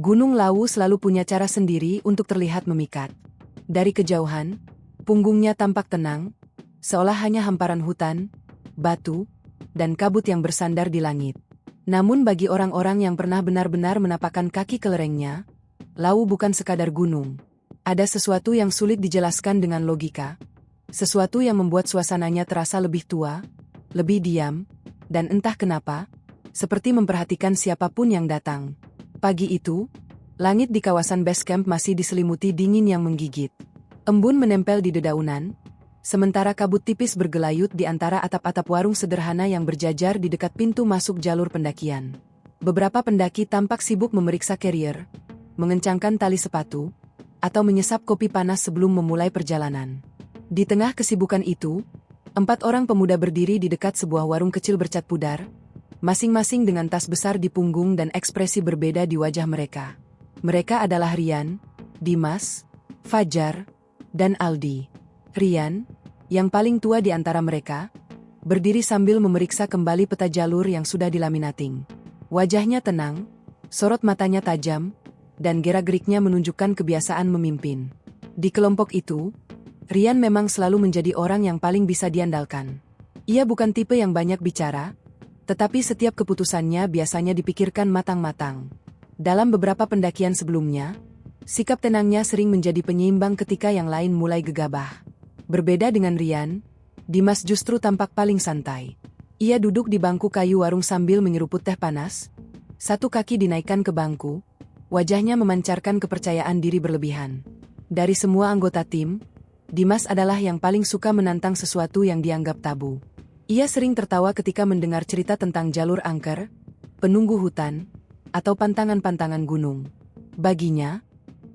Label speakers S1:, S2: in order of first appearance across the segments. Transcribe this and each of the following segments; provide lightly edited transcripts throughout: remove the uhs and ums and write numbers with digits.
S1: Gunung Lawu selalu punya cara sendiri untuk terlihat memikat. Dari kejauhan, punggungnya tampak tenang, seolah hanya hamparan hutan, batu, dan kabut yang bersandar di langit. Namun bagi orang-orang yang pernah benar-benar menapakkan kaki ke lerengnya, Lawu bukan sekadar gunung. Ada sesuatu yang sulit dijelaskan dengan logika, sesuatu yang membuat suasananya terasa lebih tua, lebih diam, dan entah kenapa, seperti memperhatikan siapapun yang datang. Pagi itu, langit di kawasan base camp masih diselimuti dingin yang menggigit. Embun menempel di dedaunan, sementara kabut tipis bergelayut di antara atap-atap warung sederhana yang berjajar di dekat pintu masuk jalur pendakian. Beberapa pendaki tampak sibuk memeriksa carrier, mengencangkan tali sepatu, atau menyesap kopi panas sebelum memulai perjalanan. Di tengah kesibukan itu, 4 orang pemuda berdiri di dekat sebuah warung kecil bercat pudar, masing-masing dengan tas besar di punggung dan ekspresi berbeda di wajah mereka. Mereka adalah Rian, Dimas, Fajar, dan Aldi. Rian, yang paling tua di antara mereka, berdiri sambil memeriksa kembali peta jalur yang sudah dilaminating. Wajahnya tenang, sorot matanya tajam, dan gerak-geriknya menunjukkan kebiasaan memimpin. Di kelompok itu, Rian memang selalu menjadi orang yang paling bisa diandalkan. Ia bukan tipe yang banyak bicara, tetapi setiap keputusannya biasanya dipikirkan matang-matang. Dalam beberapa pendakian sebelumnya, sikap tenangnya sering menjadi penyeimbang ketika yang lain mulai gegabah. Berbeda dengan Rian, Dimas justru tampak paling santai. Ia duduk di bangku kayu warung sambil menyeruput teh panas, satu kaki dinaikkan ke bangku, wajahnya memancarkan kepercayaan diri berlebihan. Dari semua anggota tim, Dimas adalah yang paling suka menantang sesuatu yang dianggap tabu. Ia sering tertawa ketika mendengar cerita tentang jalur angker, penunggu hutan, atau pantangan-pantangan gunung. Baginya,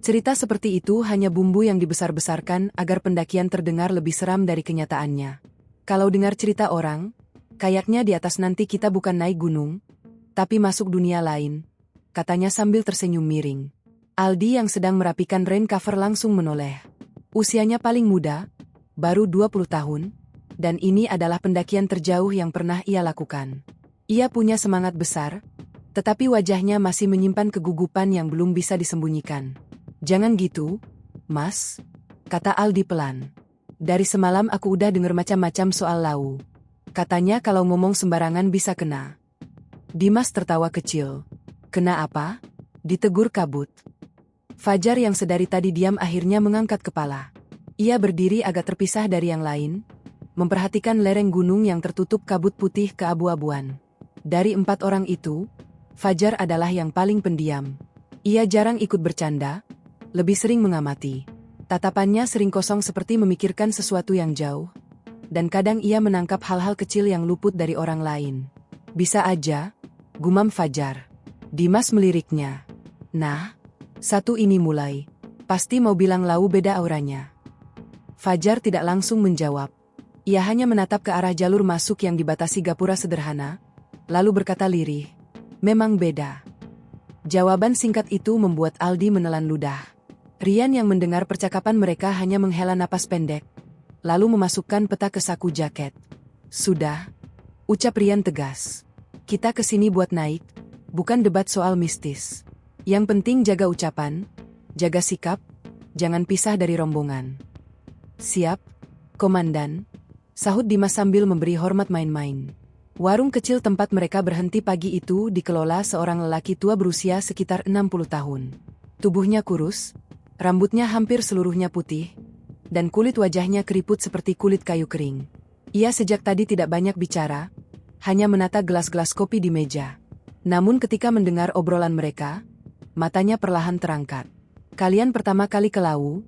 S1: cerita seperti itu hanya bumbu yang dibesar-besarkan agar pendakian terdengar lebih seram dari kenyataannya. Kalau dengar cerita orang, kayaknya di atas nanti kita bukan naik gunung, tapi masuk dunia lain, katanya sambil tersenyum miring. Aldi yang sedang merapikan rain cover langsung menoleh. Usianya paling muda, baru 20 tahun, dan ini adalah pendakian terjauh yang pernah ia lakukan. Ia punya semangat besar, tetapi wajahnya masih menyimpan kegugupan yang belum bisa disembunyikan. "Jangan gitu, Mas," kata Aldi pelan. "Dari semalam aku udah denger macam-macam soal Lawu. Katanya kalau ngomong sembarangan bisa kena." Dimas tertawa kecil. "Kena apa?" ditegur kabut. Fajar yang sedari tadi diam akhirnya mengangkat kepala. Ia berdiri agak terpisah dari yang lain, memperhatikan lereng gunung yang tertutup kabut putih keabu-abuan. Dari 4 orang itu, Fajar adalah yang paling pendiam. Ia jarang ikut bercanda, lebih sering mengamati. Tatapannya sering kosong seperti memikirkan sesuatu yang jauh, dan kadang ia menangkap hal-hal kecil yang luput dari orang lain. "Bisa aja," gumam Fajar. Dimas meliriknya. "Nah, satu ini mulai. Pasti mau bilang Lawu beda auranya." Fajar tidak langsung menjawab. Ia hanya menatap ke arah jalur masuk yang dibatasi gapura sederhana, lalu berkata lirih, "Memang beda." Jawaban singkat itu membuat Aldi menelan ludah. Rian yang mendengar percakapan mereka hanya menghela napas pendek, lalu memasukkan peta ke saku jaket. "Sudah," ucap Rian tegas. "Kita kesini buat naik, bukan debat soal mistis. Yang penting jaga ucapan, jaga sikap, jangan pisah dari rombongan." "Siap, Komandan," sahut Dimas sambil memberi hormat main-main. Warung kecil tempat mereka berhenti pagi itu dikelola seorang lelaki tua berusia sekitar 60 tahun. Tubuhnya kurus, rambutnya hampir seluruhnya putih, dan kulit wajahnya keriput seperti kulit kayu kering. Ia sejak tadi tidak banyak bicara, hanya menata gelas-gelas kopi di meja. Namun ketika mendengar obrolan mereka, matanya perlahan terangkat. "Kalian pertama kali ke Lawu?"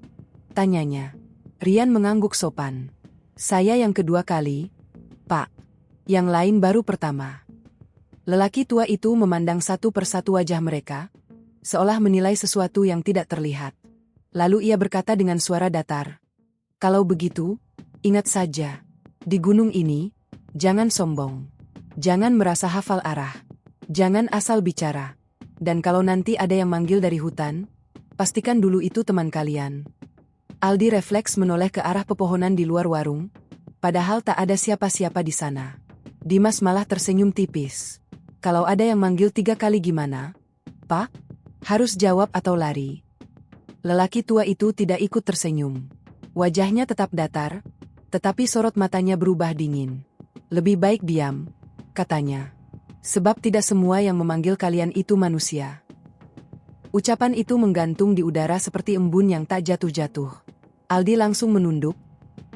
S1: tanyanya. Rian mengangguk sopan. "Saya yang kedua kali, Pak. Yang lain baru pertama." Lelaki tua itu memandang satu persatu wajah mereka, seolah menilai sesuatu yang tidak terlihat. Lalu ia berkata dengan suara datar, "Kalau begitu, ingat saja, di gunung ini, jangan sombong. Jangan merasa hafal arah. Jangan asal bicara. Dan kalau nanti ada yang manggil dari hutan, pastikan dulu itu teman kalian." Aldi refleks menoleh ke arah pepohonan di luar warung, padahal tak ada siapa-siapa di sana. Dimas malah tersenyum tipis. "Kalau ada yang manggil 3 kali gimana, Pak?" Harus jawab atau lari. Lelaki tua itu tidak ikut tersenyum. Wajahnya tetap datar, tetapi sorot matanya berubah dingin. Lebih baik diam, katanya. Sebab tidak semua yang memanggil kalian itu manusia. Ucapan itu menggantung di udara seperti embun yang tak jatuh-jatuh. Aldi langsung menunduk,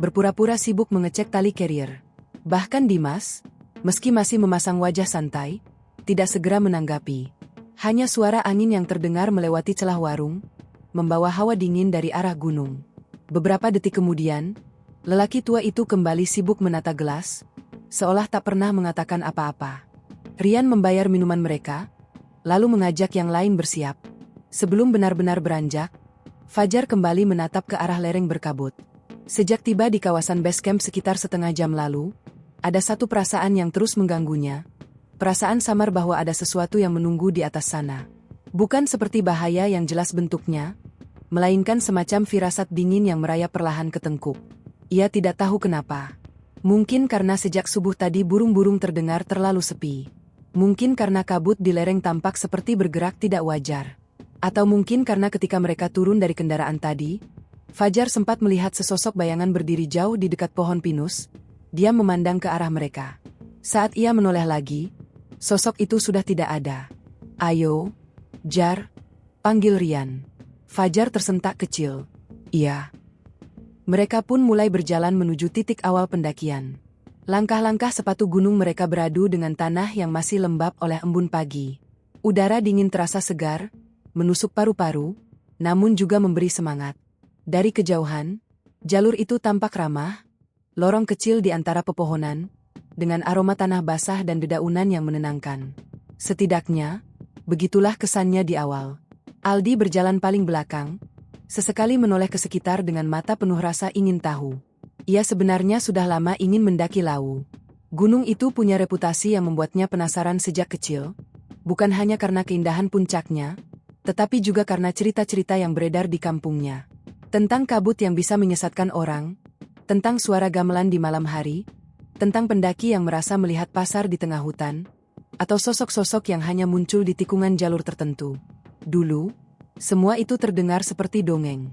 S1: berpura-pura sibuk mengecek tali carrier. Bahkan Dimas, meski masih memasang wajah santai, tidak segera menanggapi. Hanya suara angin yang terdengar melewati celah warung, membawa hawa dingin dari arah gunung. Beberapa detik kemudian, lelaki tua itu kembali sibuk menata gelas, seolah tak pernah mengatakan apa-apa. Rian membayar minuman mereka, lalu mengajak yang lain bersiap. Sebelum benar-benar beranjak, Fajar kembali menatap ke arah lereng berkabut. Sejak tiba di kawasan base camp sekitar setengah jam lalu, ada satu perasaan yang terus mengganggunya. Perasaan samar bahwa ada sesuatu yang menunggu di atas sana. Bukan seperti bahaya yang jelas bentuknya, melainkan semacam firasat dingin yang merayap perlahan ke tengkuk. Ia tidak tahu kenapa. Mungkin karena sejak subuh tadi burung-burung terdengar terlalu sepi. Mungkin karena kabut di lereng tampak seperti bergerak tidak wajar. Atau mungkin karena ketika mereka turun dari kendaraan tadi, Fajar sempat melihat sesosok bayangan berdiri jauh di dekat pohon pinus. Dia memandang ke arah mereka. Saat ia menoleh lagi, sosok itu sudah tidak ada. Ayo, Jar, panggil Rian. Fajar tersentak kecil. Iya. Mereka pun mulai berjalan menuju titik awal pendakian. Langkah-langkah sepatu gunung mereka beradu dengan tanah yang masih lembab oleh embun pagi. Udara dingin terasa segar, menusuk paru-paru, namun juga memberi semangat. Dari kejauhan, jalur itu tampak ramah, lorong kecil di antara pepohonan, dengan aroma tanah basah dan dedaunan yang menenangkan. Setidaknya, begitulah kesannya di awal. Aldi berjalan paling belakang, sesekali menoleh ke sekitar dengan mata penuh rasa ingin tahu. Ia sebenarnya sudah lama ingin mendaki Lawu. Gunung itu punya reputasi yang membuatnya penasaran sejak kecil, bukan hanya karena keindahan puncaknya, tetapi juga karena cerita-cerita yang beredar di kampungnya. Tentang kabut yang bisa menyesatkan orang, tentang suara gamelan di malam hari, tentang pendaki yang merasa melihat pasar di tengah hutan, atau sosok-sosok yang hanya muncul di tikungan jalur tertentu. Dulu, semua itu terdengar seperti dongeng.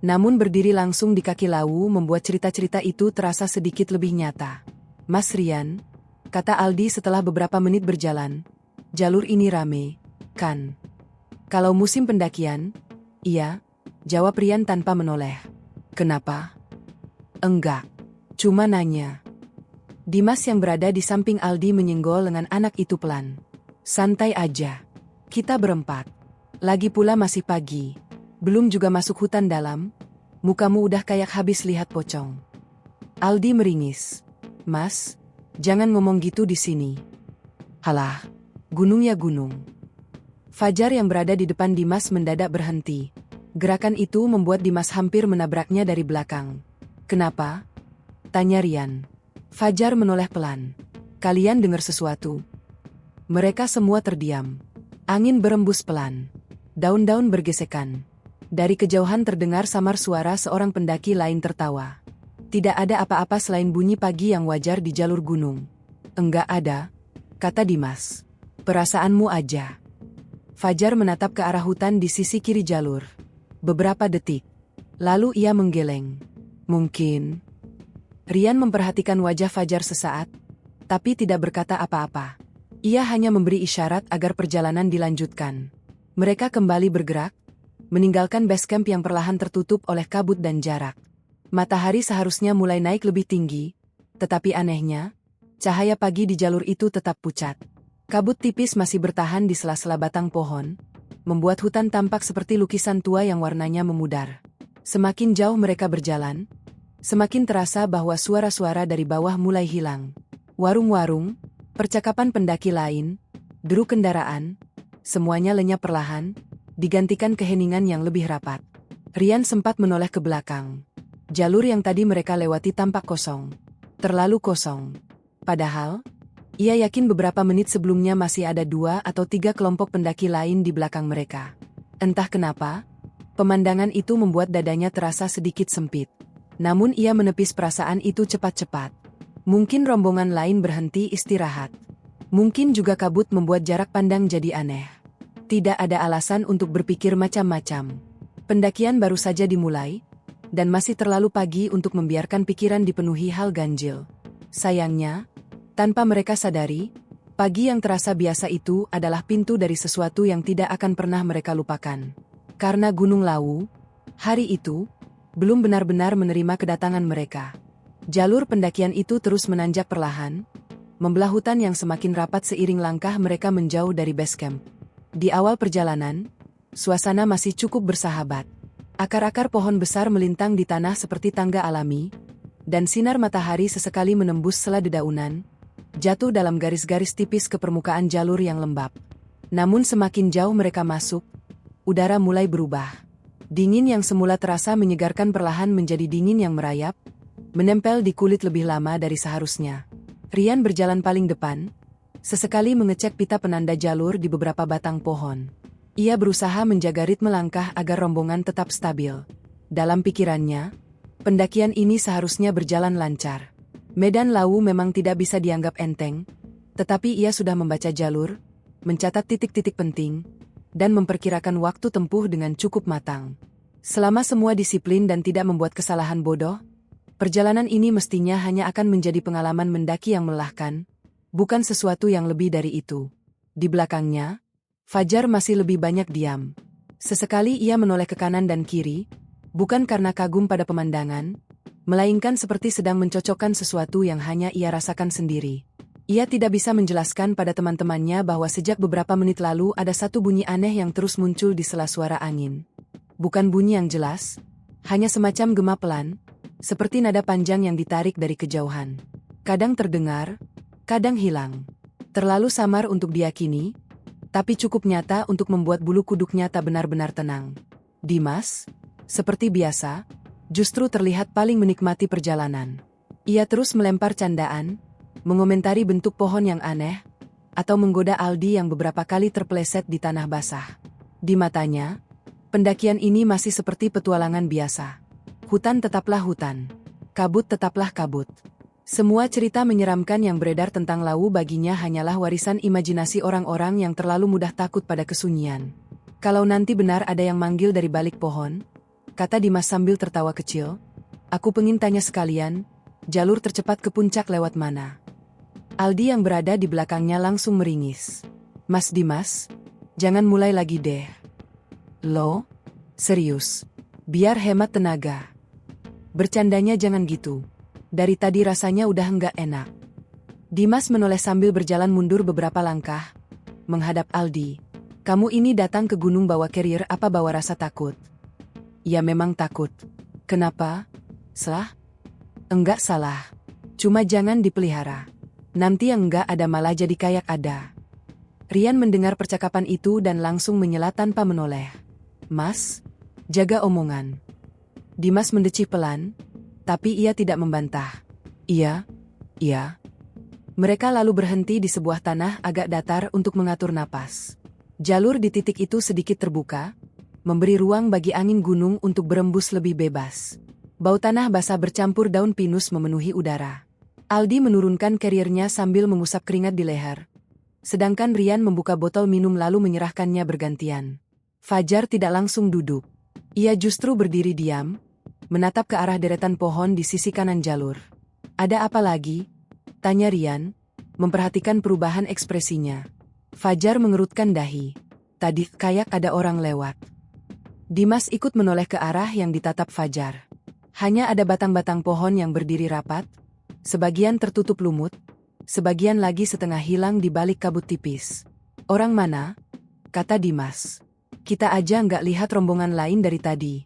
S1: Namun berdiri langsung di kaki Lawu membuat cerita-cerita itu terasa sedikit lebih nyata. Mas Rian, kata Aldi setelah beberapa menit berjalan, jalur ini rame, kan? Kalau musim pendakian? Iya, jawab Rian tanpa menoleh. Kenapa? Enggak, cuma nanya. Dimas yang berada di samping Aldi menyenggol lengan anak itu pelan. Santai aja. Kita berempat. Lagi pula masih pagi. Belum juga masuk hutan dalam. Mukamu udah kayak habis lihat pocong. Aldi meringis. Mas, jangan ngomong gitu di sini. Halah, gunung ya gunung. Fajar yang berada di depan Dimas mendadak berhenti. Gerakan itu membuat Dimas hampir menabraknya dari belakang. Kenapa? Tanya Rian. Fajar menoleh pelan. Kalian dengar sesuatu? Mereka semua terdiam. Angin berembus pelan. Daun-daun bergesekan. Dari kejauhan terdengar samar suara seorang pendaki lain tertawa. Tidak ada apa-apa selain bunyi pagi yang wajar di jalur gunung. Enggak ada, kata Dimas. Perasaanmu aja. Fajar menatap ke arah hutan di sisi kiri jalur. Beberapa detik. Lalu ia menggeleng. Mungkin. Rian memperhatikan wajah Fajar sesaat, tapi tidak berkata apa-apa. Ia hanya memberi isyarat agar perjalanan dilanjutkan. Mereka kembali bergerak, meninggalkan base camp yang perlahan tertutup oleh kabut dan jarak. Matahari seharusnya mulai naik lebih tinggi, tetapi anehnya, cahaya pagi di jalur itu tetap pucat. Kabut tipis masih bertahan di sela-sela batang pohon, membuat hutan tampak seperti lukisan tua yang warnanya memudar. Semakin jauh mereka berjalan, semakin terasa bahwa suara-suara dari bawah mulai hilang. Warung-warung, percakapan pendaki lain, deru kendaraan, semuanya lenyap perlahan, digantikan keheningan yang lebih rapat. Rian sempat menoleh ke belakang. Jalur yang tadi mereka lewati tampak kosong. Terlalu kosong. Padahal, ia yakin beberapa menit sebelumnya masih ada 2 atau 3 kelompok pendaki lain di belakang mereka. Entah kenapa, pemandangan itu membuat dadanya terasa sedikit sempit. Namun ia menepis perasaan itu cepat-cepat. Mungkin rombongan lain berhenti istirahat. Mungkin juga kabut membuat jarak pandang jadi aneh. Tidak ada alasan untuk berpikir macam-macam. Pendakian baru saja dimulai, dan masih terlalu pagi untuk membiarkan pikiran dipenuhi hal ganjil. Sayangnya, tanpa mereka sadari, pagi yang terasa biasa itu adalah pintu dari sesuatu yang tidak akan pernah mereka lupakan. Karena Gunung Lawu, hari itu, belum benar-benar menerima kedatangan mereka. Jalur pendakian itu terus menanjak perlahan, membelah hutan yang semakin rapat seiring langkah mereka menjauh dari base camp. Di awal perjalanan, suasana masih cukup bersahabat. Akar-akar pohon besar melintang di tanah seperti tangga alami, dan sinar matahari sesekali menembus sela dedaunan, jatuh dalam garis-garis tipis ke permukaan jalur yang lembab. Namun semakin jauh mereka masuk, udara mulai berubah. Dingin yang semula terasa menyegarkan perlahan menjadi dingin yang merayap, menempel di kulit lebih lama dari seharusnya. Rian berjalan paling depan, sesekali mengecek pita penanda jalur di beberapa batang pohon. Ia berusaha menjaga ritme langkah agar rombongan tetap stabil. Dalam pikirannya, pendakian ini seharusnya berjalan lancar. Medan Lawu memang tidak bisa dianggap enteng, tetapi ia sudah membaca jalur, mencatat titik-titik penting, dan memperkirakan waktu tempuh dengan cukup matang. Selama semua disiplin dan tidak membuat kesalahan bodoh, perjalanan ini mestinya hanya akan menjadi pengalaman mendaki yang melelahkan, bukan sesuatu yang lebih dari itu. Di belakangnya, Fajar masih lebih banyak diam. Sesekali ia menoleh ke kanan dan kiri, bukan karena kagum pada pemandangan, melainkan seperti sedang mencocokkan sesuatu yang hanya ia rasakan sendiri. Ia tidak bisa menjelaskan pada teman-temannya bahwa sejak beberapa menit lalu ada satu bunyi aneh yang terus muncul di sela suara angin. Bukan bunyi yang jelas, hanya semacam gema pelan, seperti nada panjang yang ditarik dari kejauhan. Kadang terdengar, kadang hilang. Terlalu samar untuk diyakini, tapi cukup nyata untuk membuat bulu kuduknya tak benar-benar tenang. Dimas, seperti biasa, justru terlihat paling menikmati perjalanan. Ia terus melempar candaan, mengomentari bentuk pohon yang aneh, atau menggoda Aldi yang beberapa kali terpeleset di tanah basah. Di matanya, pendakian ini masih seperti petualangan biasa. Hutan tetaplah hutan. Kabut tetaplah kabut. Semua cerita menyeramkan yang beredar tentang Lawu baginya hanyalah warisan imajinasi orang-orang yang terlalu mudah takut pada kesunyian. Kalau nanti benar ada yang manggil dari balik pohon, kata Dimas sambil tertawa kecil, aku pengin tanya sekalian, jalur tercepat ke puncak lewat mana? Aldi yang berada di belakangnya langsung meringis. Mas Dimas, jangan mulai lagi deh. Loh? Serius? Biar hemat tenaga. Bercandanya jangan gitu. Dari tadi rasanya udah enggak enak. Dimas menoleh sambil berjalan mundur beberapa langkah, menghadap Aldi. Kamu ini datang ke gunung bawa carrier apa bawa rasa takut? Ya memang takut. Kenapa? Salah? Enggak salah. Cuma jangan dipelihara. Nanti yang enggak ada malah jadi kayak ada. Rian mendengar percakapan itu dan langsung menyela tanpa menoleh. Mas, jaga omongan. Dimas mendecih pelan, tapi ia tidak membantah. Iya. Mereka lalu berhenti di sebuah tanah agak datar untuk mengatur napas. Jalur di titik itu sedikit terbuka, memberi ruang bagi angin gunung untuk berembus lebih bebas. Bau tanah basah bercampur daun pinus memenuhi udara. Aldi menurunkan carriernya sambil mengusap keringat di leher. Sedangkan Rian membuka botol minum lalu menyerahkannya bergantian. Fajar tidak langsung duduk. Ia justru berdiri diam, menatap ke arah deretan pohon di sisi kanan jalur. Ada apa lagi? Tanya Rian, memperhatikan perubahan ekspresinya. Fajar mengerutkan dahi. Tadi kayak ada orang lewat. Dimas ikut menoleh ke arah yang ditatap Fajar. Hanya ada batang-batang pohon yang berdiri rapat, sebagian tertutup lumut, sebagian lagi setengah hilang di balik kabut tipis. Orang mana? Kata Dimas. Kita aja nggak lihat rombongan lain dari tadi.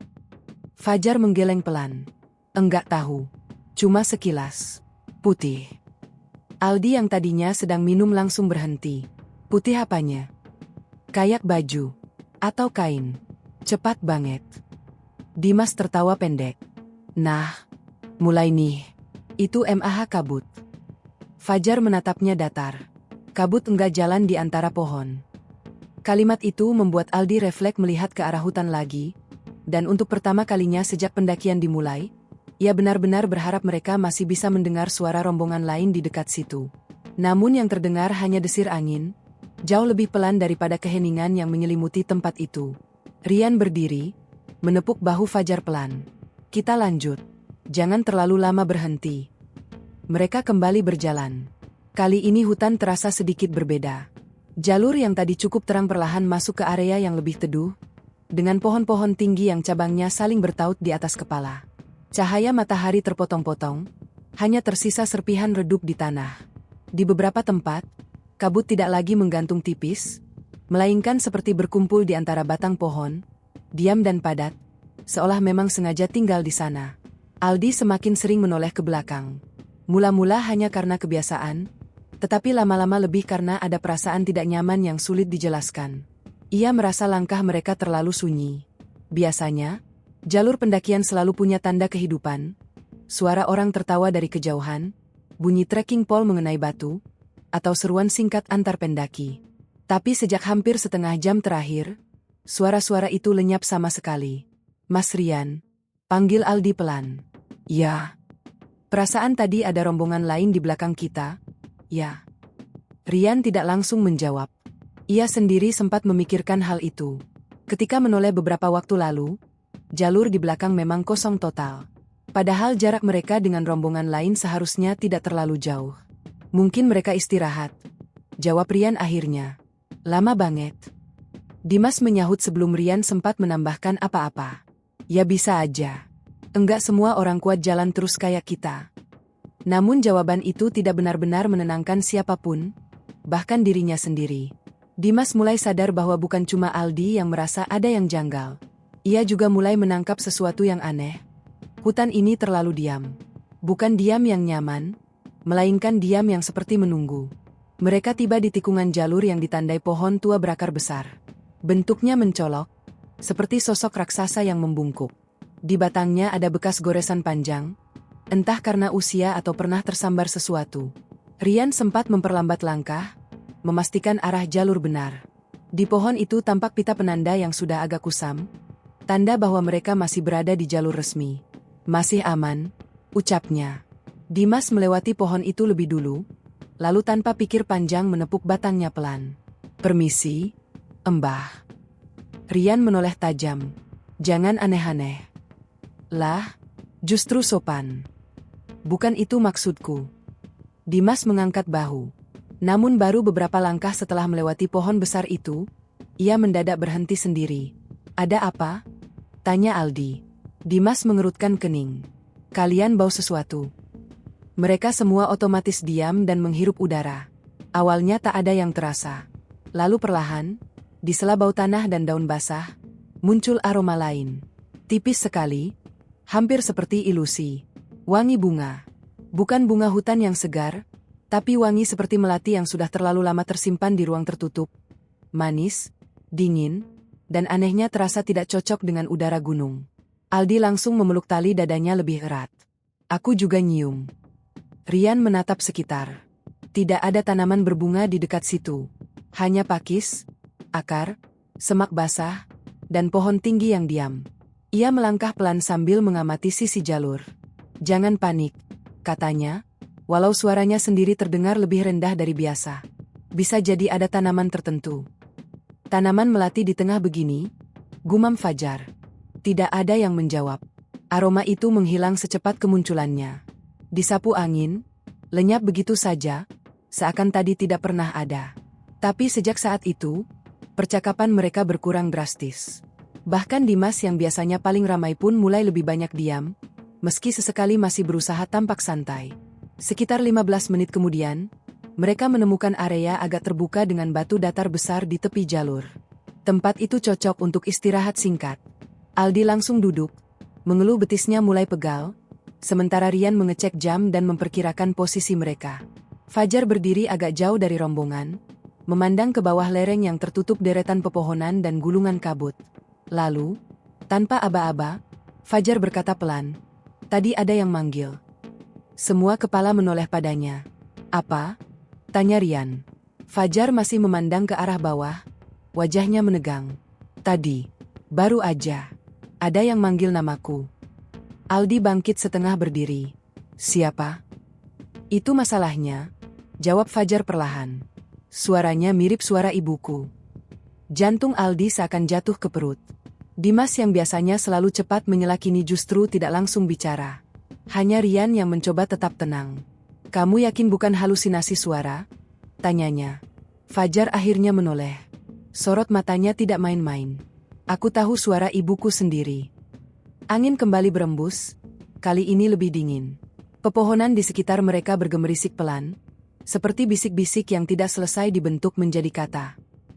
S1: Fajar menggeleng pelan. Enggak tahu. Cuma sekilas. Putih. Aldi yang tadinya sedang minum langsung berhenti. Putih apanya? Kayak baju. Atau kain. Cepat banget. Dimas tertawa pendek. Nah, mulai nih. Itu MAH kabut. Fajar menatapnya datar. Kabut enggak jalan di antara pohon. Kalimat itu membuat Aldi refleks melihat ke arah hutan lagi, dan untuk pertama kalinya sejak pendakian dimulai, ia benar-benar berharap mereka masih bisa mendengar suara rombongan lain di dekat situ. Namun yang terdengar hanya desir angin, jauh lebih pelan daripada keheningan yang menyelimuti tempat itu. Rian berdiri, menepuk bahu Fajar pelan. Kita lanjut. Jangan terlalu lama berhenti. Mereka kembali berjalan. Kali ini hutan terasa sedikit berbeda. Jalur yang tadi cukup terang perlahan masuk ke area yang lebih teduh, dengan pohon-pohon tinggi yang cabangnya saling bertaut di atas kepala. Cahaya matahari terpotong-potong, hanya tersisa serpihan redup di tanah. Di beberapa tempat, kabut tidak lagi menggantung tipis, melainkan seperti berkumpul di antara batang pohon, diam dan padat, seolah memang sengaja tinggal di sana. Aldi semakin sering menoleh ke belakang. Mula-mula hanya karena kebiasaan, tetapi lama-lama lebih karena ada perasaan tidak nyaman yang sulit dijelaskan. Ia merasa langkah mereka terlalu sunyi. Biasanya, jalur pendakian selalu punya tanda kehidupan. Suara orang tertawa dari kejauhan, bunyi trekking pole mengenai batu, atau seruan singkat antar pendaki. Tapi sejak hampir setengah jam terakhir, suara-suara itu lenyap sama sekali. Mas Rian, panggil Aldi pelan. Ya. Perasaan tadi ada rombongan lain di belakang kita. Ya. Rian tidak langsung menjawab. Ia sendiri sempat memikirkan hal itu. Ketika menoleh beberapa waktu lalu, jalur di belakang memang kosong total. Padahal jarak mereka dengan rombongan lain seharusnya tidak terlalu jauh. Mungkin mereka istirahat. Jawab Rian akhirnya. Lama banget. Dimas menyahut sebelum Rian sempat menambahkan apa-apa. Ya bisa aja. Enggak semua orang kuat jalan terus kayak kita. Namun jawaban itu tidak benar-benar menenangkan siapapun, bahkan dirinya sendiri. Dimas mulai sadar bahwa bukan cuma Aldi yang merasa ada yang janggal. Ia juga mulai menangkap sesuatu yang aneh. Hutan ini terlalu diam. Bukan diam yang nyaman, melainkan diam yang seperti menunggu. Mereka tiba di tikungan jalur yang ditandai pohon tua berakar besar. Bentuknya mencolok, seperti sosok raksasa yang membungkuk. Di batangnya ada bekas goresan panjang, entah karena usia atau pernah tersambar sesuatu. Rian sempat memperlambat langkah, memastikan arah jalur benar. Di pohon itu tampak pita penanda yang sudah agak kusam, tanda bahwa mereka masih berada di jalur resmi. Masih aman, ucapnya. Dimas melewati pohon itu lebih dulu, lalu tanpa pikir panjang menepuk batangnya pelan. Permisi, Mbah. Rian menoleh tajam. Jangan aneh-aneh. Lah, justru sopan. Bukan itu maksudku. Dimas mengangkat bahu. Namun baru beberapa langkah setelah melewati pohon besar itu, ia mendadak berhenti sendiri. Ada apa? Tanya Aldi. Dimas mengerutkan kening. Kalian bau sesuatu. Mereka semua otomatis diam dan menghirup udara. Awalnya tak ada yang terasa. Lalu perlahan, di sela bau tanah dan daun basah, muncul aroma lain. Tipis sekali, hampir seperti ilusi. Wangi bunga. Bukan bunga hutan yang segar, tapi wangi seperti melati yang sudah terlalu lama tersimpan di ruang tertutup. Manis, dingin, dan anehnya terasa tidak cocok dengan udara gunung. Aldi langsung memeluk tali dadanya lebih erat. Aku juga nyium. Rian menatap sekitar. Tidak ada tanaman berbunga di dekat situ. Hanya pakis, akar, semak basah, dan pohon tinggi yang diam. Ia melangkah pelan sambil mengamati sisi jalur. Jangan panik, katanya, walau suaranya sendiri terdengar lebih rendah dari biasa. Bisa jadi ada tanaman tertentu. Tanaman melati di tengah begini, gumam Fajar. Tidak ada yang menjawab. Aroma itu menghilang secepat kemunculannya. Disapu angin, lenyap begitu saja, seakan tadi tidak pernah ada. Tapi sejak saat itu, percakapan mereka berkurang drastis. Bahkan Dimas yang biasanya paling ramai pun mulai lebih banyak diam, meski sesekali masih berusaha tampak santai. Sekitar 15 menit kemudian, mereka menemukan area agak terbuka dengan batu datar besar di tepi jalur. Tempat itu cocok untuk istirahat singkat. Aldi langsung duduk, mengeluh betisnya mulai pegal, sementara Rian mengecek jam dan memperkirakan posisi mereka. Fajar berdiri agak jauh dari rombongan, memandang ke bawah lereng yang tertutup deretan pepohonan dan gulungan kabut. Lalu, tanpa aba-aba, Fajar berkata pelan, "Tadi ada yang manggil." Semua kepala menoleh padanya. "Apa?" tanya Rian. Fajar masih memandang ke arah bawah, wajahnya menegang. "Tadi, baru aja. Ada yang manggil namaku." Aldi bangkit setengah berdiri. "Siapa?" "Itu masalahnya," jawab Fajar perlahan. Suaranya mirip suara ibuku. Jantung Aldi seakan jatuh ke perut. Dimas yang biasanya selalu cepat menyela kini justru tidak langsung bicara. Hanya Rian yang mencoba tetap tenang. "Kamu yakin bukan halusinasi suara?" tanyanya. Fajar akhirnya menoleh. Sorot matanya tidak main-main. "Aku tahu suara ibuku sendiri." Angin kembali berembus, kali ini lebih dingin. Pepohonan di sekitar mereka bergemerisik pelan, seperti bisik-bisik yang tidak selesai dibentuk menjadi kata.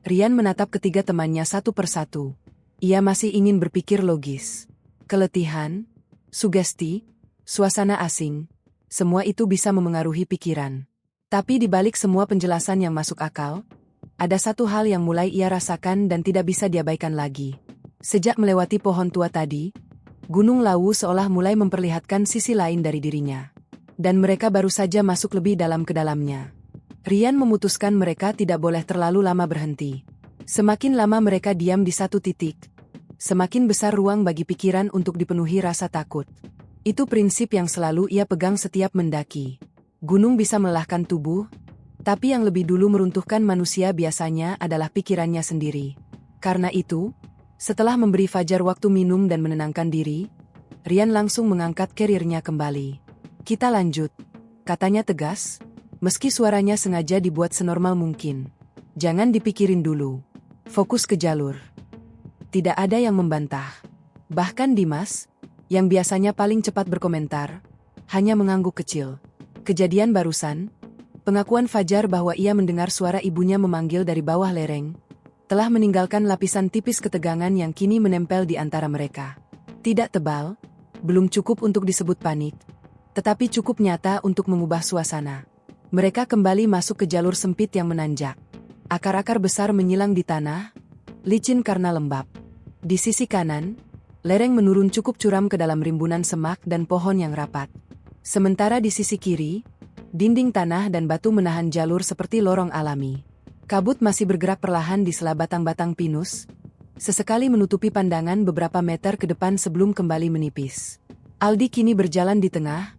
S1: Rian menatap ketiga temannya satu persatu. Ia masih ingin berpikir logis. Keletihan, sugesti, suasana asing, semua itu bisa memengaruhi pikiran. Tapi di balik semua penjelasan yang masuk akal, ada satu hal yang mulai ia rasakan dan tidak bisa diabaikan lagi. Sejak melewati pohon tua tadi, Gunung Lawu seolah mulai memperlihatkan sisi lain dari dirinya. Dan mereka baru saja masuk lebih dalam ke dalamnya. Rian memutuskan mereka tidak boleh terlalu lama berhenti. Semakin lama mereka diam di satu titik, semakin besar ruang bagi pikiran untuk dipenuhi rasa takut. Itu prinsip yang selalu ia pegang setiap mendaki. Gunung bisa melelahkan tubuh, tapi yang lebih dulu meruntuhkan manusia biasanya adalah pikirannya sendiri. Karena itu, setelah memberi Fajar waktu minum dan menenangkan diri, Rian langsung mengangkat karirnya kembali. "Kita lanjut," katanya tegas, meski suaranya sengaja dibuat senormal mungkin. "Jangan dipikirin dulu. Fokus ke jalur." Tidak ada yang membantah. Bahkan Dimas, yang biasanya paling cepat berkomentar, hanya mengangguk kecil. Kejadian barusan, pengakuan Fajar bahwa ia mendengar suara ibunya memanggil dari bawah lereng, telah meninggalkan lapisan tipis ketegangan yang kini menempel di antara mereka. Tidak tebal, belum cukup untuk disebut panik, tetapi cukup nyata untuk mengubah suasana. Mereka kembali masuk ke jalur sempit yang menanjak. Akar-akar besar menyilang di tanah, licin karena lembab. Di sisi kanan, lereng menurun cukup curam ke dalam rimbunan semak dan pohon yang rapat. Sementara di sisi kiri, dinding tanah dan batu menahan jalur seperti lorong alami. Kabut masih bergerak perlahan di sela batang-batang pinus, sesekali menutupi pandangan beberapa meter ke depan sebelum kembali menipis. Aldi kini berjalan di tengah,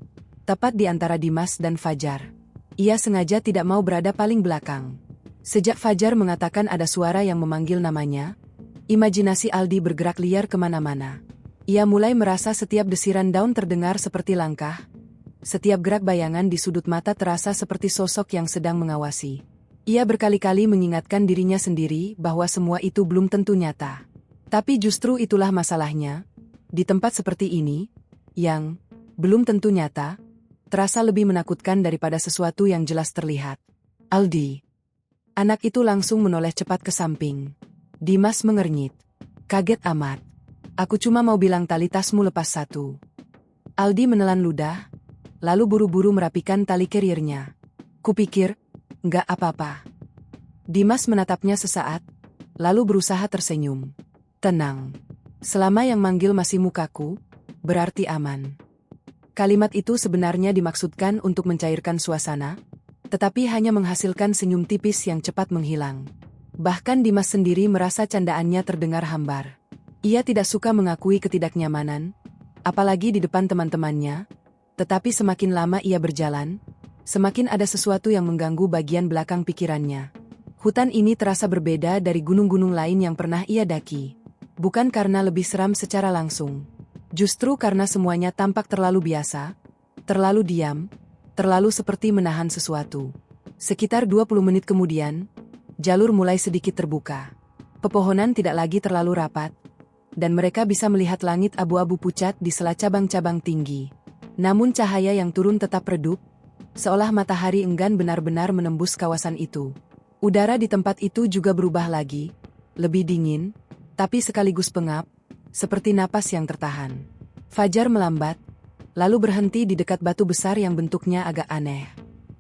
S1: tepat di antara Dimas dan Fajar. Ia sengaja tidak mau berada paling belakang. Sejak Fajar mengatakan ada suara yang memanggil namanya, imajinasi Aldi bergerak liar kemana-mana. Ia mulai merasa setiap desiran daun terdengar seperti langkah, setiap gerak bayangan di sudut mata terasa seperti sosok yang sedang mengawasi. Ia berkali-kali mengingatkan dirinya sendiri bahwa semua itu belum tentu nyata. Tapi justru itulah masalahnya. Di tempat seperti ini, yang belum tentu nyata, terasa lebih menakutkan daripada sesuatu yang jelas terlihat. "Aldi." Anak itu langsung menoleh cepat ke samping. Dimas mengernyit. "Kaget amat. Aku cuma mau bilang tali tasmu lepas satu." Aldi menelan ludah, lalu buru-buru merapikan tali karirnya. "Kupikir, nggak apa-apa." Dimas menatapnya sesaat, lalu berusaha tersenyum. "Tenang. Selama yang manggil masih mukaku, berarti aman." Kalimat itu sebenarnya dimaksudkan untuk mencairkan suasana, tetapi hanya menghasilkan senyum tipis yang cepat menghilang. Bahkan Dimas sendiri merasa candaannya terdengar hambar. Ia tidak suka mengakui ketidaknyamanan, apalagi di depan teman-temannya, tetapi semakin lama ia berjalan, semakin ada sesuatu yang mengganggu bagian belakang pikirannya. Hutan ini terasa berbeda dari gunung-gunung lain yang pernah ia daki. Bukan karena lebih seram secara langsung. Justru karena semuanya tampak terlalu biasa, terlalu diam, terlalu seperti menahan sesuatu. Sekitar 20 menit kemudian, jalur mulai sedikit terbuka. Pepohonan tidak lagi terlalu rapat, dan mereka bisa melihat langit abu-abu pucat di sela cabang-cabang tinggi. Namun cahaya yang turun tetap redup, seolah matahari enggan benar-benar menembus kawasan itu. Udara di tempat itu juga berubah lagi, lebih dingin, tapi sekaligus pengap, seperti napas yang tertahan. Fajar melambat, lalu berhenti di dekat batu besar yang bentuknya agak aneh.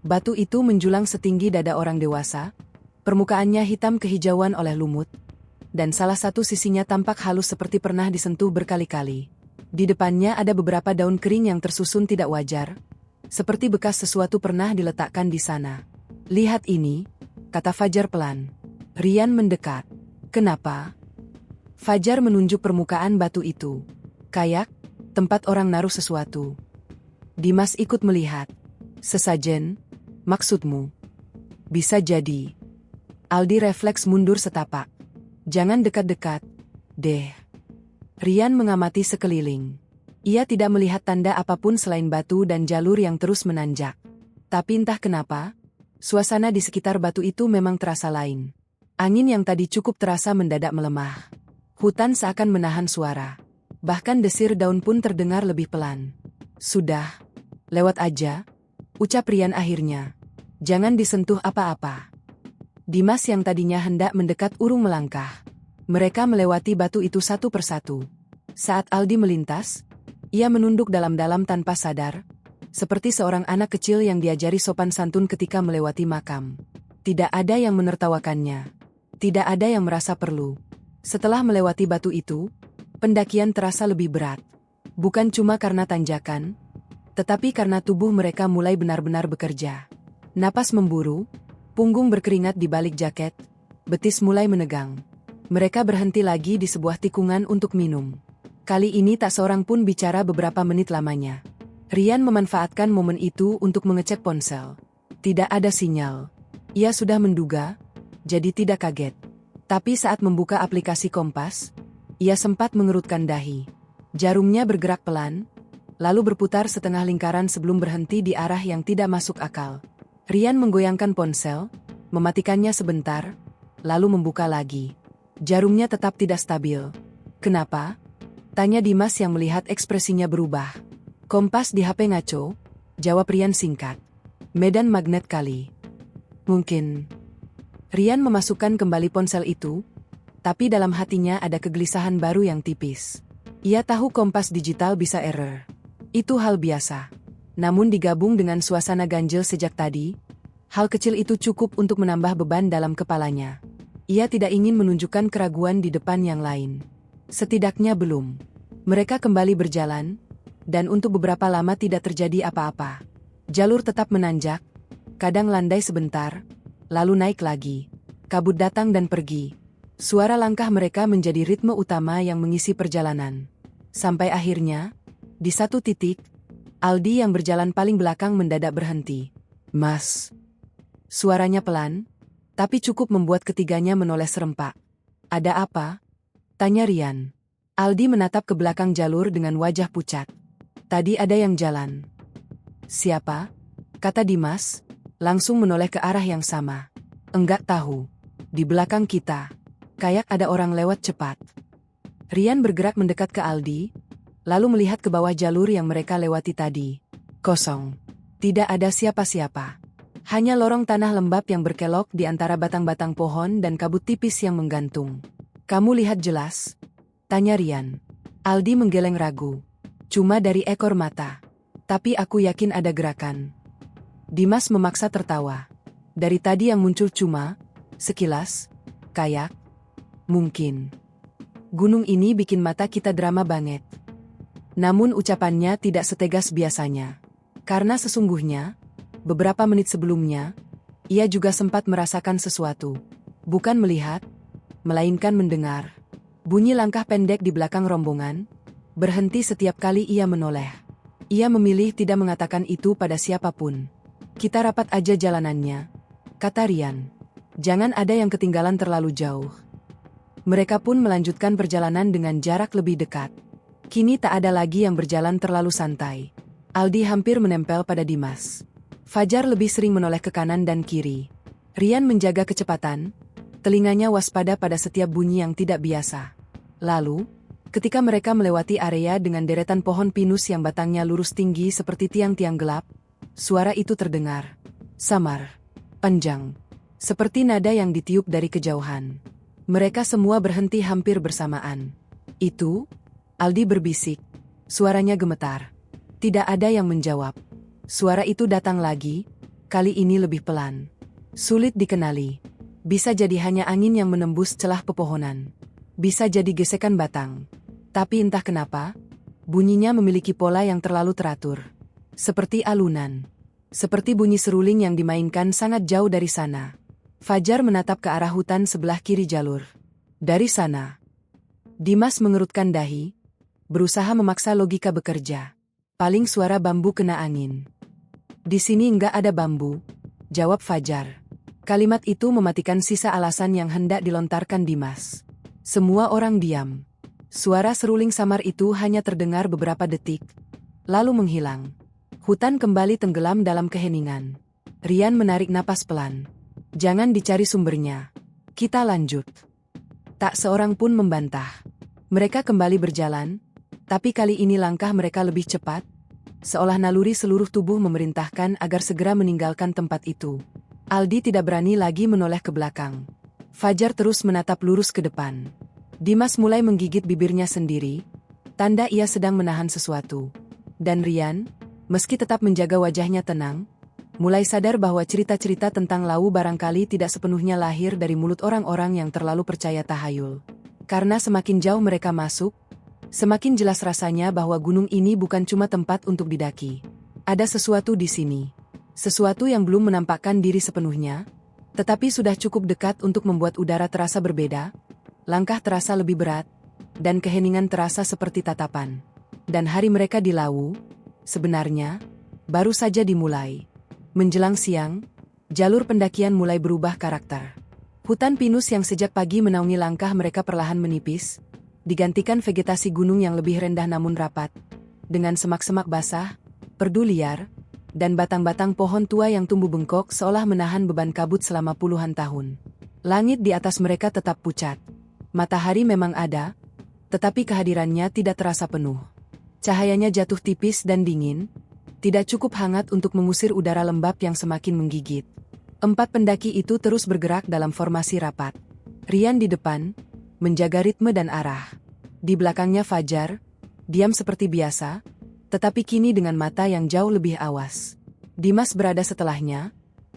S1: Batu itu menjulang setinggi dada orang dewasa, permukaannya hitam kehijauan oleh lumut, dan salah satu sisinya tampak halus seperti pernah disentuh berkali-kali. Di depannya ada beberapa daun kering yang tersusun tidak wajar, seperti bekas sesuatu pernah diletakkan di sana. "Lihat ini," kata Fajar pelan. Rian mendekat. "Kenapa?" Fajar menunjuk permukaan batu itu. "Kayak tempat orang naruh sesuatu." Dimas ikut melihat. "Sesajen, maksudmu?" "Bisa jadi. Aldi refleks mundur setapak. Jangan dekat-dekat, deh. Rian mengamati sekeliling. Ia tidak melihat tanda apapun selain batu dan jalur yang terus menanjak. Tapi entah kenapa, suasana di sekitar batu itu memang terasa lain. Angin yang tadi cukup terasa mendadak melemah. Hutan seakan menahan suara. Bahkan desir daun pun terdengar lebih pelan. Sudah, lewat aja, ucap Rian akhirnya. Jangan disentuh apa-apa. Dimas yang tadinya hendak mendekat urung melangkah. Mereka melewati batu itu satu persatu. Saat Aldi melintas, ia menunduk dalam-dalam tanpa sadar, seperti seorang anak kecil yang diajari sopan santun ketika melewati makam. Tidak ada yang menertawakannya. Tidak ada yang merasa perlu. Setelah melewati batu itu, pendakian terasa lebih berat. Bukan cuma karena tanjakan, tetapi karena tubuh mereka mulai benar-benar bekerja. Napas memburu, punggung berkeringat di balik jaket, betis mulai menegang. Mereka berhenti lagi di sebuah tikungan untuk minum. Kali ini tak seorang pun bicara beberapa menit lamanya. Rian memanfaatkan momen itu untuk mengecek ponsel. Tidak ada sinyal. Ia sudah menduga, jadi tidak kaget. Tapi saat membuka aplikasi Kompas, ia sempat mengerutkan dahi. Jarumnya bergerak pelan, lalu berputar setengah lingkaran sebelum berhenti di arah yang tidak masuk akal. Rian menggoyangkan ponsel, mematikannya sebentar, lalu membuka lagi. Jarumnya tetap tidak stabil. Kenapa? Tanya Dimas yang melihat ekspresinya berubah. Kompas di HP ngaco, jawab Rian singkat. Medan magnet kali. Mungkin. Rian memasukkan kembali ponsel itu, tapi dalam hatinya ada kegelisahan baru yang tipis. Ia tahu kompas digital bisa error. Itu hal biasa. Namun digabung dengan suasana ganjil sejak tadi, hal kecil itu cukup untuk menambah beban dalam kepalanya. Ia tidak ingin menunjukkan keraguan di depan yang lain. Setidaknya belum. Mereka kembali berjalan, dan untuk beberapa lama tidak terjadi apa-apa. Jalur tetap menanjak, kadang landai sebentar, lalu naik lagi. Kabut datang dan pergi. Suara langkah mereka menjadi ritme utama yang mengisi perjalanan. Sampai akhirnya, di satu titik, Aldi yang berjalan paling belakang mendadak berhenti. Mas. Suaranya pelan, tapi cukup membuat ketiganya menoleh serempak. Ada apa? Tanya Rian. Aldi menatap ke belakang jalur dengan wajah pucat. Tadi ada yang jalan. Siapa? Kata Dimas, langsung menoleh ke arah yang sama. Enggak tahu. Di belakang kita. Kayak ada orang lewat cepat. Rian bergerak mendekat ke Aldi, lalu melihat ke bawah jalur yang mereka lewati tadi. Kosong. Tidak ada siapa-siapa. Hanya lorong tanah lembab yang berkelok di antara batang-batang pohon dan kabut tipis yang menggantung. Kamu lihat jelas? Tanya Rian. Aldi menggeleng ragu. Cuma dari ekor mata. Tapi aku yakin ada gerakan. Dimas memaksa tertawa. Dari tadi yang muncul cuma, sekilas, kayak, mungkin. Gunung ini bikin mata kita drama banget. Namun ucapannya tidak setegas biasanya. Karena sesungguhnya, beberapa menit sebelumnya, ia juga sempat merasakan sesuatu. Bukan melihat, melainkan mendengar. Bunyi langkah pendek di belakang rombongan, berhenti setiap kali ia menoleh. Ia memilih tidak mengatakan itu pada siapapun. Kita rapat aja jalanannya, kata Rian. Jangan ada yang ketinggalan terlalu jauh. Mereka pun melanjutkan perjalanan dengan jarak lebih dekat. Kini tak ada lagi yang berjalan terlalu santai. Aldi hampir menempel pada Dimas. Fajar lebih sering menoleh ke kanan dan kiri. Rian menjaga kecepatan, telinganya waspada pada setiap bunyi yang tidak biasa. Lalu, ketika mereka melewati area dengan deretan pohon pinus yang batangnya lurus tinggi seperti tiang-tiang gelap, suara itu terdengar. Samar. Panjang. Seperti nada yang ditiup dari kejauhan. Mereka semua berhenti hampir bersamaan. Itu? Aldi berbisik. Suaranya gemetar. Tidak ada yang menjawab. Suara itu datang lagi, kali ini lebih pelan. Sulit dikenali. Bisa jadi hanya angin yang menembus celah pepohonan. Bisa jadi gesekan batang. Tapi entah kenapa, bunyinya memiliki pola yang terlalu teratur. Seperti alunan. Seperti bunyi seruling yang dimainkan sangat jauh dari sana. Fajar menatap ke arah hutan sebelah kiri jalur. Dari sana. Dimas mengerutkan dahi, berusaha memaksa logika bekerja. Paling suara bambu kena angin. Di sini enggak ada bambu, jawab Fajar. Kalimat itu mematikan sisa alasan yang hendak dilontarkan Dimas. Semua orang diam. Suara seruling samar itu hanya terdengar beberapa detik, lalu menghilang. Hutan kembali tenggelam dalam keheningan. Rian menarik napas pelan. Jangan dicari sumbernya. Kita lanjut. Tak seorang pun membantah. Mereka kembali berjalan, tapi kali ini langkah mereka lebih cepat, seolah naluri seluruh tubuh memerintahkan agar segera meninggalkan tempat itu. Aldi tidak berani lagi menoleh ke belakang. Fajar terus menatap lurus ke depan. Dimas mulai menggigit bibirnya sendiri, tanda ia sedang menahan sesuatu. Dan Rian, meski tetap menjaga wajahnya tenang, mulai sadar bahwa cerita-cerita tentang Lawu barangkali tidak sepenuhnya lahir dari mulut orang-orang yang terlalu percaya tahayul. Karena semakin jauh mereka masuk, semakin jelas rasanya bahwa gunung ini bukan cuma tempat untuk didaki. Ada sesuatu di sini. Sesuatu yang belum menampakkan diri sepenuhnya, tetapi sudah cukup dekat untuk membuat udara terasa berbeda, langkah terasa lebih berat, dan keheningan terasa seperti tatapan. Dan hari mereka di Lawu, sebenarnya, baru saja dimulai. Menjelang siang, jalur pendakian mulai berubah karakter. Hutan pinus yang sejak pagi menaungi langkah mereka perlahan menipis, digantikan vegetasi gunung yang lebih rendah namun rapat, dengan semak-semak basah, perdu liar, dan batang-batang pohon tua yang tumbuh bengkok seolah menahan beban kabut selama puluhan tahun. Langit di atas mereka tetap pucat. Matahari memang ada, tetapi kehadirannya tidak terasa penuh. Cahayanya jatuh tipis dan dingin, tidak cukup hangat untuk mengusir udara lembab yang semakin menggigit. 4 pendaki itu terus bergerak dalam formasi rapat. Rian di depan, menjaga ritme dan arah. Di belakangnya Fajar, diam seperti biasa, tetapi kini dengan mata yang jauh lebih awas. Dimas berada setelahnya,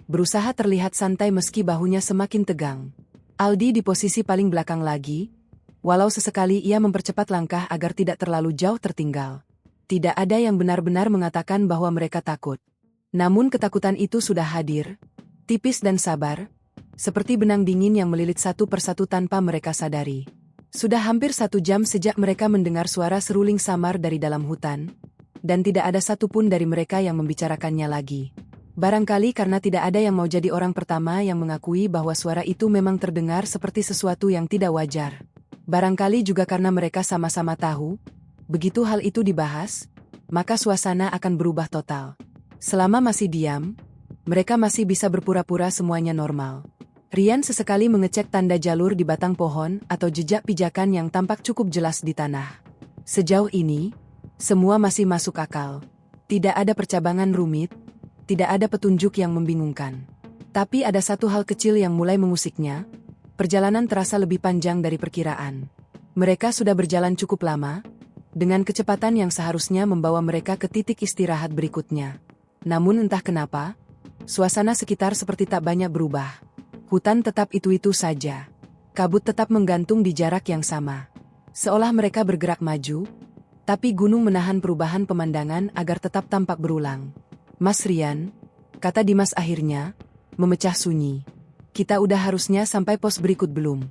S1: berusaha terlihat santai meski bahunya semakin tegang. Aldi di posisi paling belakang lagi, walau sesekali ia mempercepat langkah agar tidak terlalu jauh tertinggal. Tidak ada yang benar-benar mengatakan bahwa mereka takut. Namun ketakutan itu sudah hadir, tipis dan sabar, seperti benang dingin yang melilit satu persatu tanpa mereka sadari. Sudah hampir 1 jam sejak mereka mendengar suara seruling samar dari dalam hutan, dan tidak ada satupun dari mereka yang membicarakannya lagi. Barangkali karena tidak ada yang mau jadi orang pertama yang mengakui bahwa suara itu memang terdengar seperti sesuatu yang tidak wajar. Barangkali juga karena mereka sama-sama tahu, begitu hal itu dibahas, maka suasana akan berubah total. Selama masih diam, mereka masih bisa berpura-pura semuanya normal. Rian sesekali mengecek tanda jalur di batang pohon atau jejak pijakan yang tampak cukup jelas di tanah. Sejauh ini, semua masih masuk akal. Tidak ada percabangan rumit, tidak ada petunjuk yang membingungkan. Tapi ada satu hal kecil yang mulai mengusiknya, perjalanan terasa lebih panjang dari perkiraan. Mereka sudah berjalan cukup lama, dengan kecepatan yang seharusnya membawa mereka ke titik istirahat berikutnya. Namun entah kenapa, suasana sekitar seperti tak banyak berubah. Hutan tetap itu-itu saja. Kabut tetap menggantung di jarak yang sama. Seolah mereka bergerak maju, tapi gunung menahan perubahan pemandangan agar tetap tampak berulang. Mas Rian, kata Dimas akhirnya, memecah sunyi. Kita udah harusnya sampai pos berikut belum?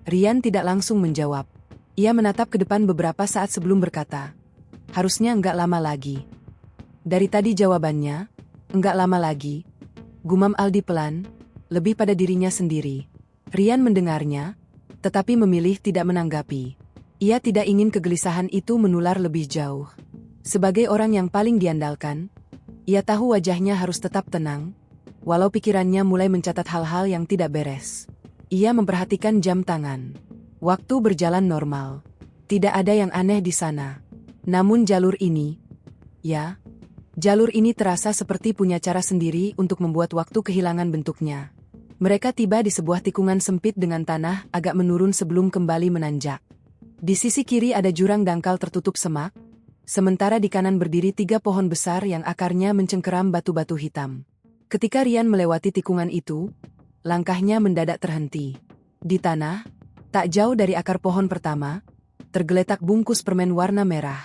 S1: Rian tidak langsung menjawab. Ia menatap ke depan beberapa saat sebelum berkata, harusnya enggak lama lagi. Dari tadi jawabannya, enggak lama lagi. Gumam Aldi pelan, lebih pada dirinya sendiri. Rian mendengarnya, tetapi memilih tidak menanggapi. Ia tidak ingin kegelisahan itu menular lebih jauh. Sebagai orang yang paling diandalkan, ia tahu wajahnya harus tetap tenang, walau pikirannya mulai mencatat hal-hal yang tidak beres. Ia memperhatikan jam tangan. Waktu berjalan normal. Tidak ada yang aneh di sana. Namun jalur ini, jalur ini terasa seperti punya cara sendiri untuk membuat waktu kehilangan bentuknya. Mereka tiba di sebuah tikungan sempit dengan tanah agak menurun sebelum kembali menanjak. Di sisi kiri ada jurang dangkal tertutup semak, sementara di kanan berdiri 3 pohon besar yang akarnya mencengkeram batu-batu hitam. Ketika Rian melewati tikungan itu, langkahnya mendadak terhenti. Di tanah, tak jauh dari akar pohon pertama, tergeletak bungkus permen warna merah.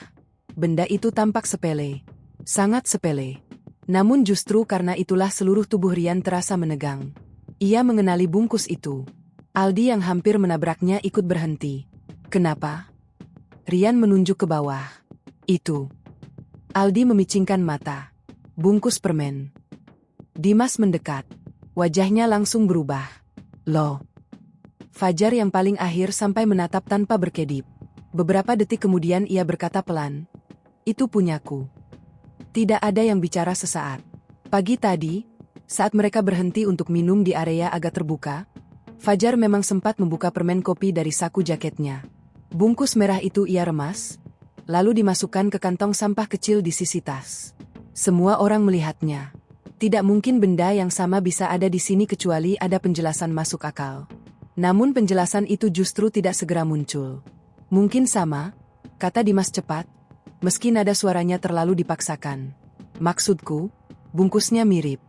S1: Benda itu tampak sepele, sangat sepele. Namun justru karena itulah seluruh tubuh Rian terasa menegang. Ia mengenali bungkus itu. Aldi yang hampir menabraknya ikut berhenti. Kenapa? Rian menunjuk ke bawah. Itu. Aldi memicingkan mata. Bungkus permen. Dimas mendekat. Wajahnya langsung berubah. Loh. Fajar yang paling akhir sampai menatap tanpa berkedip. Beberapa detik kemudian ia berkata pelan. Itu punyaku. Tidak ada yang bicara sesaat. Pagi tadi, saat mereka berhenti untuk minum di area agak terbuka, Fajar memang sempat membuka permen kopi dari saku jaketnya. Bungkus merah itu ia remas, lalu dimasukkan ke kantong sampah kecil di sisi tas. Semua orang melihatnya. Tidak mungkin benda yang sama bisa ada di sini kecuali ada penjelasan masuk akal. Namun penjelasan itu justru tidak segera muncul. Mungkin sama, kata Dimas cepat, meski nada suaranya terlalu dipaksakan. Maksudku, bungkusnya mirip.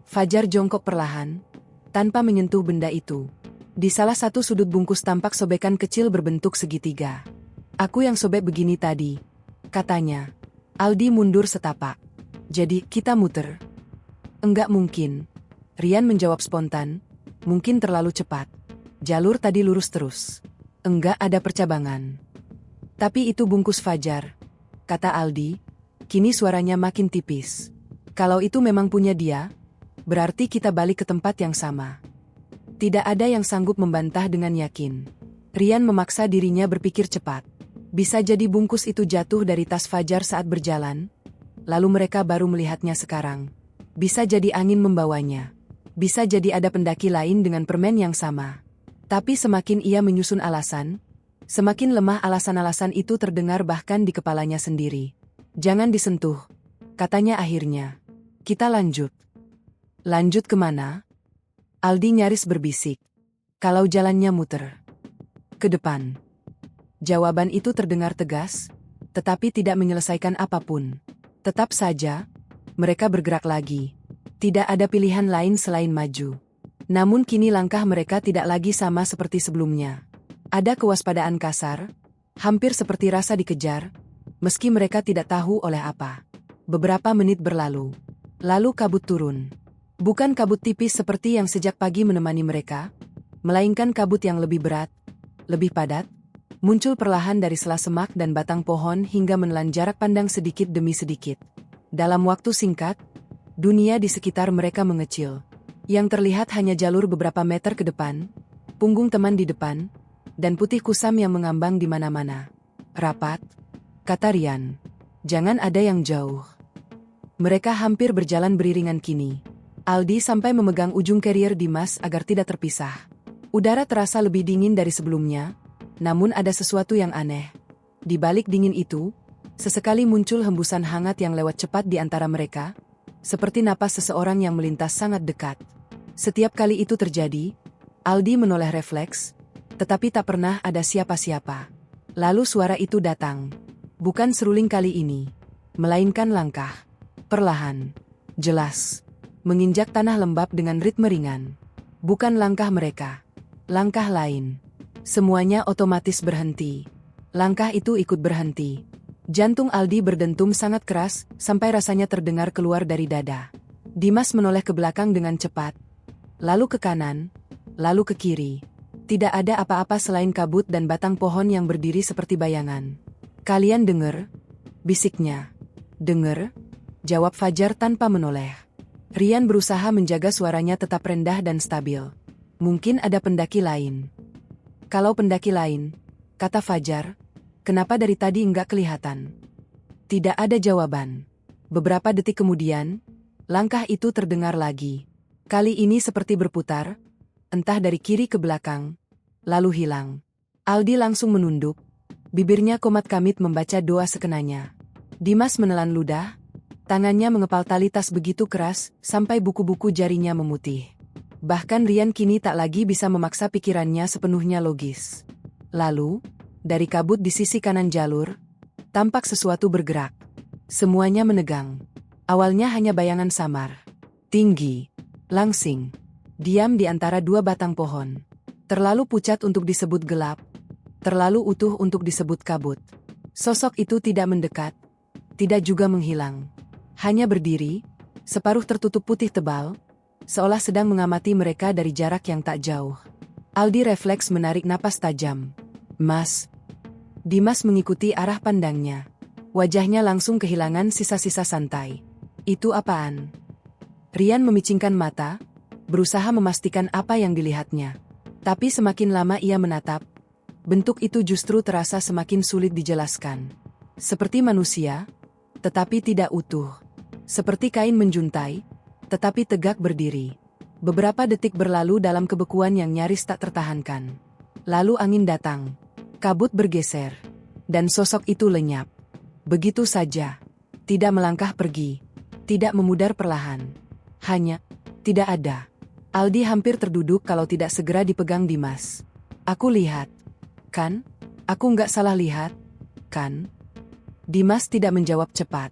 S1: Fajar jongkok perlahan, tanpa menyentuh benda itu. Di salah satu sudut bungkus tampak sobekan kecil berbentuk segitiga. Aku yang sobek begini tadi, katanya. Aldi mundur setapak. Jadi, kita muter. Enggak mungkin. Rian menjawab spontan, mungkin terlalu cepat. Jalur tadi lurus terus. Enggak ada percabangan. Tapi itu bungkus Fajar, kata Aldi. Kini suaranya makin tipis. Kalau itu memang punya dia, berarti kita balik ke tempat yang sama. Tidak ada yang sanggup membantah dengan yakin. Rian memaksa dirinya berpikir cepat. Bisa jadi bungkus itu jatuh dari tas Fajar saat berjalan, lalu mereka baru melihatnya sekarang. Bisa jadi angin membawanya. Bisa jadi ada pendaki lain dengan permen yang sama. Tapi semakin ia menyusun alasan, semakin lemah alasan-alasan itu terdengar bahkan di kepalanya sendiri. Jangan disentuh, katanya akhirnya. Kita lanjut. Lanjut kemana? Aldi nyaris berbisik. Kalau jalannya muter. Ke depan. Jawaban itu terdengar tegas, tetapi tidak menyelesaikan apapun. Tetap saja, mereka bergerak lagi. Tidak ada pilihan lain selain maju. Namun kini langkah mereka tidak lagi sama seperti sebelumnya. Ada kewaspadaan kasar, hampir seperti rasa dikejar, meski mereka tidak tahu oleh apa. Beberapa menit berlalu. Lalu kabut turun. Bukan kabut tipis seperti yang sejak pagi menemani mereka, melainkan kabut yang lebih berat, lebih padat, muncul perlahan dari sela semak dan batang pohon hingga menelan jarak pandang sedikit demi sedikit. Dalam waktu singkat, dunia di sekitar mereka mengecil. Yang terlihat hanya jalur beberapa meter ke depan, punggung teman di depan, dan putih kusam yang mengambang di mana-mana. Rapat, kata Rian. Jangan ada yang jauh. Mereka hampir berjalan beriringan kini. Aldi sampai memegang ujung carrier Dimas agar tidak terpisah. Udara terasa lebih dingin dari sebelumnya, namun ada sesuatu yang aneh. Di balik dingin itu, sesekali muncul hembusan hangat yang lewat cepat di antara mereka, seperti napas seseorang yang melintas sangat dekat. Setiap kali itu terjadi, Aldi menoleh refleks, tetapi tak pernah ada siapa-siapa. Lalu suara itu datang. Bukan seruling kali ini, melainkan langkah. Perlahan, jelas, menginjak tanah lembab dengan ritme ringan. Bukan langkah mereka, langkah lain. Semuanya otomatis berhenti. Langkah itu ikut berhenti. Jantung Aldi berdentum sangat keras, sampai rasanya terdengar keluar dari dada. Dimas menoleh ke belakang dengan cepat. Lalu ke kanan, lalu ke kiri. Tidak ada apa-apa selain kabut dan batang pohon yang berdiri seperti bayangan. Kalian dengar? Bisiknya. Dengar? Jawab Fajar tanpa menoleh. Rian berusaha menjaga suaranya tetap rendah dan stabil. Mungkin ada pendaki lain. Kalau pendaki lain, kata Fajar, kenapa dari tadi enggak kelihatan? Tidak ada jawaban. Beberapa detik kemudian, langkah itu terdengar lagi. Kali ini seperti berputar, entah dari kiri ke belakang, lalu hilang. Aldi langsung menunduk, bibirnya komat kamit membaca doa sekenanya. Dimas menelan ludah, tangannya mengepal tali tas begitu keras, sampai buku-buku jarinya memutih. Bahkan Rian kini tak lagi bisa memaksa pikirannya sepenuhnya logis. Lalu, dari kabut di sisi kanan jalur, tampak sesuatu bergerak. Semuanya menegang. Awalnya hanya bayangan samar. Tinggi. Langsing. Diam di antara dua batang pohon. Terlalu pucat untuk disebut gelap. Terlalu utuh untuk disebut kabut. Sosok itu tidak mendekat. Tidak juga menghilang. Hanya berdiri, separuh tertutup putih tebal, seolah sedang mengamati mereka dari jarak yang tak jauh. Aldi refleks menarik napas tajam. Mas. Dimas mengikuti arah pandangnya. Wajahnya langsung kehilangan sisa-sisa santai. Itu apaan? Rian memicingkan mata, berusaha memastikan apa yang dilihatnya. Tapi semakin lama ia menatap, bentuk itu justru terasa semakin sulit dijelaskan. Seperti manusia, tetapi tidak utuh. Seperti kain menjuntai, tetapi tegak berdiri. Beberapa detik berlalu dalam kebekuan yang nyaris tak tertahankan. Lalu angin datang. Kabut bergeser. Dan sosok itu lenyap. Begitu saja. Tidak melangkah pergi. Tidak memudar perlahan. Hanya, tidak ada. Aldi hampir terduduk kalau tidak segera dipegang Dimas. Aku lihat. Kan? Aku nggak salah lihat. Kan? Dimas tidak menjawab cepat.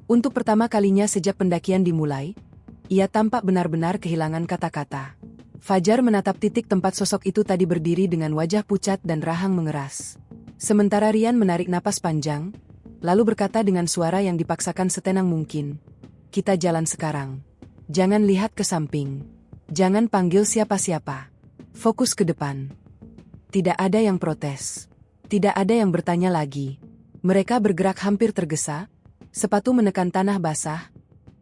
S1: Untuk pertama kalinya sejak pendakian dimulai, ia tampak benar-benar kehilangan kata-kata. Fajar menatap titik tempat sosok itu tadi berdiri dengan wajah pucat dan rahang mengeras. Sementara Rian menarik napas panjang, lalu berkata dengan suara yang dipaksakan setenang mungkin. Kita jalan sekarang. Jangan lihat ke samping. Jangan panggil siapa-siapa. Fokus ke depan. Tidak ada yang protes. Tidak ada yang bertanya lagi. Mereka bergerak hampir tergesa, sepatu menekan tanah basah,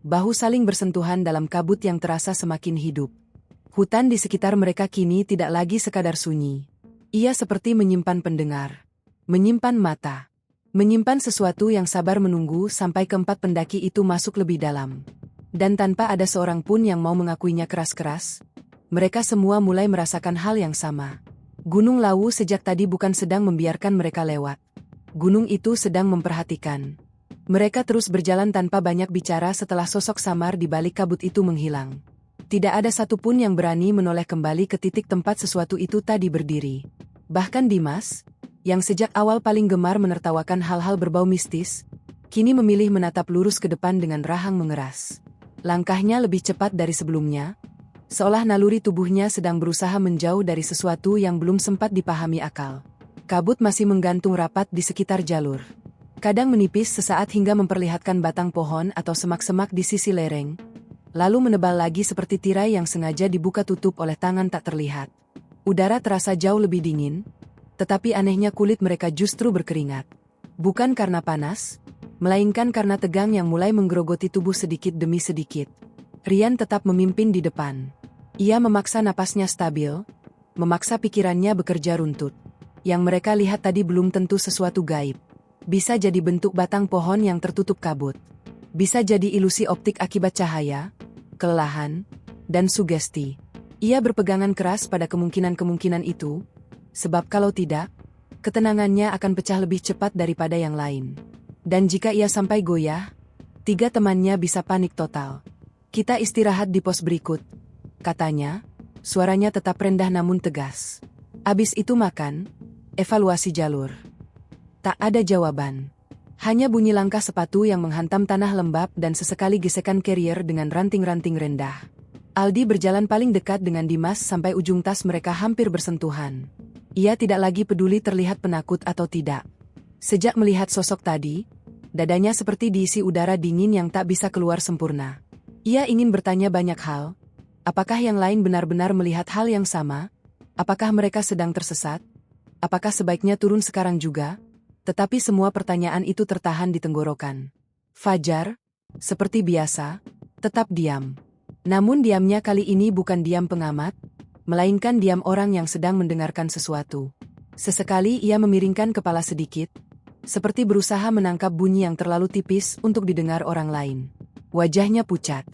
S1: bahu saling bersentuhan dalam kabut yang terasa semakin hidup. Hutan di sekitar mereka kini tidak lagi sekadar sunyi. Ia seperti menyimpan pendengar, menyimpan mata, menyimpan sesuatu yang sabar menunggu sampai keempat pendaki itu masuk lebih dalam. Dan tanpa ada seorang pun yang mau mengakuinya keras-keras, mereka semua mulai merasakan hal yang sama. Gunung Lawu sejak tadi bukan sedang membiarkan mereka lewat. Gunung itu sedang memperhatikan. Mereka terus berjalan tanpa banyak bicara setelah sosok samar di balik kabut itu menghilang. Tidak ada satupun yang berani menoleh kembali ke titik tempat sesuatu itu tadi berdiri. Bahkan Dimas, yang sejak awal paling gemar menertawakan hal-hal berbau mistis, kini memilih menatap lurus ke depan dengan rahang mengeras. Langkahnya lebih cepat dari sebelumnya, seolah naluri tubuhnya sedang berusaha menjauh dari sesuatu yang belum sempat dipahami akal. Kabut masih menggantung rapat di sekitar jalur. Kadang menipis sesaat hingga memperlihatkan batang pohon atau semak-semak di sisi lereng, lalu menebal lagi seperti tirai yang sengaja dibuka tutup oleh tangan tak terlihat. Udara terasa jauh lebih dingin, tetapi anehnya kulit mereka justru berkeringat. Bukan karena panas, melainkan karena tegang yang mulai menggerogoti tubuh sedikit demi sedikit. Rian tetap memimpin di depan. Ia memaksa napasnya stabil, memaksa pikirannya bekerja runtut. Yang mereka lihat tadi belum tentu sesuatu gaib. Bisa jadi bentuk batang pohon yang tertutup kabut. Bisa jadi ilusi optik akibat cahaya, kelelahan, dan sugesti. Ia berpegangan keras pada kemungkinan-kemungkinan itu, sebab kalau tidak, ketenangannya akan pecah lebih cepat daripada yang lain. Dan jika ia sampai goyah, 3 temannya bisa panik total. Kita istirahat di pos berikut, katanya, suaranya tetap rendah namun tegas. Abis itu makan, evaluasi jalur. Tak ada jawaban. Hanya bunyi langkah sepatu yang menghantam tanah lembab dan sesekali gesekan carrier dengan ranting-ranting rendah. Aldi berjalan paling dekat dengan Dimas sampai ujung tas mereka hampir bersentuhan. Ia tidak lagi peduli terlihat penakut atau tidak. Sejak melihat sosok tadi, dadanya seperti diisi udara dingin yang tak bisa keluar sempurna. Ia ingin bertanya banyak hal. Apakah yang lain benar-benar melihat hal yang sama? Apakah mereka sedang tersesat? Apakah sebaiknya turun sekarang juga? Tetapi semua pertanyaan itu tertahan di tenggorokan. Fajar, seperti biasa, tetap diam. Namun diamnya kali ini bukan diam pengamat, melainkan diam orang yang sedang mendengarkan sesuatu. Sesekali ia memiringkan kepala sedikit, seperti berusaha menangkap bunyi yang terlalu tipis untuk didengar orang lain. Wajahnya pucat.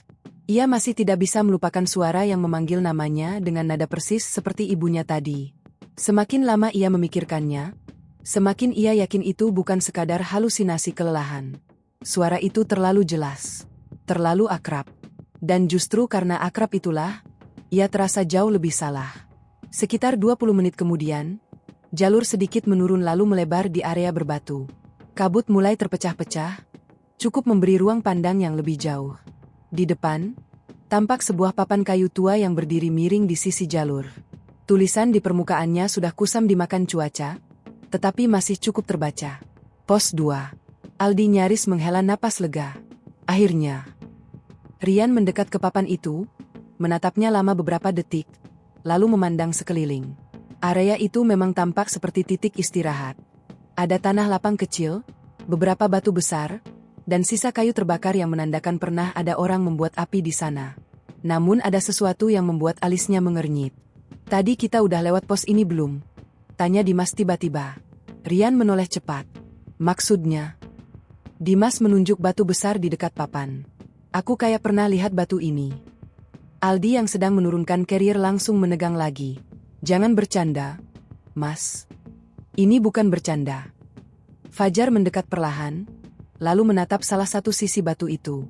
S1: Ia masih tidak bisa melupakan suara yang memanggil namanya dengan nada persis seperti ibunya tadi. Semakin lama ia memikirkannya, semakin ia yakin itu bukan sekadar halusinasi kelelahan. Suara itu terlalu jelas, terlalu akrab. Dan justru karena akrab itulah, ia terasa jauh lebih salah. Sekitar 20 menit kemudian, jalur sedikit menurun lalu melebar di area berbatu. Kabut mulai terpecah-pecah, cukup memberi ruang pandang yang lebih jauh. Di depan, tampak sebuah papan kayu tua yang berdiri miring di sisi jalur. Tulisan di permukaannya sudah kusam dimakan cuaca, tetapi masih cukup terbaca. Pos 2. Aldi nyaris menghela napas lega. Akhirnya. Rian mendekat ke papan itu, menatapnya lama beberapa detik, lalu memandang sekeliling. Area itu memang tampak seperti titik istirahat. Ada tanah lapang kecil, beberapa batu besar, dan sisa kayu terbakar yang menandakan pernah ada orang membuat api di sana. Namun ada sesuatu yang membuat alisnya mengernyit. Tadi kita udah lewat pos ini belum? Tanya Dimas tiba-tiba. Rian menoleh cepat. Maksudnya? Dimas menunjuk batu besar di dekat papan. Aku kayak pernah lihat batu ini. Aldi yang sedang menurunkan carrier langsung menegang lagi. Jangan bercanda, Mas. Ini bukan bercanda. Fajar mendekat perlahan, lalu menatap salah satu sisi batu itu.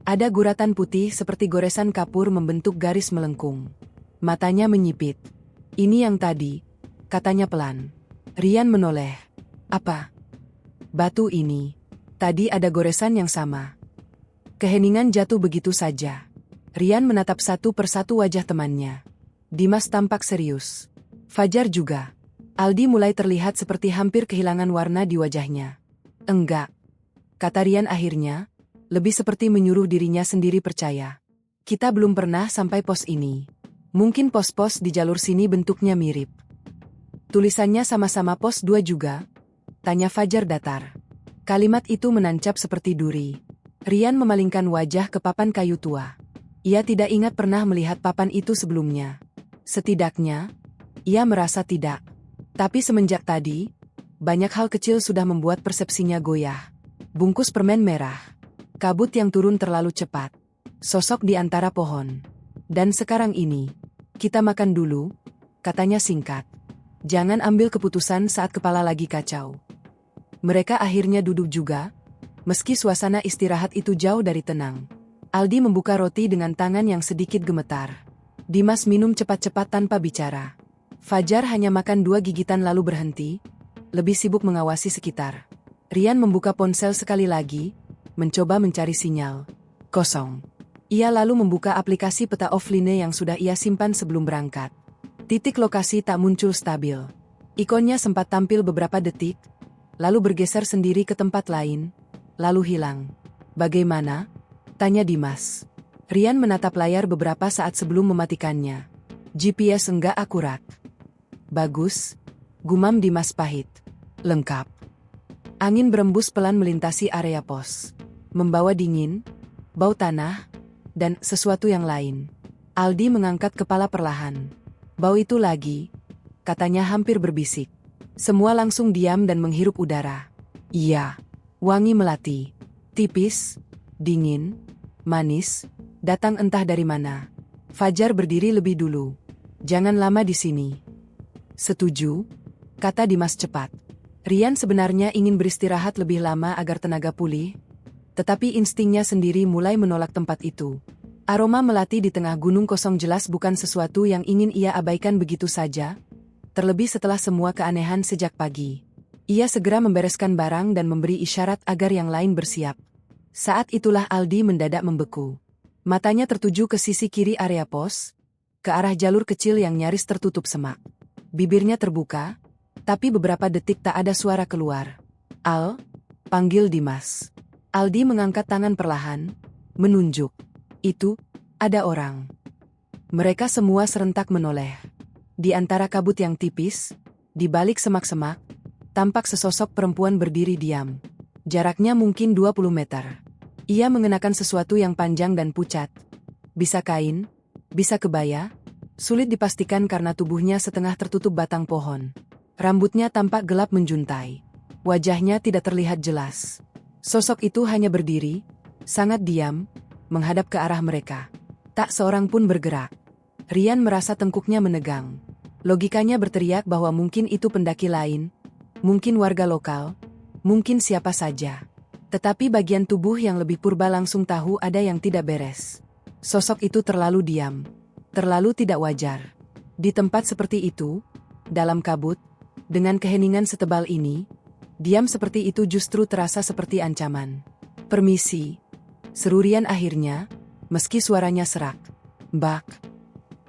S1: Ada guratan putih seperti goresan kapur membentuk garis melengkung. Matanya menyipit. Ini yang tadi, katanya pelan. Rian menoleh. Apa? Batu ini. Tadi ada goresan yang sama. Keheningan jatuh begitu saja. Rian menatap satu persatu wajah temannya. Dimas tampak serius. Fajar juga. Aldi mulai terlihat seperti hampir kehilangan warna di wajahnya. Enggak. Kata Rian akhirnya, lebih seperti menyuruh dirinya sendiri percaya. Kita belum pernah sampai pos ini. Mungkin pos-pos di jalur sini bentuknya mirip. Tulisannya sama-sama pos 2 juga? Tanya Fajar datar. Kalimat itu menancap seperti duri. Rian memalingkan wajah ke papan kayu tua. Ia tidak ingat pernah melihat papan itu sebelumnya. Setidaknya, ia merasa tidak. Tapi semenjak tadi, banyak hal kecil sudah membuat persepsinya goyah. Bungkus permen merah. Kabut yang turun terlalu cepat. Sosok di antara pohon. Dan sekarang ini, kita makan dulu, katanya singkat. Jangan ambil keputusan saat kepala lagi kacau. Mereka akhirnya duduk juga, meski suasana istirahat itu jauh dari tenang. Aldi membuka roti dengan tangan yang sedikit gemetar. Dimas minum cepat-cepat tanpa bicara. Fajar hanya makan 2 gigitan lalu berhenti, lebih sibuk mengawasi sekitar. Rian membuka ponsel sekali lagi, mencoba mencari sinyal. Kosong. Ia lalu membuka aplikasi peta offline yang sudah ia simpan sebelum berangkat. Titik lokasi tak muncul stabil. Ikonnya sempat tampil beberapa detik, lalu bergeser sendiri ke tempat lain, lalu hilang. Bagaimana? Tanya Dimas. Rian menatap layar beberapa saat sebelum mematikannya. GPS enggak akurat. Bagus, gumam Dimas pahit. Lengkap. Angin berembus pelan melintasi area pos. Membawa dingin, bau tanah, dan sesuatu yang lain. Aldi mengangkat kepala perlahan. Bau itu lagi, katanya hampir berbisik. Semua langsung diam dan menghirup udara. Iya, wangi melati. Tipis, dingin, manis, datang entah dari mana. Fajar berdiri lebih dulu. Jangan lama di sini. Setuju, kata Dimas cepat. Rian sebenarnya ingin beristirahat lebih lama agar tenaga pulih, tetapi instingnya sendiri mulai menolak tempat itu. Aroma melati di tengah gunung kosong jelas bukan sesuatu yang ingin ia abaikan begitu saja, terlebih setelah semua keanehan sejak pagi. Ia segera membereskan barang dan memberi isyarat agar yang lain bersiap. Saat itulah Aldi mendadak membeku. Matanya tertuju ke sisi kiri area pos, ke arah jalur kecil yang nyaris tertutup semak. Bibirnya terbuka, tapi beberapa detik tak ada suara keluar. Al, panggil Dimas. Aldi mengangkat tangan perlahan, menunjuk. Itu, ada orang. Mereka semua serentak menoleh. Di antara kabut yang tipis, di balik semak-semak, tampak sesosok perempuan berdiri diam. Jaraknya mungkin 20 meter. Ia mengenakan sesuatu yang panjang dan pucat. Bisa kain, bisa kebaya, sulit dipastikan karena tubuhnya setengah tertutup batang pohon. Rambutnya tampak gelap menjuntai. Wajahnya tidak terlihat jelas. Sosok itu hanya berdiri, sangat diam, menghadap ke arah mereka. Tak seorang pun bergerak. Rian merasa tengkuknya menegang. Logikanya berteriak bahwa mungkin itu pendaki lain, mungkin warga lokal, mungkin siapa saja. Tetapi bagian tubuh yang lebih purba langsung tahu ada yang tidak beres. Sosok itu terlalu diam, terlalu tidak wajar. Di tempat seperti itu, dalam kabut, dengan keheningan setebal ini, diam seperti itu justru terasa seperti ancaman. Permisi, seru Rian akhirnya, meski suaranya serak. Mbak.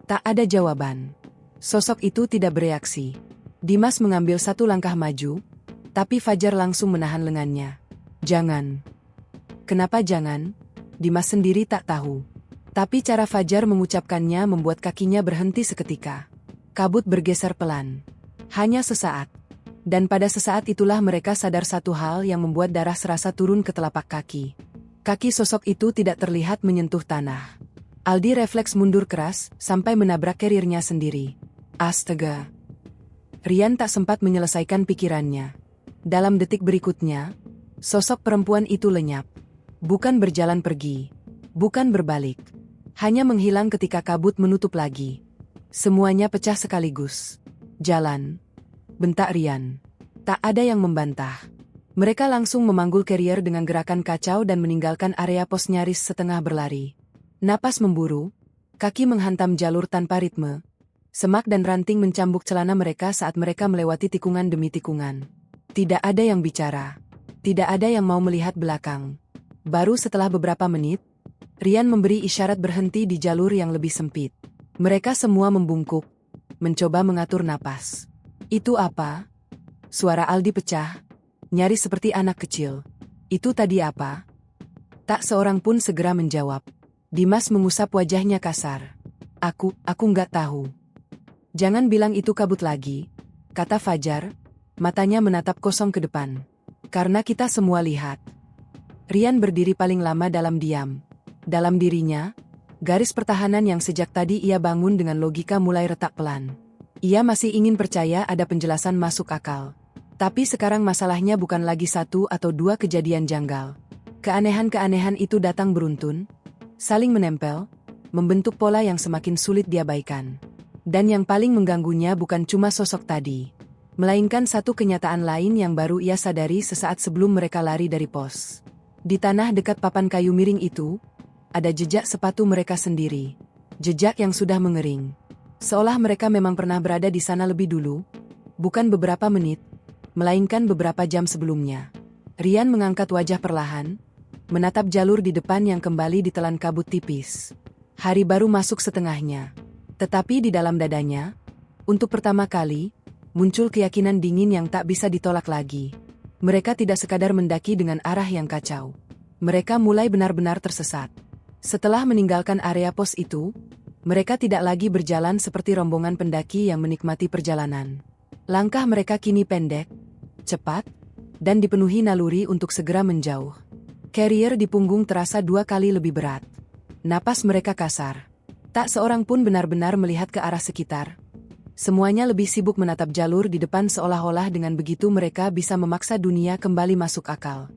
S1: Tak ada jawaban. Sosok itu tidak bereaksi. Dimas mengambil satu langkah maju, tapi Fajar langsung menahan lengannya. Jangan. Kenapa jangan? Dimas sendiri tak tahu. Tapi cara Fajar mengucapkannya membuat kakinya berhenti seketika. Kabut bergeser pelan. Hanya sesaat. Dan pada sesaat itulah mereka sadar satu hal yang membuat darah serasa turun ke telapak kaki. Kaki sosok itu tidak terlihat menyentuh tanah. Aldi refleks mundur keras sampai menabrak carriernya sendiri. Astaga. Rian tak sempat menyelesaikan pikirannya. Dalam detik berikutnya, sosok perempuan itu lenyap. Bukan berjalan pergi. Bukan berbalik. Hanya menghilang ketika kabut menutup lagi. Semuanya pecah sekaligus. Jalan. Bentak Rian. Tak ada yang membantah. Mereka langsung memanggul carrier dengan gerakan kacau dan meninggalkan area pos nyaris setengah berlari. Napas memburu, kaki menghantam jalur tanpa ritme. Semak dan ranting mencambuk celana mereka saat mereka melewati tikungan demi tikungan. Tidak ada yang bicara. Tidak ada yang mau melihat belakang. Baru setelah beberapa menit, Rian memberi isyarat berhenti di jalur yang lebih sempit. Mereka semua membungkuk, mencoba mengatur napas. Itu apa? Suara Aldi pecah, nyaris seperti anak kecil. Itu tadi apa? Tak seorang pun segera menjawab. Dimas mengusap wajahnya kasar. Aku nggak tahu. Jangan bilang itu kabut lagi, kata Fajar, matanya menatap kosong ke depan. Karena kita semua lihat. Rian berdiri paling lama dalam diam. Dalam dirinya, garis pertahanan yang sejak tadi ia bangun dengan logika mulai retak pelan. Ia masih ingin percaya ada penjelasan masuk akal. Tapi sekarang masalahnya bukan lagi satu atau dua kejadian janggal. Keanehan-keanehan itu datang beruntun, saling menempel, membentuk pola yang semakin sulit diabaikan. Dan yang paling mengganggunya bukan cuma sosok tadi, melainkan satu kenyataan lain yang baru ia sadari sesaat sebelum mereka lari dari pos. Di tanah dekat papan kayu miring itu, ada jejak sepatu mereka sendiri. Jejak yang sudah mengering. Seolah mereka memang pernah berada di sana lebih dulu, bukan beberapa menit, melainkan beberapa jam sebelumnya. Rian mengangkat wajah perlahan, menatap jalur di depan yang kembali ditelan kabut tipis. Hari baru masuk setengahnya. Tetapi di dalam dadanya, untuk pertama kali, muncul keyakinan dingin yang tak bisa ditolak lagi. Mereka tidak sekadar mendaki dengan arah yang kacau. Mereka mulai benar-benar tersesat. Setelah meninggalkan area pos itu, mereka tidak lagi berjalan seperti rombongan pendaki yang menikmati perjalanan. Langkah mereka kini pendek, cepat, dan dipenuhi naluri untuk segera menjauh. Carrier di punggung terasa 2 kali lebih berat. Napas mereka kasar. Tak seorang pun benar-benar melihat ke arah sekitar. Semuanya lebih sibuk menatap jalur di depan seolah-olah dengan begitu mereka bisa memaksa dunia kembali masuk akal.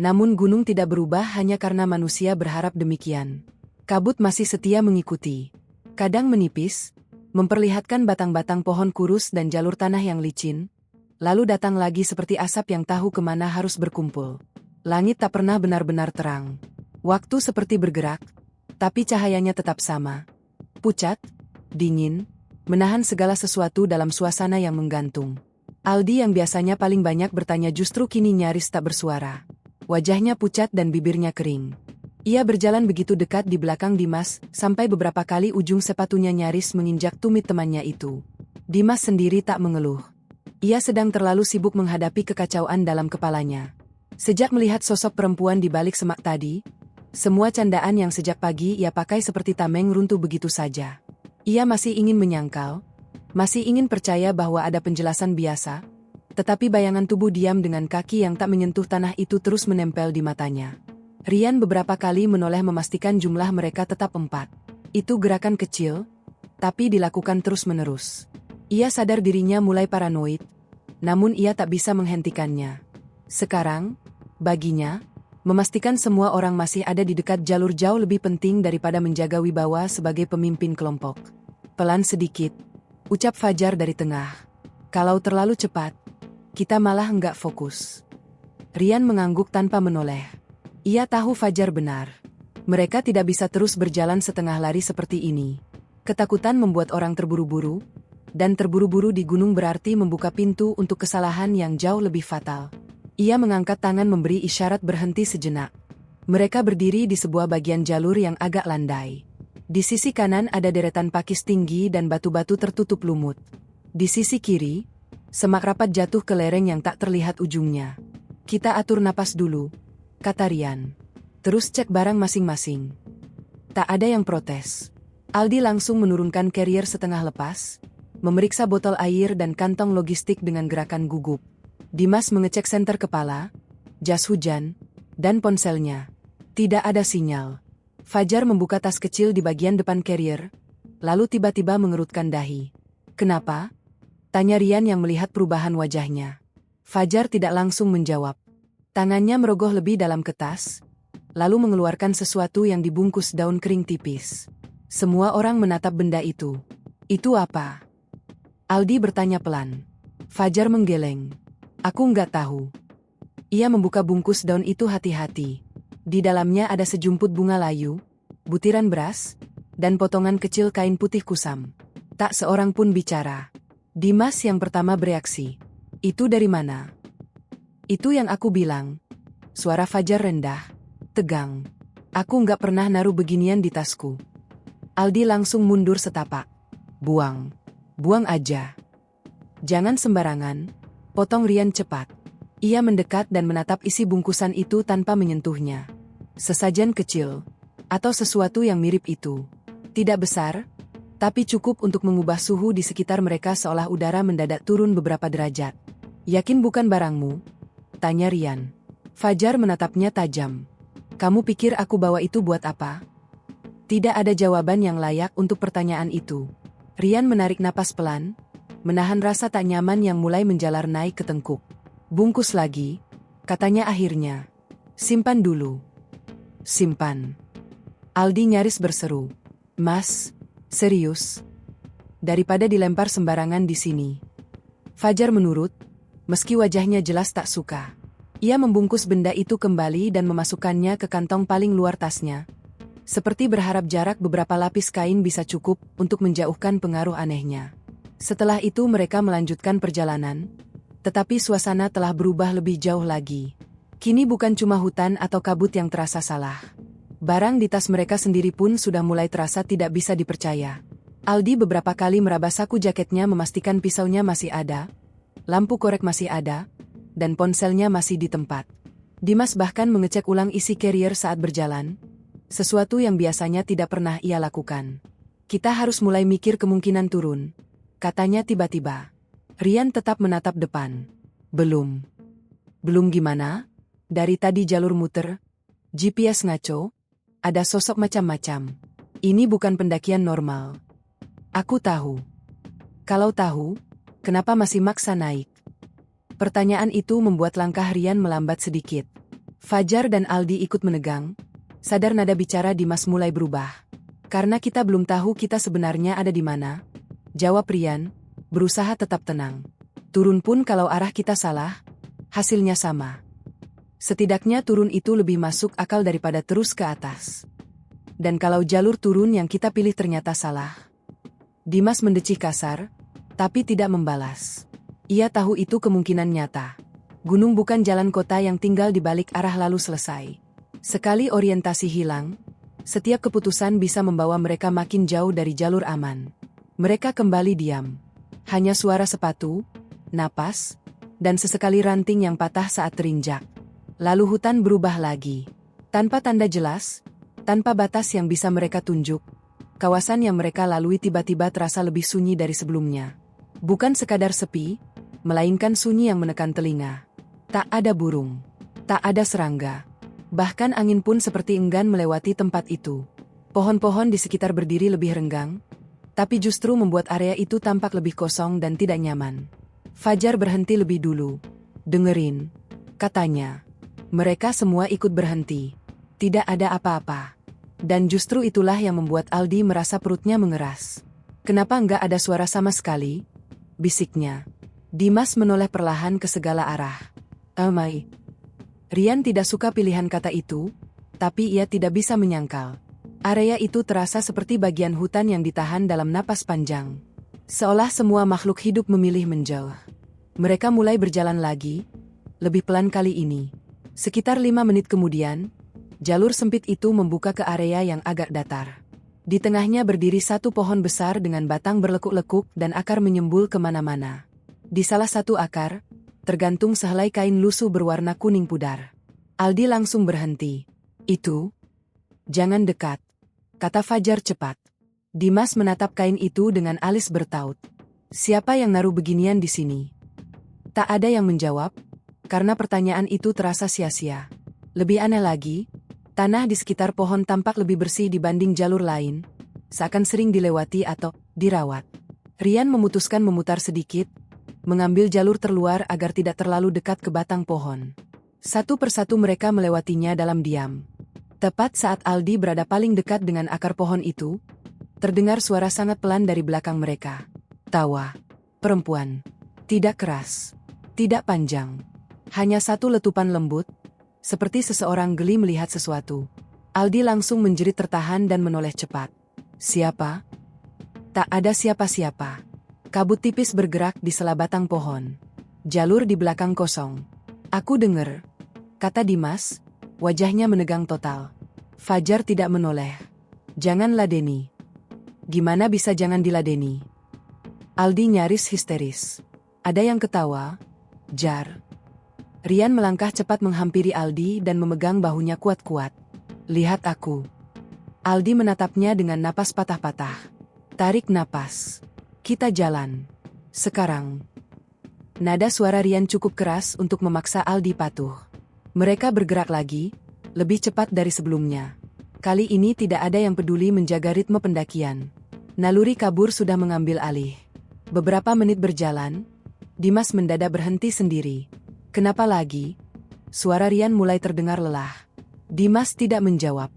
S1: Namun gunung tidak berubah hanya karena manusia berharap demikian. Kabut masih setia mengikuti. Kadang menipis, memperlihatkan batang-batang pohon kurus dan jalur tanah yang licin. Lalu datang lagi seperti asap yang tahu kemana harus berkumpul. Langit tak pernah benar-benar terang. Waktu seperti bergerak, tapi cahayanya tetap sama. Pucat, dingin, menahan segala sesuatu dalam suasana yang menggantung. Aldi yang biasanya paling banyak bertanya justru kini nyaris tak bersuara. Wajahnya pucat dan bibirnya kering. Ia berjalan begitu dekat di belakang Dimas, sampai beberapa kali ujung sepatunya nyaris menginjak tumit temannya itu. Dimas sendiri tak mengeluh. Ia sedang terlalu sibuk menghadapi kekacauan dalam kepalanya. Sejak melihat sosok perempuan di balik semak tadi, semua candaan yang sejak pagi ia pakai seperti tameng runtuh begitu saja. Ia masih ingin menyangkal, masih ingin percaya bahwa ada penjelasan biasa, tetapi bayangan tubuh diam dengan kaki yang tak menyentuh tanah itu terus menempel di matanya. Rian beberapa kali menoleh memastikan jumlah mereka tetap 4. Itu gerakan kecil, tapi dilakukan terus-menerus. Ia sadar dirinya mulai paranoid, namun ia tak bisa menghentikannya. Sekarang, baginya, memastikan semua orang masih ada di dekat jalur jauh lebih penting daripada menjaga wibawa sebagai pemimpin kelompok. Pelan sedikit, ucap Fajar dari tengah. Kalau terlalu cepat, kita malah enggak fokus. Rian mengangguk tanpa menoleh. Ia tahu Fajar benar. Mereka tidak bisa terus berjalan setengah lari seperti ini. Ketakutan membuat orang terburu-buru, dan terburu-buru di gunung berarti membuka pintu untuk kesalahan yang jauh lebih fatal. Ia mengangkat tangan memberi isyarat berhenti sejenak. Mereka berdiri di sebuah bagian jalur yang agak landai. Di sisi kanan ada deretan pakis tinggi dan batu-batu tertutup lumut. Di sisi kiri, semak rapat jatuh ke lereng yang tak terlihat ujungnya. Kita atur napas dulu, kata Rian. Terus cek barang masing-masing. Tak ada yang protes. Aldi langsung menurunkan carrier setengah lepas, memeriksa botol air dan kantong logistik dengan gerakan gugup. Dimas mengecek senter kepala, jas hujan, dan ponselnya. Tidak ada sinyal. Fajar membuka tas kecil di bagian depan carrier, lalu tiba-tiba mengerutkan dahi. Kenapa? Tanya Rian yang melihat perubahan wajahnya. Fajar tidak langsung menjawab. Tangannya merogoh lebih dalam ke tas, lalu mengeluarkan sesuatu yang dibungkus daun kering tipis. Semua orang menatap benda itu. Itu apa? Aldi bertanya pelan. Fajar menggeleng. Aku nggak tahu. Ia membuka bungkus daun itu hati-hati. Di dalamnya ada sejumput bunga layu, butiran beras, dan potongan kecil kain putih kusam. Tak seorang pun bicara. Dimas yang pertama bereaksi. Itu dari mana? Itu yang aku bilang. Suara Fajar rendah, tegang. Aku nggak pernah naruh beginian di tasku. Aldi langsung mundur setapak. Buang. Buang aja. Jangan sembarangan, potong Rian cepat. Ia mendekat dan menatap isi bungkusan itu tanpa menyentuhnya. Sesajen kecil, atau sesuatu yang mirip itu. Tidak besar, tapi cukup untuk mengubah suhu di sekitar mereka seolah udara mendadak turun beberapa derajat. Yakin bukan barangmu? Tanya Rian. Fajar menatapnya tajam. Kamu pikir aku bawa itu buat apa? Tidak ada jawaban yang layak untuk pertanyaan itu. Rian menarik napas pelan, menahan rasa tak nyaman yang mulai menjalar naik ke tengkuk. Bungkus lagi, katanya akhirnya. Simpan dulu. Simpan. Aldi nyaris berseru. Mas, serius? Daripada dilempar sembarangan di sini. Fajar menurut, meski wajahnya jelas tak suka. Ia membungkus benda itu kembali dan memasukkannya ke kantong paling luar tasnya. Seperti berharap jarak beberapa lapis kain bisa cukup untuk menjauhkan pengaruh anehnya. Setelah itu mereka melanjutkan perjalanan, tetapi suasana telah berubah lebih jauh lagi. Kini bukan cuma hutan atau kabut yang terasa salah. Barang di tas mereka sendiri pun sudah mulai terasa tidak bisa dipercaya. Aldi beberapa kali meraba saku jaketnya memastikan pisaunya masih ada, lampu korek masih ada, dan ponselnya masih di tempat. Dimas bahkan mengecek ulang isi carrier saat berjalan, sesuatu yang biasanya tidak pernah ia lakukan. Kita harus mulai mikir kemungkinan turun, katanya tiba-tiba. Rian tetap menatap depan. Belum. Belum gimana? Dari tadi jalur muter, GPS ngaco, ada sosok macam-macam. Ini bukan pendakian normal. Aku tahu. Kalau tahu, kenapa masih maksa naik? Pertanyaan itu membuat langkah Rian melambat sedikit. Fajar dan Aldi ikut menegang, sadar nada bicara Dimas mulai berubah. Karena kita belum tahu kita sebenarnya ada di mana, jawab Rian, berusaha tetap tenang. Turun pun kalau arah kita salah, hasilnya sama. Setidaknya turun itu lebih masuk akal daripada terus ke atas. Dan kalau jalur turun yang kita pilih ternyata salah. Dimas mendecih kasar, tapi tidak membalas. Ia tahu itu kemungkinan nyata. Gunung bukan jalan kota yang tinggal di balik arah lalu selesai. Sekali orientasi hilang, setiap keputusan bisa membawa mereka makin jauh dari jalur aman. Mereka kembali diam. Hanya suara sepatu, napas, dan sesekali ranting yang patah saat terinjak. Lalu hutan berubah lagi. Tanpa tanda jelas, tanpa batas yang bisa mereka tunjuk, kawasan yang mereka lalui tiba-tiba terasa lebih sunyi dari sebelumnya. Bukan sekadar sepi, melainkan sunyi yang menekan telinga. Tak ada burung, tak ada serangga. Bahkan angin pun seperti enggan melewati tempat itu. Pohon-pohon di sekitar berdiri lebih renggang, tapi justru membuat area itu tampak lebih kosong dan tidak nyaman. Fajar berhenti lebih dulu. Dengerin, katanya. Mereka semua ikut berhenti. Tidak ada apa-apa. Dan justru itulah yang membuat Aldi merasa perutnya mengeras. Kenapa nggak ada suara sama sekali? Bisiknya. Dimas menoleh perlahan ke segala arah. Amai. Rian tidak suka pilihan kata itu, tapi ia tidak bisa menyangkal. Area itu terasa seperti bagian hutan yang ditahan dalam napas panjang. Seolah semua makhluk hidup memilih menjauh. Mereka mulai berjalan lagi, lebih pelan kali ini. Sekitar 5 menit kemudian, jalur sempit itu membuka ke area yang agak datar. Di tengahnya berdiri satu pohon besar dengan batang berlekuk-lekuk dan akar menyembul kemana-mana. Di salah satu akar, tergantung sehelai kain lusuh berwarna kuning pudar. Aldi langsung berhenti. Itu? Jangan dekat, kata Fajar cepat. Dimas menatap kain itu dengan alis bertaut. Siapa yang naruh beginian di sini? Tak ada yang menjawab, karena pertanyaan itu terasa sia-sia. Lebih aneh lagi, Tanah di sekitar pohon tampak lebih bersih dibanding jalur lain, seakan sering dilewati atau dirawat. Rian memutuskan memutar sedikit, mengambil jalur terluar agar tidak terlalu dekat ke batang pohon. Satu persatu mereka melewatinya dalam diam. Tepat saat Aldi berada paling dekat dengan akar pohon itu, terdengar suara sangat pelan dari belakang mereka. Tawa. Perempuan. Tidak keras. Tidak panjang. Hanya satu letupan lembut, seperti seseorang geli melihat sesuatu. Aldi langsung menjerit tertahan dan menoleh cepat. Siapa? Tak ada siapa-siapa. Kabut tipis bergerak di sela batang pohon. Jalur di belakang kosong. Aku dengar, kata Dimas, wajahnya menegang total. Fajar tidak menoleh. Jangan ladeni. Gimana bisa jangan diladeni? Aldi nyaris histeris. Ada yang ketawa? Jar. Rian melangkah cepat menghampiri Aldi dan memegang bahunya kuat-kuat. Lihat aku. Aldi menatapnya dengan napas patah-patah. Tarik napas. Kita jalan. Sekarang. Nada suara Rian cukup keras untuk memaksa Aldi patuh. Mereka bergerak lagi, lebih cepat dari sebelumnya. Kali ini tidak ada yang peduli menjaga ritme pendakian. Naluri kabur sudah mengambil alih. Beberapa menit berjalan, Dimas mendadak berhenti sendiri. Kenapa lagi? Suara Rian mulai terdengar lelah. Dimas tidak menjawab.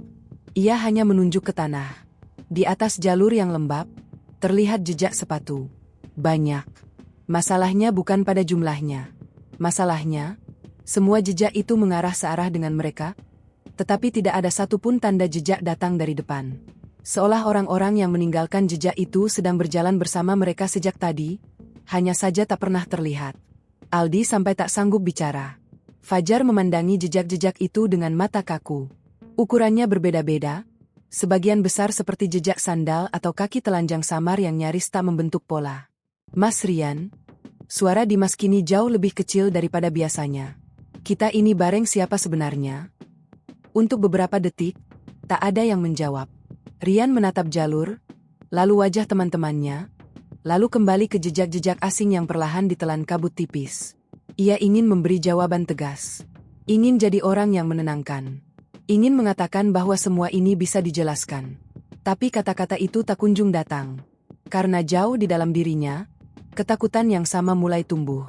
S1: Ia hanya menunjuk ke tanah. Di atas jalur yang lembab, terlihat jejak sepatu. Banyak. Masalahnya bukan pada jumlahnya. Masalahnya, semua jejak itu mengarah searah dengan mereka, tetapi tidak ada satupun tanda jejak datang dari depan. Seolah orang-orang yang meninggalkan jejak itu sedang berjalan bersama mereka sejak tadi, hanya saja tak pernah terlihat. Aldi sampai tak sanggup bicara. Fajar memandangi jejak-jejak itu dengan mata kaku. Ukurannya berbeda-beda, sebagian besar seperti jejak sandal atau kaki telanjang samar yang nyaris tak membentuk pola. Mas Rian, suara Dimas kini jauh lebih kecil daripada biasanya. Kita ini bareng siapa sebenarnya? Untuk beberapa detik, tak ada yang menjawab. Rian menatap jalur, lalu wajah teman-temannya, lalu kembali ke jejak-jejak asing yang perlahan ditelan kabut tipis. Ia ingin memberi jawaban tegas. Ingin jadi orang yang menenangkan. Ingin mengatakan bahwa semua ini bisa dijelaskan. Tapi kata-kata itu tak kunjung datang. Karena jauh di dalam dirinya, ketakutan yang sama mulai tumbuh.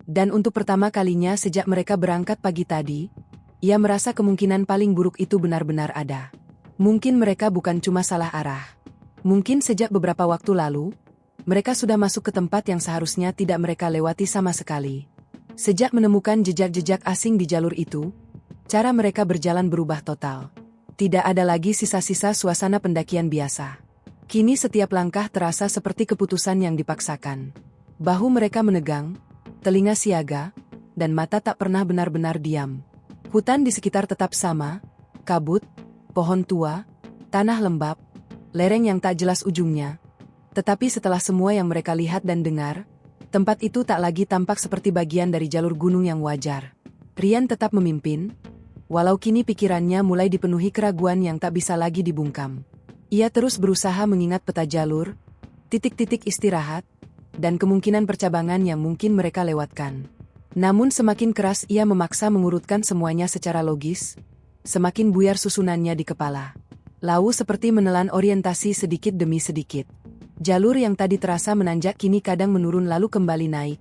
S1: Dan untuk pertama kalinya sejak mereka berangkat pagi tadi, ia merasa kemungkinan paling buruk itu benar-benar ada. Mungkin mereka bukan cuma salah arah. Mungkin sejak beberapa waktu lalu, mereka sudah masuk ke tempat yang seharusnya tidak mereka lewati sama sekali. Sejak menemukan jejak-jejak asing di jalur itu, cara mereka berjalan berubah total. Tidak ada lagi sisa-sisa suasana pendakian biasa. Kini setiap langkah terasa seperti keputusan yang dipaksakan. Bahu mereka menegang, telinga siaga, dan mata tak pernah benar-benar diam. Hutan di sekitar tetap sama, kabut, pohon tua, tanah lembab, lereng yang tak jelas ujungnya. Tetapi setelah semua yang mereka lihat dan dengar, tempat itu tak lagi tampak seperti bagian dari jalur gunung yang wajar. Rian tetap memimpin, walau kini pikirannya mulai dipenuhi keraguan yang tak bisa lagi dibungkam. Ia terus berusaha mengingat peta jalur, titik-titik istirahat, dan kemungkinan percabangan yang mungkin mereka lewatkan. Namun semakin keras ia memaksa mengurutkan semuanya secara logis, semakin buyar susunannya di kepala. Lalu seperti menelan orientasi sedikit demi sedikit. Jalur yang tadi terasa menanjak kini kadang menurun lalu kembali naik,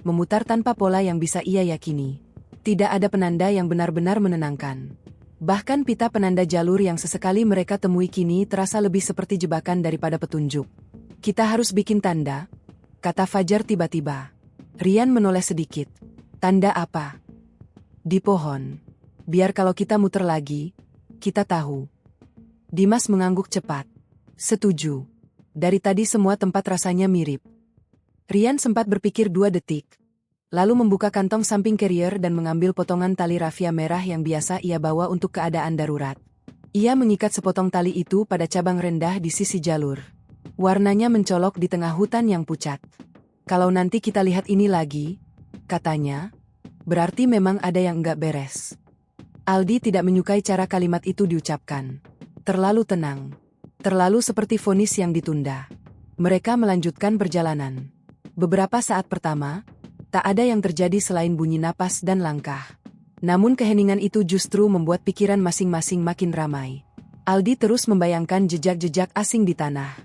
S1: memutar tanpa pola yang bisa ia yakini. Tidak ada penanda yang benar-benar menenangkan. Bahkan pita penanda jalur yang sesekali mereka temui kini terasa lebih seperti jebakan daripada petunjuk. Kita harus bikin tanda, kata Fajar tiba-tiba. Rian menoleh sedikit. Tanda apa? Di pohon. Biar kalau kita muter lagi, kita tahu. Dimas mengangguk cepat. Setuju. Dari tadi semua tempat rasanya mirip. Rian sempat berpikir 2 detik. Lalu membuka kantong samping carrier dan mengambil potongan tali rafia merah yang biasa ia bawa untuk keadaan darurat. Ia mengikat sepotong tali itu pada cabang rendah di sisi jalur. Warnanya mencolok di tengah hutan yang pucat. Kalau nanti kita lihat ini lagi, katanya, berarti memang ada yang enggak beres. Aldi tidak menyukai cara kalimat itu diucapkan. Terlalu tenang. Terlalu seperti vonis yang ditunda. Mereka melanjutkan perjalanan. Beberapa saat pertama, tak ada yang terjadi selain bunyi napas dan langkah. Namun keheningan itu justru membuat pikiran masing-masing makin ramai. Aldi terus membayangkan jejak-jejak asing di tanah.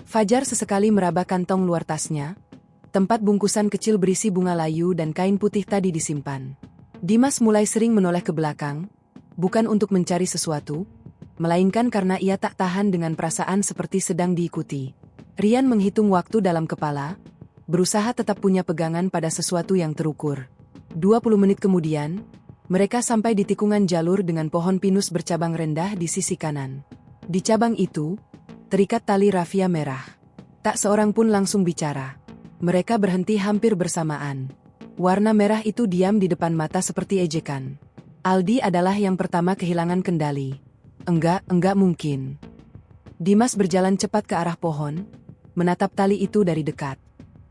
S1: Fajar sesekali meraba kantong luar tasnya, tempat bungkusan kecil berisi bunga layu dan kain putih tadi disimpan. Dimas mulai sering menoleh ke belakang, bukan untuk mencari sesuatu, melainkan karena ia tak tahan dengan perasaan seperti sedang diikuti. Rian menghitung waktu dalam kepala, berusaha tetap punya pegangan pada sesuatu yang terukur. 20 menit kemudian, mereka sampai di tikungan jalur dengan pohon pinus bercabang rendah di sisi kanan. Di cabang itu, terikat tali rafia merah. Tak seorang pun langsung bicara. Mereka berhenti hampir bersamaan. Warna merah itu diam di depan mata seperti ejekan. Aldi adalah yang pertama kehilangan kendali. Enggak mungkin. Dimas berjalan cepat ke arah pohon, menatap tali itu dari dekat.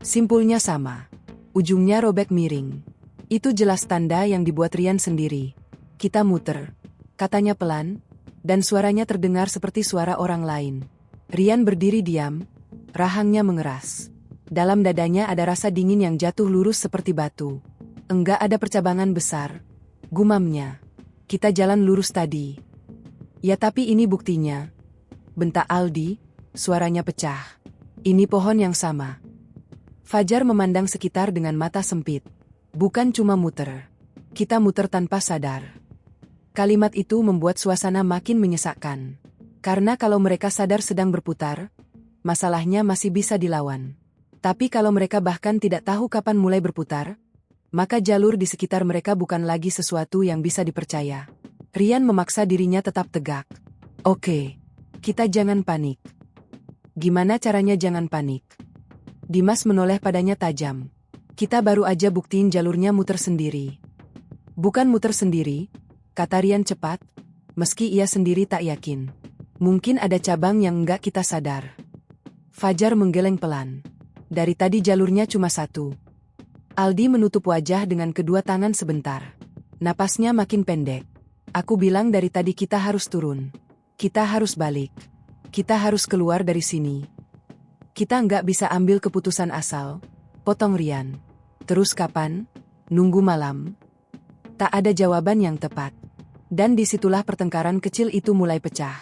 S1: Simpulnya sama. Ujungnya robek miring. Itu jelas tanda yang dibuat Rian sendiri. Kita muter, katanya pelan, dan suaranya terdengar seperti suara orang lain. Rian berdiri diam, rahangnya mengeras. Dalam dadanya ada rasa dingin yang jatuh lurus seperti batu. Enggak ada percabangan besar, gumamnya. Kita jalan lurus tadi. Ya tapi ini buktinya. Bentak Aldi, suaranya pecah. Ini pohon yang sama. Fajar memandang sekitar dengan mata sempit. Bukan cuma muter. Kita muter tanpa sadar. Kalimat itu membuat suasana makin menyesakkan. Karena kalau mereka sadar sedang berputar, masalahnya masih bisa dilawan. Tapi kalau mereka bahkan tidak tahu kapan mulai berputar, maka jalur di sekitar mereka bukan lagi sesuatu yang bisa dipercaya. Rian memaksa dirinya tetap tegak. Oke, kita jangan panik. Gimana caranya jangan panik? Dimas menoleh padanya tajam. Kita baru aja buktiin jalurnya muter sendiri. Bukan muter sendiri, kata Rian cepat, meski ia sendiri tak yakin. Mungkin ada cabang yang enggak kita sadar. Fajar menggeleng pelan. Dari tadi jalurnya cuma satu. Aldi menutup wajah dengan kedua tangan sebentar. Napasnya makin pendek. Aku bilang dari tadi kita harus turun. Kita harus balik. Kita harus keluar dari sini. Kita nggak bisa ambil keputusan asal. Potong Rian. Terus kapan? Nunggu malam? Tak ada jawaban yang tepat. Dan disitulah pertengkaran kecil itu mulai pecah.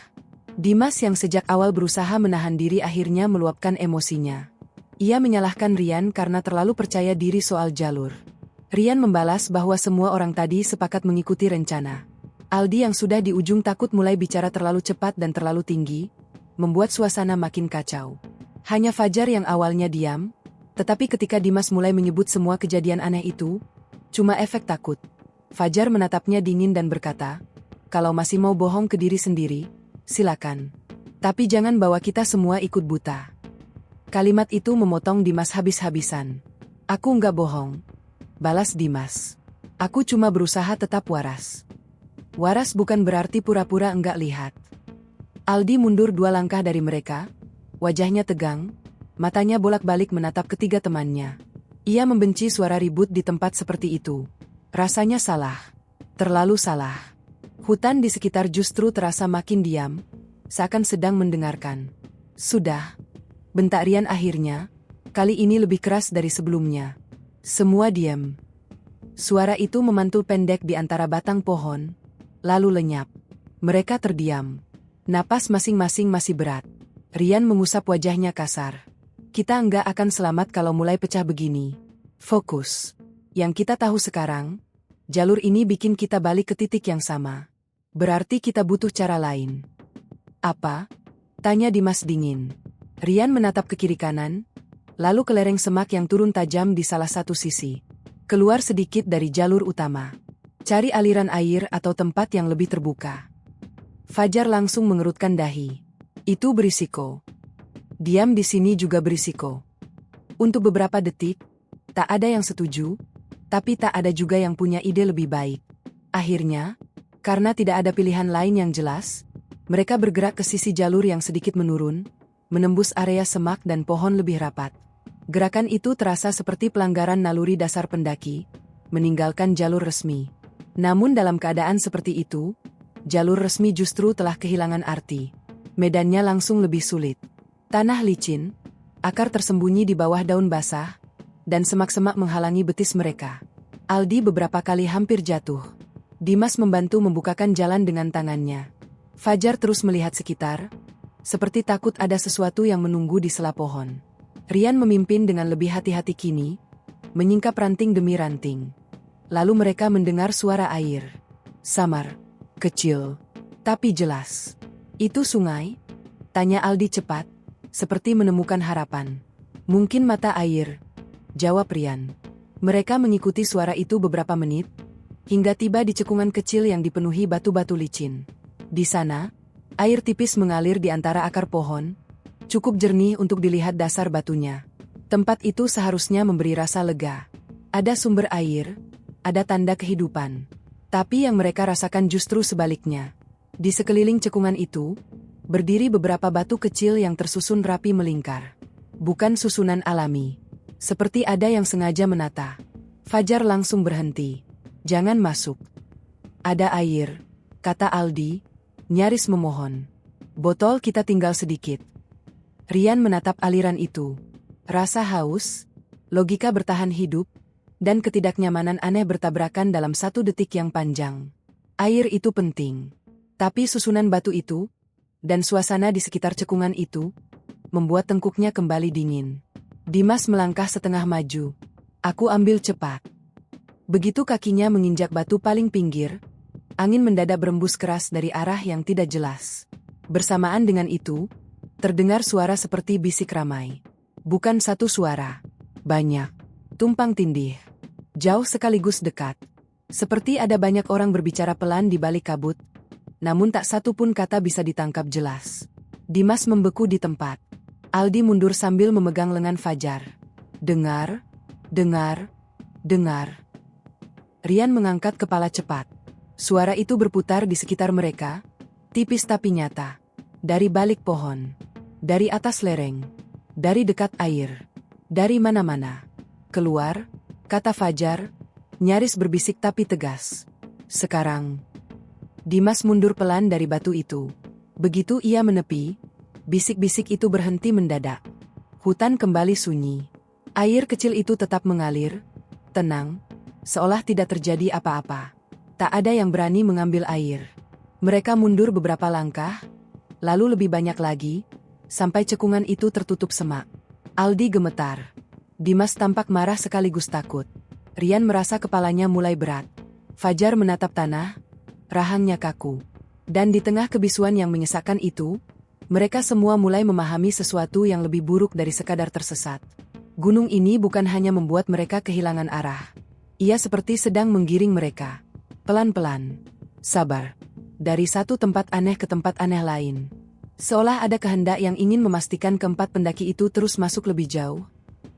S1: Dimas yang sejak awal berusaha menahan diri akhirnya meluapkan emosinya. Ia menyalahkan Rian karena terlalu percaya diri soal jalur. Rian membalas bahwa semua orang tadi sepakat mengikuti rencana. Aldi yang sudah di ujung takut mulai bicara terlalu cepat dan terlalu tinggi, membuat suasana makin kacau. Hanya Fajar yang awalnya diam, tetapi ketika Dimas mulai menyebut semua kejadian aneh itu, cuma efek takut. Fajar menatapnya dingin dan berkata, kalau masih mau bohong ke diri sendiri, silakan. Tapi jangan bawa kita semua ikut buta. Kalimat itu memotong Dimas habis-habisan. Aku nggak bohong, balas Dimas. Aku cuma berusaha tetap waras. Waras bukan berarti pura-pura enggak lihat. Aldi mundur 2 langkah dari mereka, wajahnya tegang, matanya bolak-balik menatap ketiga temannya. Ia membenci suara ribut di tempat seperti itu. Rasanya salah, terlalu salah. Hutan di sekitar justru terasa makin diam, seakan sedang mendengarkan. Sudah. Bentak Rian akhirnya, kali ini lebih keras dari sebelumnya. Semua diam. Suara itu memantul pendek di antara batang pohon, lalu lenyap. Mereka terdiam. Napas masing-masing masih berat. Rian mengusap wajahnya kasar. Kita enggak akan selamat kalau mulai pecah begini. Fokus. Yang kita tahu sekarang, jalur ini bikin kita balik ke titik yang sama. Berarti kita butuh cara lain. Apa? Tanya Dimas dingin. Rian menatap ke kiri kanan, lalu ke lereng semak yang turun tajam di salah satu sisi. Keluar sedikit dari jalur utama. Cari aliran air atau tempat yang lebih terbuka. Fajar langsung mengerutkan dahi. Itu berisiko. Diam di sini juga berisiko. Untuk beberapa detik, tak ada yang setuju, tapi tak ada juga yang punya ide lebih baik. Akhirnya, karena tidak ada pilihan lain yang jelas, mereka bergerak ke sisi jalur yang sedikit menurun, menembus area semak dan pohon lebih rapat. Gerakan itu terasa seperti pelanggaran naluri dasar pendaki, meninggalkan jalur resmi. Namun dalam keadaan seperti itu, jalur resmi justru telah kehilangan arti. Medannya langsung lebih sulit. Tanah licin, akar tersembunyi di bawah daun basah, dan semak-semak menghalangi betis mereka. Aldi beberapa kali hampir jatuh. Dimas membantu membukakan jalan dengan tangannya. Fajar terus melihat sekitar, seperti takut ada sesuatu yang menunggu di sela pohon. Rian memimpin dengan lebih hati-hati kini, menyingkap ranting demi ranting. Lalu mereka mendengar suara air. Samar, kecil, tapi jelas. Itu sungai? Tanya Aldi cepat, seperti menemukan harapan. Mungkin mata air, jawab Rian. Mereka mengikuti suara itu beberapa menit, hingga tiba di cekungan kecil yang dipenuhi batu-batu licin. Di sana, air tipis mengalir di antara akar pohon, cukup jernih untuk dilihat dasar batunya. Tempat itu seharusnya memberi rasa lega. Ada sumber air, ada tanda kehidupan. Tapi yang mereka rasakan justru sebaliknya. Di sekeliling cekungan itu, berdiri beberapa batu kecil yang tersusun rapi melingkar. Bukan susunan alami. Seperti ada yang sengaja menata. Fajar langsung berhenti. Jangan masuk. Ada air, kata Aldi, nyaris memohon. Botol kita tinggal sedikit. Rian menatap aliran itu. Rasa haus, logika bertahan hidup, dan ketidaknyamanan aneh bertabrakan dalam 1 detik yang panjang. Air itu penting. Tapi susunan batu itu, dan suasana di sekitar cekungan itu, membuat tengkuknya kembali dingin. Dimas melangkah setengah maju. Aku ambil cepat. Begitu kakinya menginjak batu paling pinggir, angin mendadak berembus keras dari arah yang tidak jelas. Bersamaan dengan itu, terdengar suara seperti bisik ramai. Bukan satu suara, banyak, tumpang tindih, jauh sekaligus dekat. Seperti ada banyak orang berbicara pelan di balik kabut, namun tak satu pun kata bisa ditangkap jelas. Dimas membeku di tempat. Aldi mundur sambil memegang lengan Fajar. Dengar, dengar, dengar. Rian mengangkat kepala cepat. Suara itu berputar di sekitar mereka, tipis tapi nyata. Dari balik pohon, dari atas lereng, dari dekat air, dari mana-mana. Keluar, kata Fajar, nyaris berbisik tapi tegas. Sekarang. Dimas mundur pelan dari batu itu. Begitu ia menepi, bisik-bisik itu berhenti mendadak. Hutan kembali sunyi. Air kecil itu tetap mengalir, tenang, seolah tidak terjadi apa-apa. Tak ada yang berani mengambil air. Mereka mundur beberapa langkah, lalu lebih banyak lagi, sampai cekungan itu tertutup semak. Aldi gemetar. Dimas tampak marah sekaligus takut. Rian merasa kepalanya mulai berat. Fajar menatap tanah, rahangnya kaku. Dan di tengah kebisuan yang menyesakkan itu, mereka semua mulai memahami sesuatu yang lebih buruk dari sekadar tersesat. Gunung ini bukan hanya membuat mereka kehilangan arah. Ia seperti sedang menggiring mereka. Pelan-pelan. Sabar. Dari satu tempat aneh ke tempat aneh lain. Seolah ada kehendak yang ingin memastikan keempat pendaki itu terus masuk lebih jauh.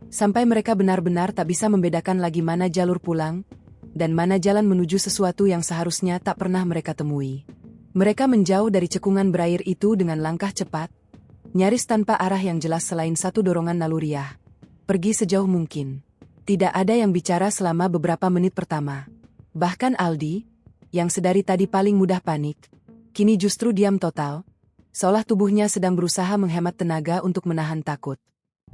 S1: Sampai mereka benar-benar tak bisa membedakan lagi mana jalur pulang, dan mana jalan menuju sesuatu yang seharusnya tak pernah mereka temui. Mereka menjauh dari cekungan berair itu dengan langkah cepat, nyaris tanpa arah yang jelas selain satu dorongan naluriah. Pergi sejauh mungkin. Tidak ada yang bicara selama beberapa menit pertama. Bahkan Aldi, yang sedari tadi paling mudah panik, kini justru diam total, seolah tubuhnya sedang berusaha menghemat tenaga untuk menahan takut.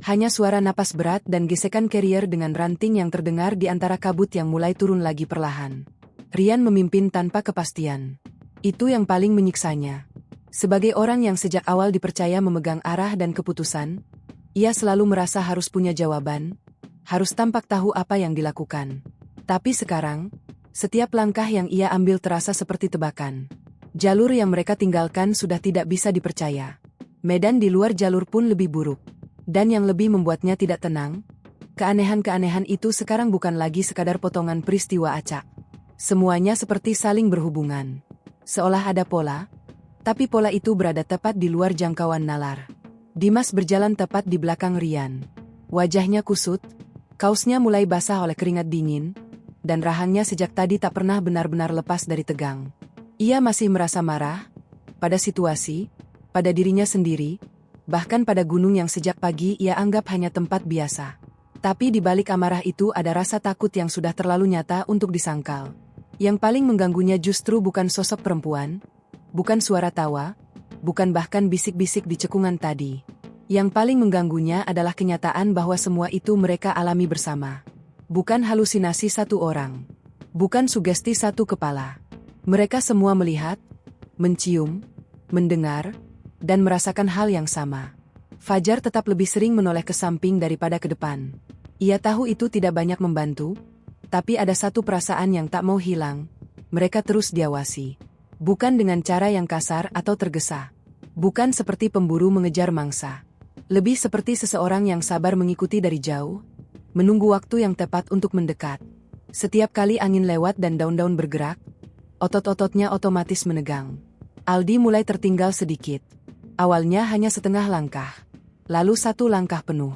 S1: Hanya suara napas berat dan gesekan carrier dengan ranting yang terdengar di antara kabut yang mulai turun lagi perlahan. Rian memimpin tanpa kepastian. Itu yang paling menyiksanya. Sebagai orang yang sejak awal dipercaya memegang arah dan keputusan, ia selalu merasa harus punya jawaban, harus tampak tahu apa yang dilakukan. Tapi sekarang, setiap langkah yang ia ambil terasa seperti tebakan. Jalur yang mereka tinggalkan sudah tidak bisa dipercaya. Medan di luar jalur pun lebih buruk. Dan yang lebih membuatnya tidak tenang, keanehan-keanehan itu sekarang bukan lagi sekadar potongan peristiwa acak. Semuanya seperti saling berhubungan. Seolah ada pola, tapi pola itu berada tepat di luar jangkauan nalar. Dimas berjalan tepat di belakang Rian. Wajahnya kusut, kaosnya mulai basah oleh keringat dingin, dan rahangnya sejak tadi tak pernah benar-benar lepas dari tegang. Ia masih merasa marah, pada situasi, pada dirinya sendiri, bahkan pada gunung yang sejak pagi ia anggap hanya tempat biasa. Tapi di balik amarah itu ada rasa takut yang sudah terlalu nyata untuk disangkal. Yang paling mengganggunya justru bukan sosok perempuan, bukan suara tawa, bukan bahkan bisik-bisik di cekungan tadi. Yang paling mengganggunya adalah kenyataan bahwa semua itu mereka alami bersama. Bukan halusinasi satu orang. Bukan sugesti satu kepala. Mereka semua melihat, mencium, mendengar, dan merasakan hal yang sama. Fajar tetap lebih sering menoleh ke samping daripada ke depan. Ia tahu itu tidak banyak membantu, tapi ada satu perasaan yang tak mau hilang. Mereka terus diawasi. Bukan dengan cara yang kasar atau tergesa. Bukan seperti pemburu mengejar mangsa. Lebih seperti seseorang yang sabar mengikuti dari jauh, menunggu waktu yang tepat untuk mendekat. Setiap kali angin lewat dan daun-daun bergerak, otot-ototnya otomatis menegang. Aldi mulai tertinggal sedikit. Awalnya hanya setengah langkah, lalu satu langkah penuh.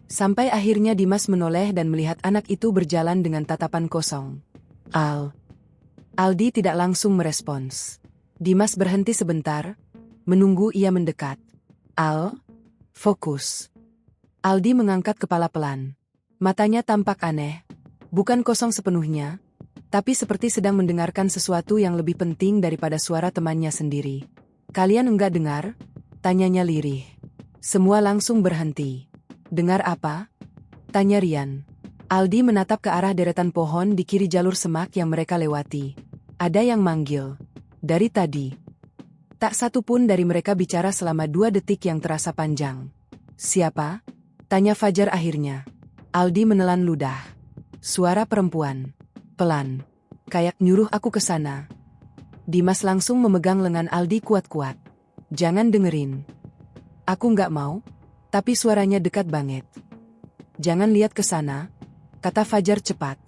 S1: Sampai akhirnya Dimas menoleh dan melihat anak itu berjalan dengan tatapan kosong. Aldi tidak langsung merespons. Dimas berhenti sebentar, menunggu ia mendekat. Fokus. Aldi mengangkat kepala pelan. Matanya tampak aneh. Bukan kosong sepenuhnya, tapi seperti sedang mendengarkan sesuatu yang lebih penting daripada suara temannya sendiri. Kalian enggak dengar? Tanyanya lirih. Semua langsung berhenti. Dengar apa? Tanya Rian. Aldi menatap ke arah deretan pohon di kiri jalur semak yang mereka lewati. Ada yang manggil. Dari tadi. Tak satu pun dari mereka bicara selama 2 detik yang terasa panjang. Siapa? Tanya Fajar akhirnya. Aldi menelan ludah. Suara perempuan. Pelan. Kayak nyuruh aku ke sana. Dimas langsung memegang lengan Aldi kuat-kuat. Jangan dengerin. Aku nggak mau, tapi suaranya dekat banget. Jangan lihat ke sana, kata Fajar cepat.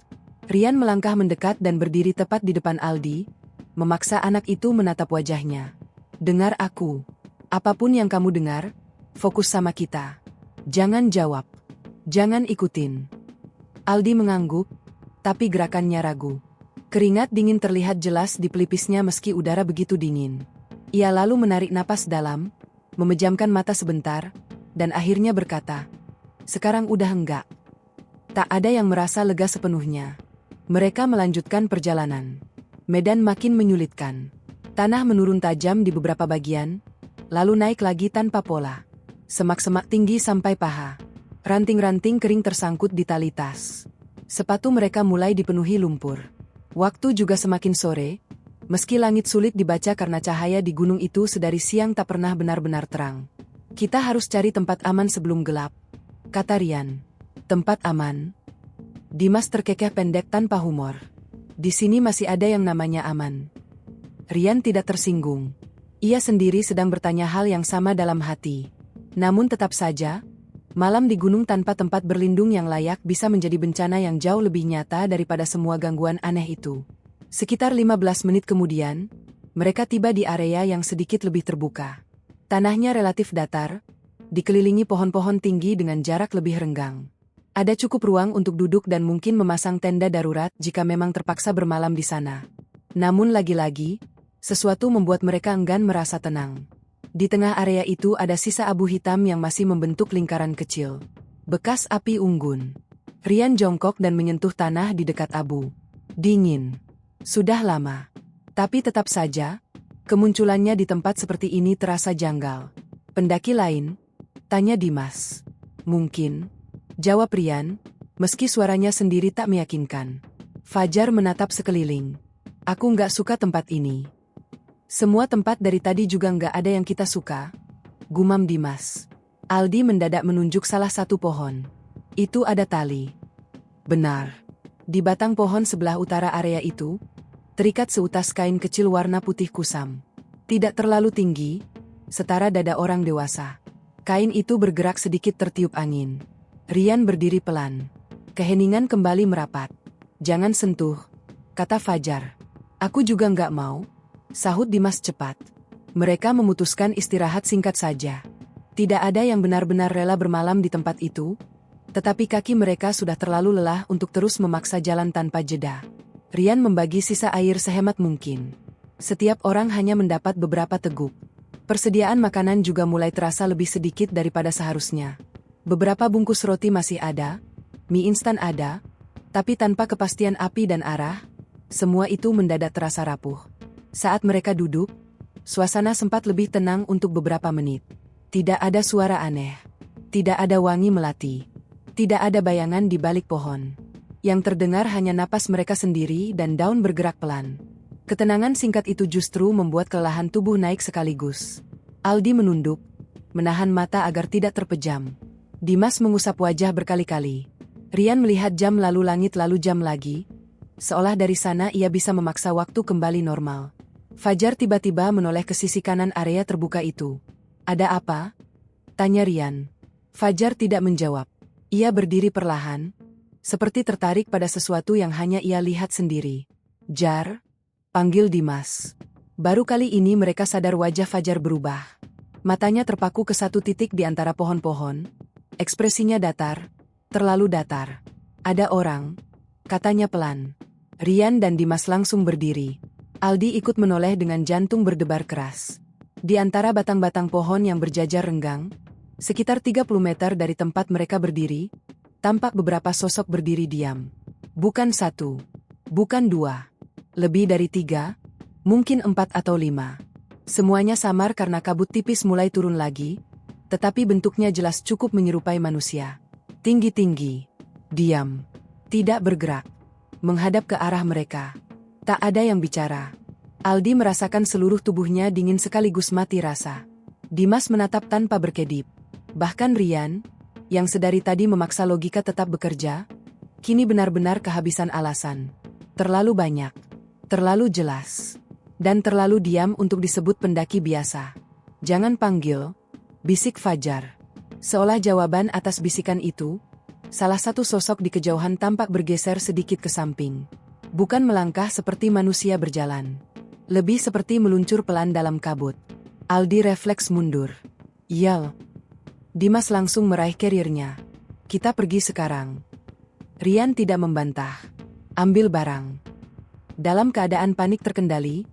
S1: Rian melangkah mendekat dan berdiri tepat di depan Aldi, memaksa anak itu menatap wajahnya. Dengar aku. Apapun yang kamu dengar, fokus sama kita. Jangan jawab. Jangan ikutin. Aldi mengangguk, tapi gerakannya ragu. Keringat dingin terlihat jelas di pelipisnya meski udara begitu dingin. Ia lalu menarik napas dalam, memejamkan mata sebentar, dan akhirnya berkata, "Sekarang udah enggak." Tak ada yang merasa lega sepenuhnya. Mereka melanjutkan perjalanan. Medan makin menyulitkan. Tanah menurun tajam di beberapa bagian, lalu naik lagi tanpa pola. Semak-semak tinggi sampai paha. Ranting-ranting kering tersangkut di tali tas. Sepatu mereka mulai dipenuhi lumpur. Waktu juga semakin sore, meski langit sulit dibaca karena cahaya di gunung itu sedari siang tak pernah benar-benar terang. Kita harus cari tempat aman sebelum gelap, kata Rian. Tempat aman? Dimas terkekeh pendek tanpa humor. Di sini masih ada yang namanya aman. Rian tidak tersinggung. Ia sendiri sedang bertanya hal yang sama dalam hati. Namun tetap saja, malam di gunung tanpa tempat berlindung yang layak bisa menjadi bencana yang jauh lebih nyata daripada semua gangguan aneh itu. Sekitar 15 menit kemudian, mereka tiba di area yang sedikit lebih terbuka. Tanahnya relatif datar, dikelilingi pohon-pohon tinggi dengan jarak lebih renggang. Ada cukup ruang untuk duduk dan mungkin memasang tenda darurat jika memang terpaksa bermalam di sana. Namun lagi-lagi, sesuatu membuat mereka enggan merasa tenang. Di tengah area itu ada sisa abu hitam yang masih membentuk lingkaran kecil. Bekas api unggun. Rian jongkok dan menyentuh tanah di dekat abu. Dingin. Sudah lama. Tapi tetap saja, kemunculannya di tempat seperti ini terasa janggal. Pendaki lain? Tanya Dimas. Mungkin. Jawab Rian, meski suaranya sendiri tak meyakinkan. Fajar menatap sekeliling. Aku nggak suka tempat ini. Semua tempat dari tadi juga nggak ada yang kita suka, gumam Dimas. Aldi mendadak menunjuk salah satu pohon. Itu ada tali. Benar. Di batang pohon sebelah utara area itu, terikat seutas kain kecil warna putih kusam. Tidak terlalu tinggi, setara dada orang dewasa. Kain itu bergerak sedikit tertiup angin. Rian berdiri pelan. Keheningan kembali merapat. Jangan sentuh, kata Fajar. Aku juga nggak mau, sahut Dimas cepat. Mereka memutuskan istirahat singkat saja. Tidak ada yang benar-benar rela bermalam di tempat itu, tetapi kaki mereka sudah terlalu lelah untuk terus memaksa jalan tanpa jeda. Rian membagi sisa air sehemat mungkin. Setiap orang hanya mendapat beberapa teguk. Persediaan makanan juga mulai terasa lebih sedikit daripada seharusnya. Beberapa bungkus roti masih ada, mie instan ada, tapi tanpa kepastian api dan arah, semua itu mendadak terasa rapuh. Saat mereka duduk, suasana sempat lebih tenang untuk beberapa menit. Tidak ada suara aneh. Tidak ada wangi melati. Tidak ada bayangan di balik pohon. Yang terdengar hanya napas mereka sendiri dan daun bergerak pelan. Ketenangan singkat itu justru membuat kelelahan tubuh naik sekaligus. Aldi menunduk, menahan mata agar tidak terpejam. Dimas mengusap wajah berkali-kali. Rian melihat jam lalu langit lalu jam lagi, seolah dari sana ia bisa memaksa waktu kembali normal. Fajar tiba-tiba menoleh ke sisi kanan area terbuka itu. "Ada apa?" tanya Rian. Fajar tidak menjawab. Ia berdiri perlahan, seperti tertarik pada sesuatu yang hanya ia lihat sendiri. "Jar?" panggil Dimas. Baru kali ini mereka sadar wajah Fajar berubah. Matanya terpaku ke satu titik di antara pohon-pohon. Ekspresinya datar, terlalu datar. "Ada orang," katanya pelan. Rian dan Dimas langsung berdiri. Aldi ikut menoleh dengan jantung berdebar keras. Di antara batang-batang pohon yang berjajar renggang, sekitar 30 meter dari tempat mereka berdiri, tampak beberapa sosok berdiri diam. Bukan satu, bukan dua. Lebih dari 3, mungkin 4 atau 5. Semuanya samar karena kabut tipis mulai turun lagi, tetapi bentuknya jelas cukup menyerupai manusia. Tinggi-tinggi, diam, tidak bergerak, menghadap ke arah mereka. Tak ada yang bicara. Aldi merasakan seluruh tubuhnya dingin sekaligus mati rasa. Dimas menatap tanpa berkedip. Bahkan Rian, yang sedari tadi memaksa logika tetap bekerja, kini benar-benar kehabisan alasan. Terlalu banyak. Terlalu jelas, dan terlalu diam untuk disebut pendaki biasa. "Jangan panggil," bisik Fajar. Seolah jawaban atas bisikan itu, salah satu sosok di kejauhan tampak bergeser sedikit ke samping. Bukan melangkah seperti manusia berjalan. Lebih seperti meluncur pelan dalam kabut. Aldi refleks mundur. "Yel." Dimas langsung meraih carrier-nya. "Kita pergi sekarang." Rian tidak membantah. "Ambil barang." Dalam keadaan panik terkendali,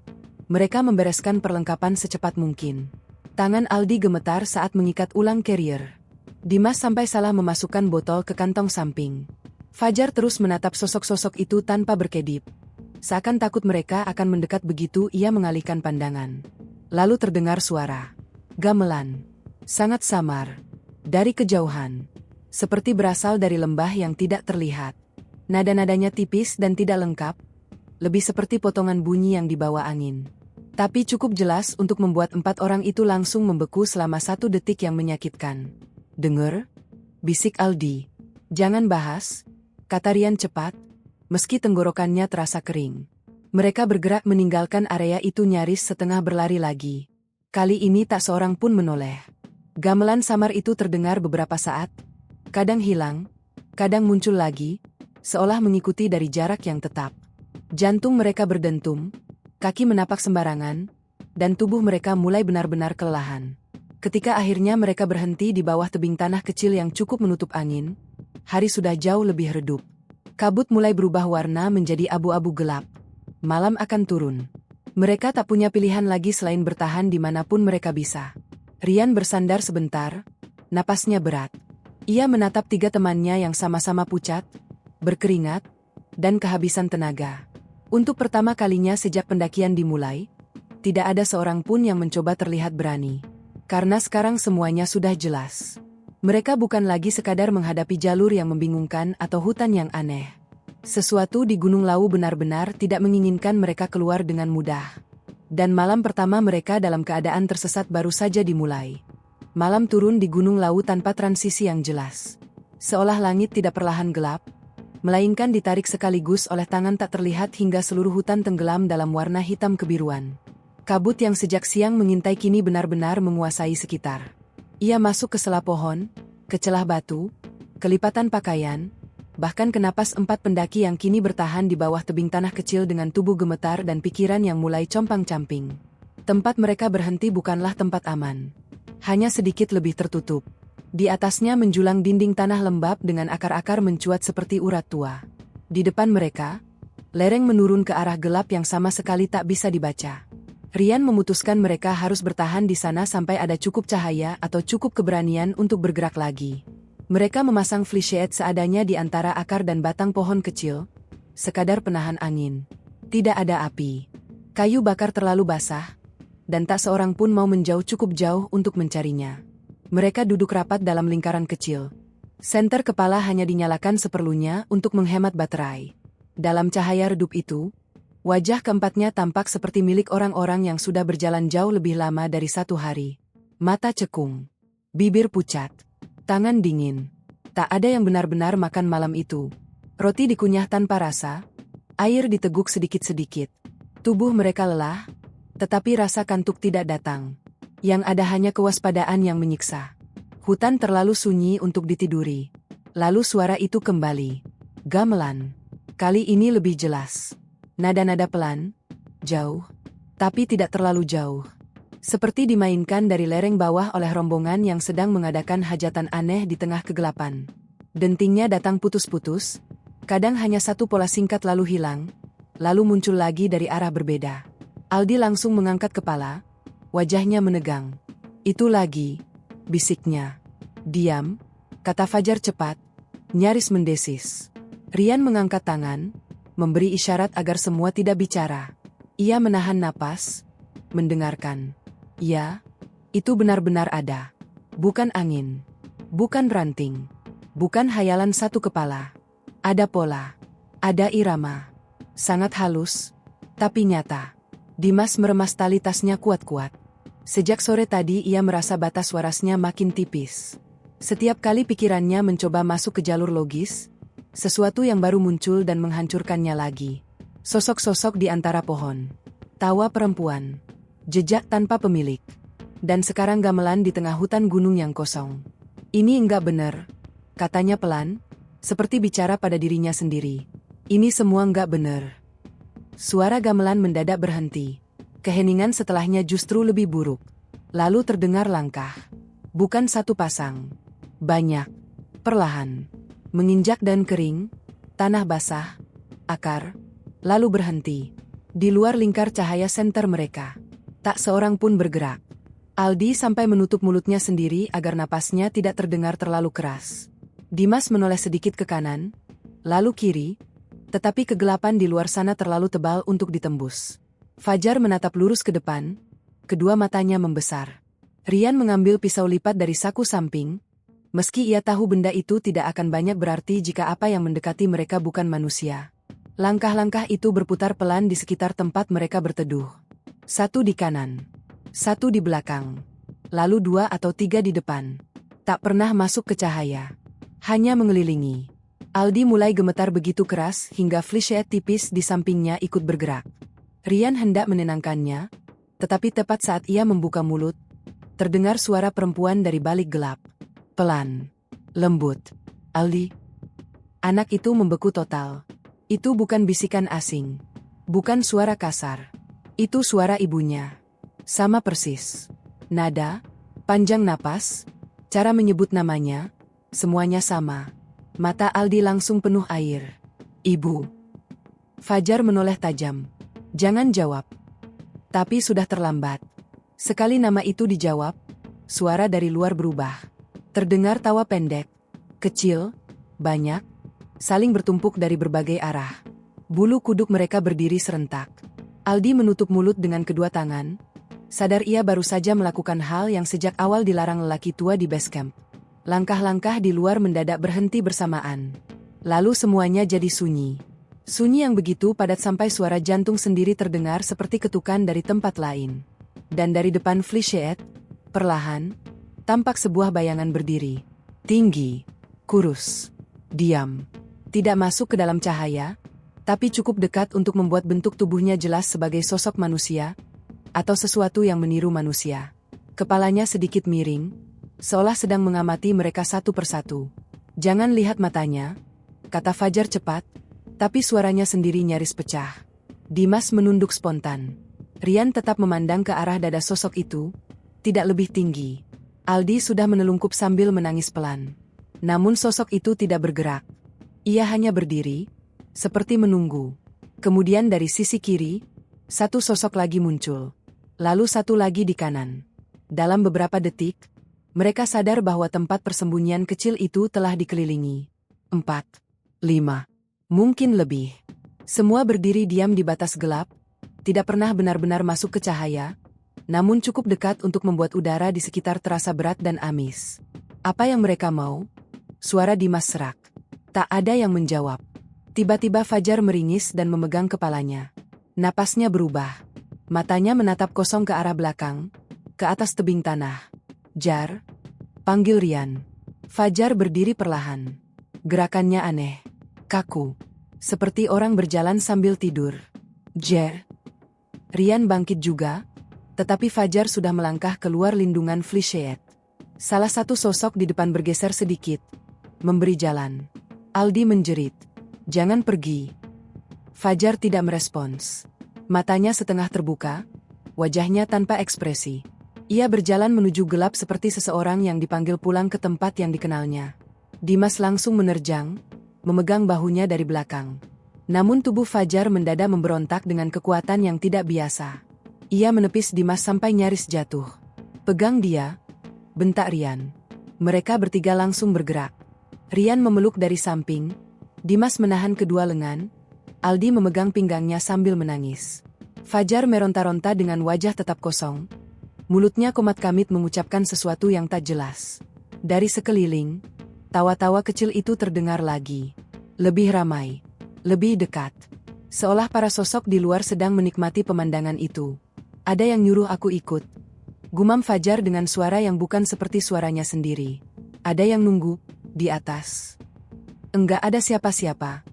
S1: mereka membereskan perlengkapan secepat mungkin. Tangan Aldi gemetar saat mengikat ulang carrier. Dimas sampai salah memasukkan botol ke kantong samping. Fajar terus menatap sosok-sosok itu tanpa berkedip. Seakan takut mereka akan mendekat begitu ia mengalihkan pandangan. Lalu terdengar suara gamelan, sangat samar, dari kejauhan. Seperti berasal dari lembah yang tidak terlihat. Nada-nadanya tipis dan tidak lengkap, lebih seperti potongan bunyi yang dibawa angin. Tapi cukup jelas untuk membuat 4 orang itu langsung membeku selama 1 detik yang menyakitkan. "Dengar?" bisik Aldi. "Jangan bahas," kata Rian cepat, meski tenggorokannya terasa kering. Mereka bergerak meninggalkan area itu nyaris setengah berlari lagi. Kali ini tak seorang pun menoleh. Gamelan samar itu terdengar beberapa saat, kadang hilang, kadang muncul lagi, seolah mengikuti dari jarak yang tetap. Jantung mereka berdentum, kaki menapak sembarangan, dan tubuh mereka mulai benar-benar kelelahan. Ketika akhirnya mereka berhenti di bawah tebing tanah kecil yang cukup menutup angin, hari sudah jauh lebih redup. Kabut mulai berubah warna menjadi abu-abu gelap. Malam akan turun. Mereka tak punya pilihan lagi selain bertahan dimanapun mereka bisa. Rian bersandar sebentar, napasnya berat. Ia menatap 3 temannya yang sama-sama pucat, berkeringat, dan kehabisan tenaga. Untuk pertama kalinya sejak pendakian dimulai, tidak ada seorang pun yang mencoba terlihat berani. Karena sekarang semuanya sudah jelas. Mereka bukan lagi sekadar menghadapi jalur yang membingungkan atau hutan yang aneh. Sesuatu di Gunung Lawu benar-benar tidak menginginkan mereka keluar dengan mudah. Dan malam pertama mereka dalam keadaan tersesat baru saja dimulai. Malam turun di Gunung Lawu tanpa transisi yang jelas. Seolah langit tidak perlahan gelap, melainkan ditarik sekaligus oleh tangan tak terlihat hingga seluruh hutan tenggelam dalam warna hitam kebiruan. Kabut yang sejak siang mengintai kini benar-benar menguasai sekitar. Ia masuk ke sela pohon, ke celah batu, kelipatan pakaian, bahkan ke napas 4 pendaki yang kini bertahan di bawah tebing tanah kecil dengan tubuh gemetar dan pikiran yang mulai compang-camping. Tempat mereka berhenti bukanlah tempat aman. Hanya sedikit lebih tertutup. Di atasnya menjulang dinding tanah lembab dengan akar-akar mencuat seperti urat tua. Di depan mereka, lereng menurun ke arah gelap yang sama sekali tak bisa dibaca. Rian memutuskan mereka harus bertahan di sana sampai ada cukup cahaya atau cukup keberanian untuk bergerak lagi. Mereka memasang flashlight seadanya di antara akar dan batang pohon kecil, sekadar penahan angin. Tidak ada api. Kayu bakar terlalu basah, dan tak seorang pun mau menjauh cukup jauh untuk mencarinya. Mereka duduk rapat dalam lingkaran kecil. Senter kepala hanya dinyalakan seperlunya untuk menghemat baterai. Dalam cahaya redup itu, Wajah keempatnya tampak seperti milik orang-orang yang sudah berjalan jauh lebih lama dari 1 hari. Mata cekung, bibir pucat, tangan dingin. Tak ada yang benar-benar makan malam itu. Roti dikunyah tanpa rasa, air diteguk sedikit-sedikit. Tubuh mereka lelah, tetapi rasa kantuk tidak datang. Yang ada hanya kewaspadaan yang menyiksa. Hutan terlalu sunyi untuk ditiduri. Lalu suara itu kembali. Gamelan. Kali ini lebih jelas. Nada-nada pelan, jauh, tapi tidak terlalu jauh. Seperti dimainkan dari lereng bawah oleh rombongan yang sedang mengadakan hajatan aneh di tengah kegelapan. Dentingnya datang putus-putus, kadang hanya satu pola singkat lalu hilang, lalu muncul lagi dari arah berbeda. Aldi langsung mengangkat kepala, wajahnya menegang. Itu lagi, bisiknya. Diam, kata Fajar cepat, nyaris mendesis. Rian mengangkat tangan, memberi isyarat agar semua tidak bicara. Ia menahan napas, mendengarkan. Ya, itu benar-benar ada. Bukan angin, bukan ranting, bukan hayalan satu kepala. Ada pola, ada irama. Sangat halus, tapi nyata. Dimas meremas tali tasnya kuat-kuat. Sejak sore tadi ia merasa batas warasnya makin tipis. Setiap kali pikirannya mencoba masuk ke jalur logis, sesuatu yang baru muncul dan menghancurkannya lagi. Sosok-sosok di antara pohon. Tawa perempuan. Jejak tanpa pemilik. Dan sekarang gamelan di tengah hutan gunung yang kosong. Ini enggak benar, katanya pelan, seperti bicara pada dirinya sendiri. Ini semua enggak benar. Suara gamelan mendadak berhenti. Keheningan setelahnya justru lebih buruk. Lalu terdengar langkah. Bukan satu pasang. Banyak. Perlahan. Menginjak dan kering, tanah basah, akar, lalu berhenti. Di luar lingkar cahaya senter mereka. Tak seorang pun bergerak. Aldi sampai menutup mulutnya sendiri agar napasnya tidak terdengar terlalu keras. Dimas menoleh sedikit ke kanan, lalu kiri, tetapi kegelapan di luar sana terlalu tebal untuk ditembus. Fajar menatap lurus ke depan, kedua matanya membesar. Rian mengambil pisau lipat dari saku samping, meski ia tahu benda itu tidak akan banyak berarti jika apa yang mendekati mereka bukan manusia. Langkah-langkah itu berputar pelan di sekitar tempat mereka berteduh. Satu di kanan, satu di belakang, lalu 2 atau 3 di depan. Tak pernah masuk ke cahaya, hanya mengelilingi. Aldi mulai gemetar begitu keras hingga flashlight tipis di sampingnya ikut bergerak. Rian hendak menenangkannya, tetapi tepat saat ia membuka mulut, terdengar suara perempuan dari balik gelap. Pelan, lembut. Aldi. Anak itu membeku total. Itu bukan bisikan asing. Bukan suara kasar. Itu suara ibunya. Sama persis. Nada, panjang napas, cara menyebut namanya, semuanya sama. Mata Aldi langsung penuh air. Ibu. Fajar menoleh tajam. Jangan jawab. Tapi sudah terlambat. Sekali nama itu dijawab, suara dari luar berubah. Terdengar tawa pendek, kecil, banyak, saling bertumpuk dari berbagai arah. Bulu kuduk mereka berdiri serentak. Aldi menutup mulut dengan kedua tangan, sadar ia baru saja melakukan hal yang sejak awal dilarang lelaki tua di base camp. Langkah-langkah di luar mendadak berhenti bersamaan. Lalu semuanya jadi sunyi. Sunyi yang begitu padat sampai suara jantung sendiri terdengar seperti ketukan dari tempat lain. Dan dari depan flashlight, perlahan, tampak sebuah bayangan berdiri. Tinggi, kurus, diam. Tidak masuk ke dalam cahaya, tapi cukup dekat untuk membuat bentuk tubuhnya jelas sebagai sosok manusia, atau sesuatu yang meniru manusia. Kepalanya sedikit miring, seolah sedang mengamati mereka satu persatu. Jangan lihat matanya, kata Fajar cepat, tapi suaranya sendiri nyaris pecah. Dimas menunduk spontan. Rian tetap memandang ke arah dada sosok itu, tidak lebih tinggi. Aldi sudah menelungkup sambil menangis pelan. Namun sosok itu tidak bergerak. Ia hanya berdiri, seperti menunggu. Kemudian dari sisi kiri, satu sosok lagi muncul. Lalu satu lagi di kanan. Dalam beberapa detik, mereka sadar bahwa tempat persembunyian kecil itu telah dikelilingi. 4, 5, mungkin lebih. Semua berdiri diam di batas gelap, tidak pernah benar-benar masuk ke cahaya, namun cukup dekat untuk membuat udara di sekitar terasa berat dan amis. Apa yang mereka mau? Suara Dimas serak. Tak ada yang menjawab. Tiba-tiba Fajar meringis dan memegang kepalanya. Napasnya berubah. Matanya menatap kosong ke arah belakang, ke atas tebing tanah. "Jar," panggil Rian. Fajar berdiri perlahan. Gerakannya aneh, kaku, seperti orang berjalan sambil tidur. "Jar." Rian bangkit juga, tetapi Fajar sudah melangkah keluar lindungan Flichet. Salah satu sosok di depan bergeser sedikit, memberi jalan. Aldi menjerit, "Jangan pergi." Fajar tidak merespons. Matanya setengah terbuka, wajahnya tanpa ekspresi. Ia berjalan menuju gelap seperti seseorang yang dipanggil pulang ke tempat yang dikenalnya. Dimas langsung menerjang, memegang bahunya dari belakang. Namun tubuh Fajar mendadak memberontak dengan kekuatan yang tidak biasa. Ia menepis Dimas sampai nyaris jatuh. "Pegang dia," bentak Rian. Mereka bertiga langsung bergerak. Rian memeluk dari samping, Dimas menahan kedua lengan, Aldi memegang pinggangnya sambil menangis. Fajar meronta-ronta dengan wajah tetap kosong. Mulutnya komat-kamit mengucapkan sesuatu yang tak jelas. Dari sekeliling, tawa-tawa kecil itu terdengar lagi. Lebih ramai, lebih dekat. Seolah para sosok di luar sedang menikmati pemandangan itu. "Ada yang nyuruh aku ikut," gumam Fajar dengan suara yang bukan seperti suaranya sendiri. "Ada yang nunggu di atas." "Enggak ada siapa-siapa,"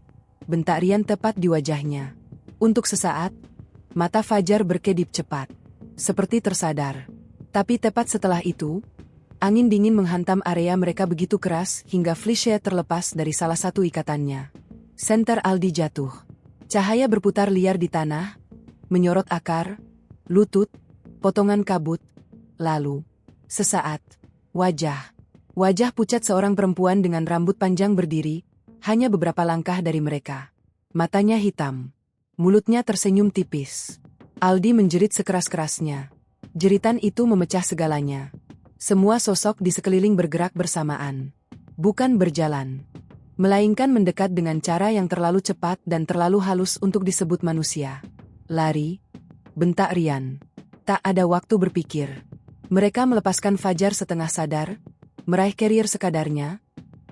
S1: bentak Rian tepat di wajahnya. Untuk sesaat, mata Fajar berkedip cepat, seperti tersadar. Tapi tepat setelah itu, angin dingin menghantam area mereka begitu keras hingga Flichet terlepas dari salah satu ikatannya. Senter Aldi jatuh. Cahaya berputar liar di tanah, menyorot akar, lutut, potongan kabut. Lalu, sesaat, wajah pucat seorang perempuan dengan rambut panjang berdiri, hanya beberapa langkah dari mereka. Matanya hitam. Mulutnya tersenyum tipis. Aldi menjerit sekeras-kerasnya. Jeritan itu memecah segalanya. Semua sosok di sekeliling bergerak bersamaan. Bukan berjalan, melainkan mendekat dengan cara yang terlalu cepat dan terlalu halus untuk disebut manusia. "Lari," bentak Rian. Tak ada waktu berpikir. Mereka melepaskan Fajar setengah sadar, meraih carrier sekadarnya,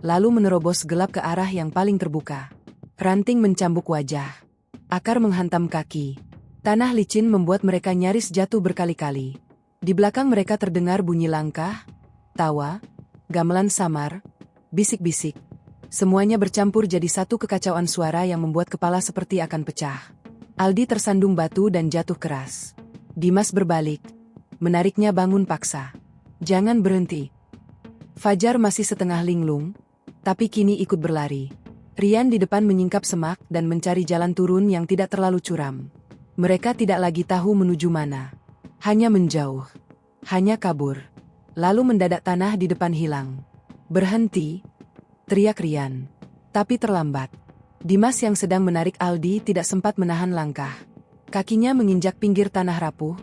S1: lalu menerobos gelap ke arah yang paling terbuka. Ranting mencambuk wajah. Akar menghantam kaki. Tanah licin membuat mereka nyaris jatuh berkali-kali. Di belakang mereka terdengar bunyi langkah, tawa, gamelan samar, bisik-bisik. Semuanya bercampur jadi satu kekacauan suara yang membuat kepala seperti akan pecah. Aldi tersandung batu dan jatuh keras. Dimas berbalik, menariknya bangun paksa. "Jangan berhenti." Fajar masih setengah linglung, tapi kini ikut berlari. Rian di depan menyingkap semak dan mencari jalan turun yang tidak terlalu curam. Mereka tidak lagi tahu menuju mana. Hanya menjauh. Hanya kabur. Lalu mendadak tanah di depan hilang. "Berhenti!" teriak Rian. Tapi terlambat. Dimas yang sedang menarik Aldi tidak sempat menahan langkah. Kakinya menginjak pinggir tanah rapuh,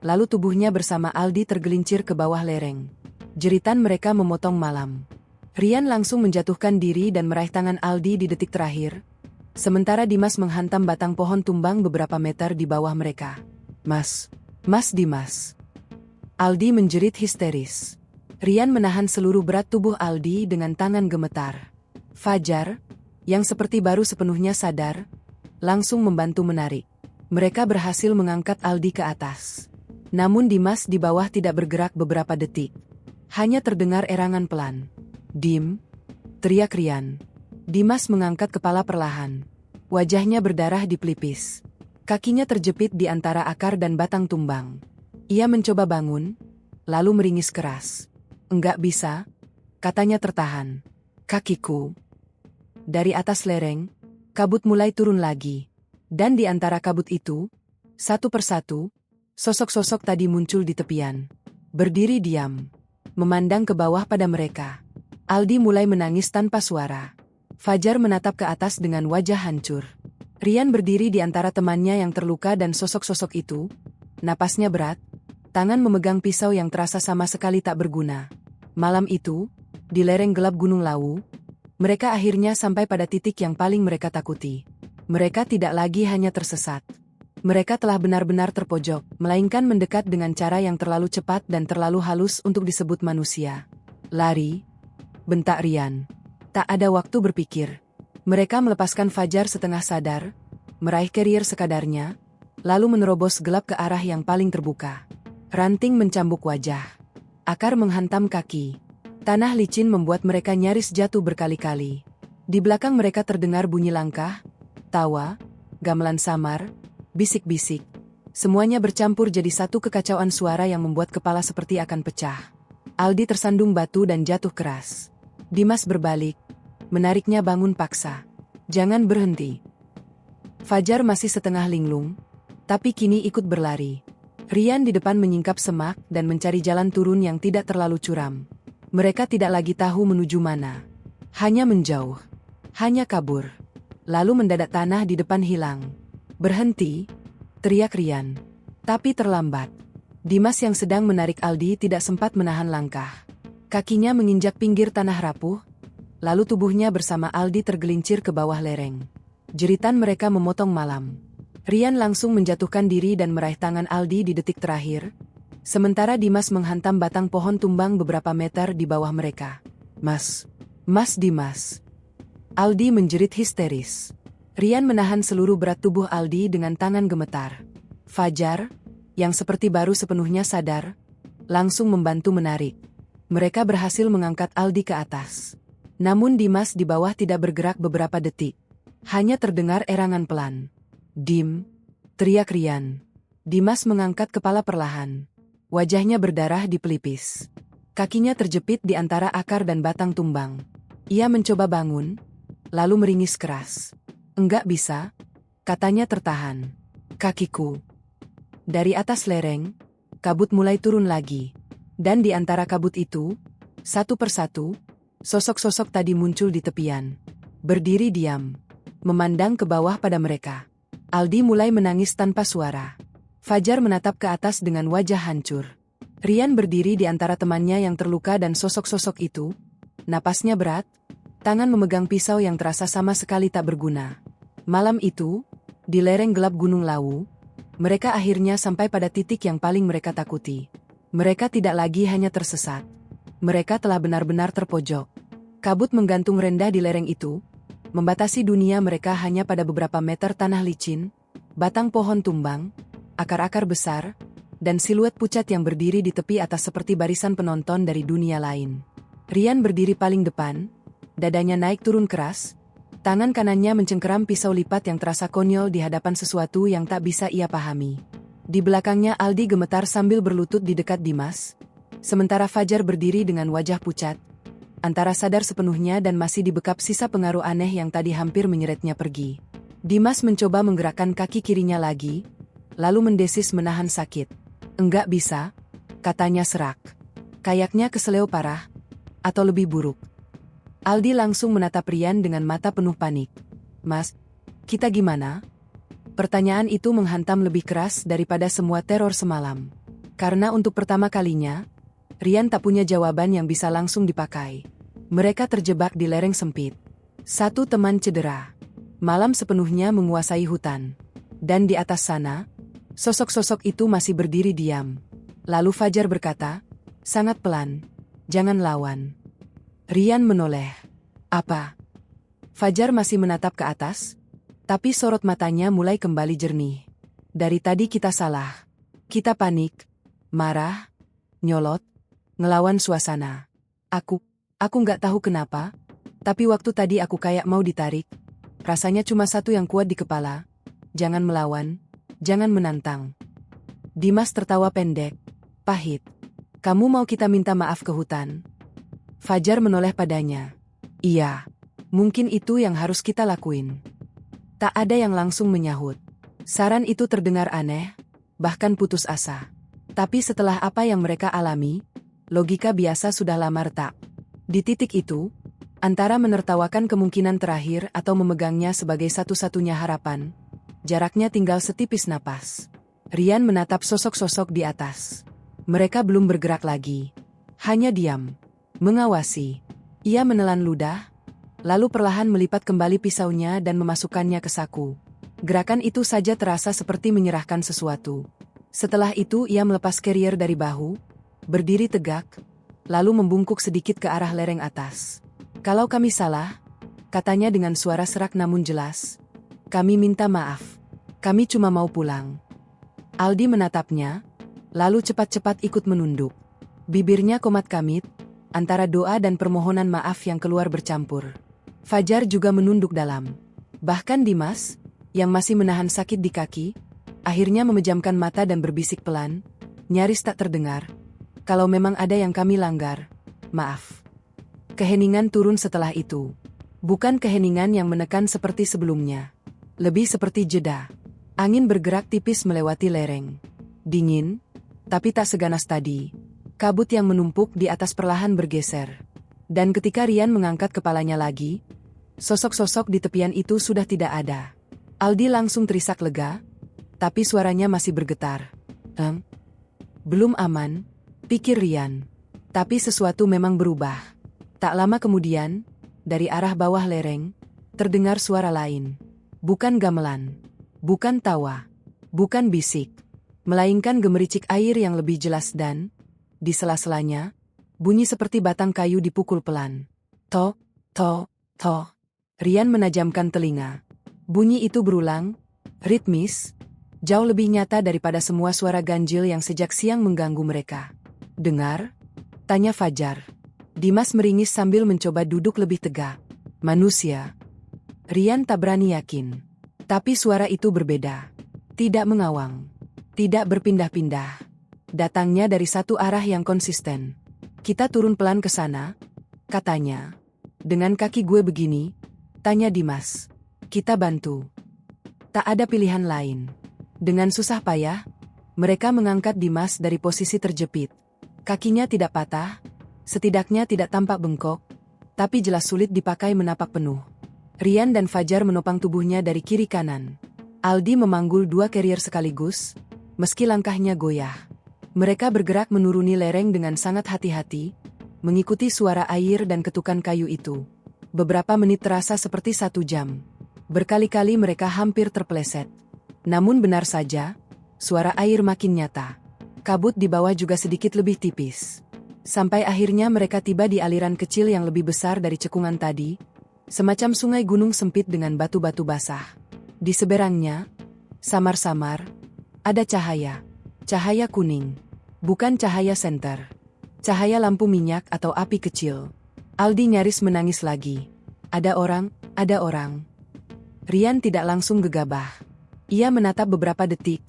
S1: lalu tubuhnya bersama Aldi tergelincir ke bawah lereng. Jeritan mereka memotong malam. Rian langsung menjatuhkan diri dan meraih tangan Aldi di detik terakhir, sementara Dimas menghantam batang pohon tumbang beberapa meter di bawah mereka. Mas Dimas." Aldi menjerit histeris. Rian menahan seluruh berat tubuh Aldi dengan tangan gemetar. Fajar, yang seperti baru sepenuhnya sadar, langsung membantu menarik. Mereka berhasil mengangkat Aldi ke atas. Namun Dimas di bawah tidak bergerak beberapa detik. Hanya terdengar erangan pelan. "Dim!" teriak Rian. Dimas mengangkat kepala perlahan. Wajahnya berdarah di pelipis. Kakinya terjepit di antara akar dan batang tumbang. Ia mencoba bangun, lalu meringis keras. "Enggak bisa," katanya tertahan. "Kakiku." Dari atas lereng, kabut mulai turun lagi. Dan di antara kabut itu, satu persatu, sosok-sosok tadi muncul di tepian. Berdiri diam, memandang ke bawah pada mereka. Aldi mulai menangis tanpa suara. Fajar menatap ke atas dengan wajah hancur. Rian berdiri di antara temannya yang terluka dan sosok-sosok itu. Napasnya berat, tangan memegang pisau yang terasa sama sekali tak berguna. Malam itu, di lereng gelap Gunung Lawu, mereka akhirnya sampai pada titik yang paling mereka takuti. Mereka tidak lagi hanya tersesat. Mereka telah benar-benar terpojok, melainkan mendekat dengan cara yang terlalu cepat dan terlalu halus untuk disebut manusia. "Lari!" bentak Rian. Tak ada waktu berpikir. Mereka melepaskan Fajar setengah sadar, meraih carrier sekadarnya, lalu menerobos gelap ke arah yang paling terbuka. Ranting mencambuk wajah. Akar menghantam kaki. Tanah licin membuat mereka nyaris jatuh berkali-kali. Di belakang mereka terdengar bunyi langkah, tawa, gamelan samar, bisik-bisik. Semuanya bercampur jadi satu kekacauan suara yang membuat kepala seperti akan pecah. Aldi tersandung batu dan jatuh keras. Dimas berbalik, menariknya bangun paksa. Jangan berhenti. Fajar masih setengah linglung, tapi kini ikut berlari. Rian di depan menyingkap semak dan mencari jalan turun yang tidak terlalu curam. Mereka tidak lagi tahu menuju mana. Hanya menjauh. Hanya kabur. Lalu mendadak tanah di depan hilang. Berhenti, teriak Rian. Tapi terlambat. Dimas yang sedang menarik Aldi tidak sempat menahan langkah. Kakinya menginjak pinggir tanah rapuh, lalu tubuhnya bersama Aldi tergelincir ke bawah lereng. Jeritan mereka memotong malam. Rian langsung menjatuhkan diri dan meraih tangan Aldi di detik terakhir, sementara Dimas menghantam batang pohon tumbang beberapa meter di bawah mereka. Mas Dimas. Aldi menjerit histeris. Rian menahan seluruh berat tubuh Aldi dengan tangan gemetar. Fajar, yang seperti baru sepenuhnya sadar, langsung membantu menarik. Mereka berhasil mengangkat Aldi ke atas. Namun Dimas di bawah tidak bergerak beberapa detik. Hanya terdengar erangan pelan. "Dim!" teriak Rian. Dimas mengangkat kepala perlahan. Wajahnya berdarah di pelipis. Kakinya terjepit di antara akar dan batang tumbang. Ia mencoba bangun, lalu meringis keras. "Enggak bisa," katanya tertahan. "Kakiku." Dari atas lereng, kabut mulai turun lagi. Dan di antara kabut itu, satu persatu, sosok-sosok tadi muncul di tepian. Berdiri diam, memandang ke bawah pada mereka. Aldi mulai menangis tanpa suara. Fajar menatap ke atas dengan wajah hancur. Rian berdiri di antara temannya yang terluka dan sosok-sosok itu. Napasnya berat, tangan memegang pisau yang terasa sama sekali tak berguna. Malam itu, di lereng gelap Gunung Lawu, mereka akhirnya sampai pada titik yang paling mereka takuti. Mereka tidak lagi hanya tersesat. Mereka telah benar-benar terpojok. Kabut menggantung rendah di lereng itu, membatasi dunia mereka hanya pada beberapa meter tanah licin, batang pohon tumbang, akar-akar besar, dan siluet pucat yang berdiri di tepi atas seperti barisan penonton dari dunia lain. Rian berdiri paling depan, dadanya naik turun keras, tangan kanannya mencengkeram pisau lipat yang terasa konyol di hadapan sesuatu yang tak bisa ia pahami. Di belakangnya Aldi gemetar sambil berlutut di dekat Dimas, sementara Fajar berdiri dengan wajah pucat, antara sadar sepenuhnya dan masih dibekap sisa pengaruh aneh yang tadi hampir menyeretnya pergi. Dimas mencoba menggerakkan kaki kirinya lagi, lalu mendesis menahan sakit. "Enggak bisa," katanya serak. "Kayaknya keseleo parah, atau lebih buruk." Aldi langsung menatap Rian dengan mata penuh panik. "Mas, kita gimana?" Pertanyaan itu menghantam lebih keras daripada semua teror semalam. Karena untuk pertama kalinya, Rian tak punya jawaban yang bisa langsung dipakai. Mereka terjebak di lereng sempit. Satu teman cedera. Malam sepenuhnya menguasai hutan. Dan di atas sana, sosok-sosok itu masih berdiri diam. Lalu Fajar berkata, sangat pelan, "Jangan lawan." Rian menoleh. "Apa?" Fajar masih menatap ke atas, tapi sorot matanya mulai kembali jernih. "Dari tadi kita salah. Kita panik, marah, nyolot, ngelawan suasana. Aku nggak tahu kenapa, tapi waktu tadi aku kayak mau ditarik. Rasanya cuma satu yang kuat di kepala. Jangan melawan, jangan menantang." Dimas tertawa pendek, pahit. "Kamu mau kita minta maaf ke hutan?" Fajar menoleh padanya. "Iya, mungkin itu yang harus kita lakuin." Tak ada yang langsung menyahut. Saran itu terdengar aneh, bahkan putus asa. Tapi setelah apa yang mereka alami, logika biasa sudah lama retak. Di titik itu, antara menertawakan kemungkinan terakhir atau memegangnya sebagai satu-satunya harapan, jaraknya tinggal setipis napas. Rian menatap sosok-sosok di atas. Mereka belum bergerak lagi. Hanya diam. Mengawasi. Ia menelan ludah, lalu perlahan melipat kembali pisaunya dan memasukkannya ke saku. Gerakan itu saja terasa seperti menyerahkan sesuatu. Setelah itu ia melepas carrier dari bahu, berdiri tegak, lalu membungkuk sedikit ke arah lereng atas. "Kalau kami salah," katanya dengan suara serak namun jelas, "kami minta maaf." Kami cuma mau pulang. Aldi menatapnya, lalu cepat-cepat ikut menunduk. Bibirnya komat-kamit, antara doa dan permohonan maaf yang keluar bercampur. Fajar juga menunduk dalam. Bahkan Dimas, yang masih menahan sakit di kaki, akhirnya memejamkan mata dan berbisik pelan, nyaris tak terdengar. Kalau memang ada yang kami langgar, maaf. Keheningan turun setelah itu. Bukan keheningan yang menekan seperti sebelumnya. Lebih seperti jeda. Angin bergerak tipis melewati lereng. Dingin, tapi tak seganas tadi. Kabut yang menumpuk di atas perlahan bergeser. Dan ketika Rian mengangkat kepalanya lagi, sosok-sosok di tepian itu sudah tidak ada. Aldi langsung terisak lega, tapi suaranya masih bergetar. Belum aman, pikir Rian. Tapi sesuatu memang berubah. Tak lama kemudian, dari arah bawah lereng, terdengar suara lain. Bukan gamelan, bukan tawa, bukan bisik, melainkan gemericik air yang lebih jelas dan, di sela-selanya, bunyi seperti batang kayu dipukul pelan. Toh, toh, toh. Rian menajamkan telinga. Bunyi itu berulang, ritmis, jauh lebih nyata daripada semua suara ganjil yang sejak siang mengganggu mereka. Dengar? Tanya Fajar. Dimas meringis sambil mencoba duduk lebih tegak. Manusia. Rian tak berani yakin. Tapi suara itu berbeda. Tidak mengawang. Tidak berpindah-pindah. Datangnya dari satu arah yang konsisten. Kita turun pelan ke sana, katanya. Dengan kaki gue begini, tanya Dimas. Kita bantu. Tak ada pilihan lain. Dengan susah payah, mereka mengangkat Dimas dari posisi terjepit. Kakinya tidak patah, setidaknya tidak tampak bengkok, tapi jelas sulit dipakai menapak penuh. Rian dan Fajar menopang tubuhnya dari kiri kanan. Aldi memanggul 2 carrier sekaligus, meski langkahnya goyah. Mereka bergerak menuruni lereng dengan sangat hati-hati, mengikuti suara air dan ketukan kayu itu. Beberapa menit terasa seperti 1 jam. Berkali-kali mereka hampir terpeleset. Namun benar saja, suara air makin nyata. Kabut di bawah juga sedikit lebih tipis. Sampai akhirnya mereka tiba di aliran kecil yang lebih besar dari cekungan tadi, semacam sungai gunung sempit dengan batu-batu basah. Di seberangnya, samar-samar, ada cahaya. Cahaya kuning. Bukan cahaya senter. Cahaya lampu minyak atau api kecil. Aldi nyaris menangis lagi. Ada orang, ada orang. Rian tidak langsung gegabah. Ia menatap beberapa detik,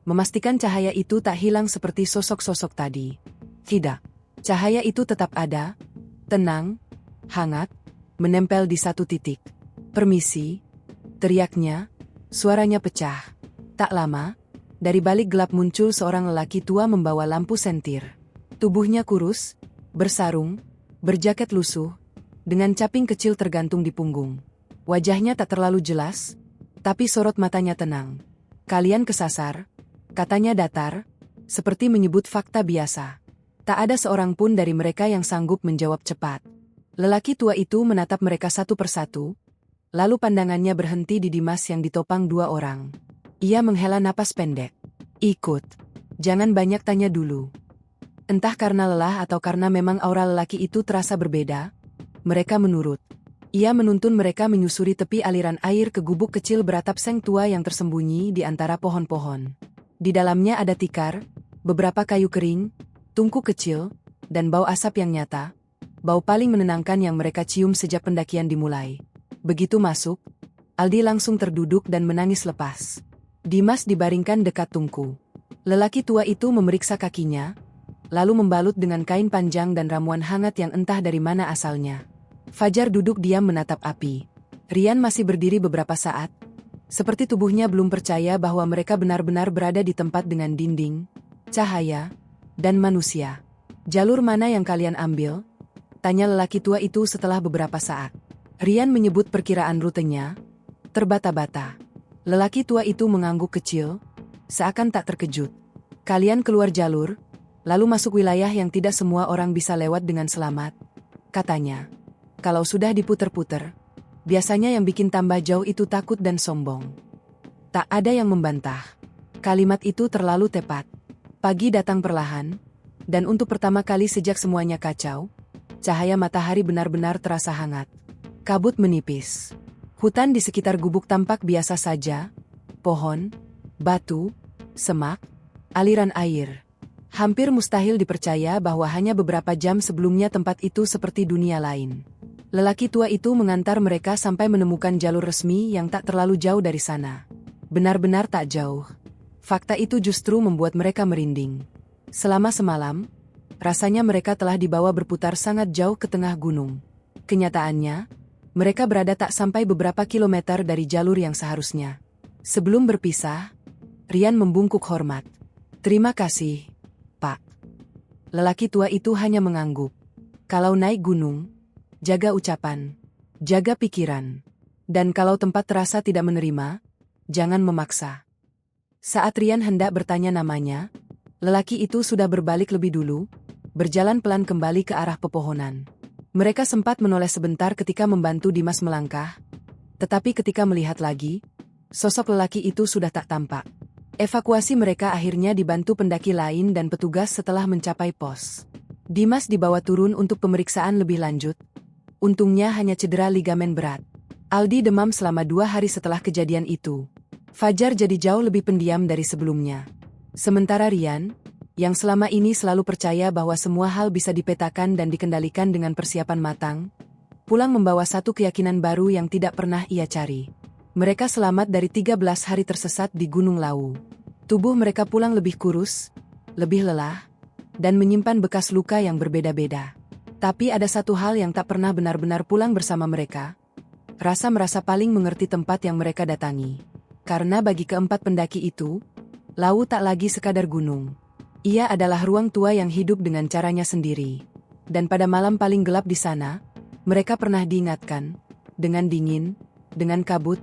S1: memastikan cahaya itu tak hilang seperti sosok-sosok tadi. Tidak. Cahaya itu tetap ada, tenang, hangat, menempel di satu titik. Permisi, teriaknya, suaranya pecah. Tak lama, dari balik gelap muncul seorang lelaki tua membawa lampu sentir. Tubuhnya kurus, bersarung, berjaket lusuh, dengan caping kecil tergantung di punggung. Wajahnya tak terlalu jelas, tapi sorot matanya tenang. Kalian kesasar, katanya datar, seperti menyebut fakta biasa. Tak ada seorang pun dari mereka yang sanggup menjawab cepat. Lelaki tua itu menatap mereka satu persatu, lalu pandangannya berhenti di Dimas yang ditopang 2 orang. Ia menghela napas pendek. Ikut. Jangan banyak tanya dulu. Entah karena lelah atau karena memang aura lelaki itu terasa berbeda, mereka menurut. Ia menuntun mereka menyusuri tepi aliran air ke gubuk kecil beratap seng tua yang tersembunyi di antara pohon-pohon. Di dalamnya ada tikar, beberapa kayu kering, tungku kecil, dan bau asap yang nyata, bau paling menenangkan yang mereka cium sejak pendakian dimulai. Begitu masuk, Aldi langsung terduduk dan menangis lepas. Dimas dibaringkan dekat tungku. Lelaki tua itu memeriksa kakinya, lalu membalut dengan kain panjang dan ramuan hangat yang entah dari mana asalnya. Fajar duduk diam menatap api. Rian masih berdiri beberapa saat, seperti tubuhnya belum percaya bahwa mereka benar-benar berada di tempat dengan dinding, cahaya, dan manusia. Jalur mana yang kalian ambil? Tanya lelaki tua itu setelah beberapa saat. Rian menyebut perkiraan rutenya, terbata-bata. Lelaki tua itu mengangguk kecil, seakan tak terkejut. Kalian keluar jalur, lalu masuk wilayah yang tidak semua orang bisa lewat dengan selamat, katanya. Kalau sudah diputer-puter, biasanya yang bikin tambah jauh itu takut dan sombong. Tak ada yang membantah. Kalimat itu terlalu tepat. Pagi datang perlahan, dan untuk pertama kali sejak semuanya kacau, cahaya matahari benar-benar terasa hangat. Kabut menipis. Hutan di sekitar gubuk tampak biasa saja, pohon, batu, semak, aliran air. Hampir mustahil dipercaya bahwa hanya beberapa jam sebelumnya tempat itu seperti dunia lain. Lelaki tua itu mengantar mereka sampai menemukan jalur resmi yang tak terlalu jauh dari sana. Benar-benar tak jauh. Fakta itu justru membuat mereka merinding. Selama semalam, rasanya mereka telah dibawa berputar sangat jauh ke tengah gunung. Kenyataannya, mereka berada tak sampai beberapa kilometer dari jalur yang seharusnya. Sebelum berpisah, Rian membungkuk hormat. "Terima kasih, Pak." Lelaki tua itu hanya mengangguk. Kalau naik gunung, jaga ucapan, jaga pikiran. Dan kalau tempat terasa tidak menerima, jangan memaksa. Saat Rian hendak bertanya namanya, lelaki itu sudah berbalik lebih dulu, berjalan pelan kembali ke arah pepohonan. Mereka sempat menoleh sebentar ketika membantu Dimas melangkah, tetapi ketika melihat lagi, sosok lelaki itu sudah tak tampak. Evakuasi mereka akhirnya dibantu pendaki lain dan petugas setelah mencapai pos. Dimas dibawa turun untuk pemeriksaan lebih lanjut. Untungnya hanya cedera ligamen berat. Aldi demam selama 2 hari setelah kejadian itu. Fajar jadi jauh lebih pendiam dari sebelumnya. Sementara Rian, yang selama ini selalu percaya bahwa semua hal bisa dipetakan dan dikendalikan dengan persiapan matang, pulang membawa satu keyakinan baru yang tidak pernah ia cari. Mereka selamat dari 13 hari tersesat di Gunung Lawu. Tubuh mereka pulang lebih kurus, lebih lelah, dan menyimpan bekas luka yang berbeda-beda. Tapi ada satu hal yang tak pernah benar-benar pulang bersama mereka. Rasa merasa paling mengerti tempat yang mereka datangi. Karena bagi keempat pendaki itu, Lawu tak lagi sekadar gunung. Ia adalah ruang tua yang hidup dengan caranya sendiri. Dan pada malam paling gelap di sana, mereka pernah diingatkan, dengan dingin, dengan kabut,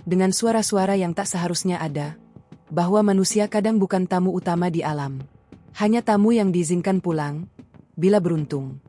S1: dengan suara-suara yang tak seharusnya ada, bahwa manusia kadang bukan tamu utama di alam. Hanya tamu yang diizinkan pulang, bila beruntung.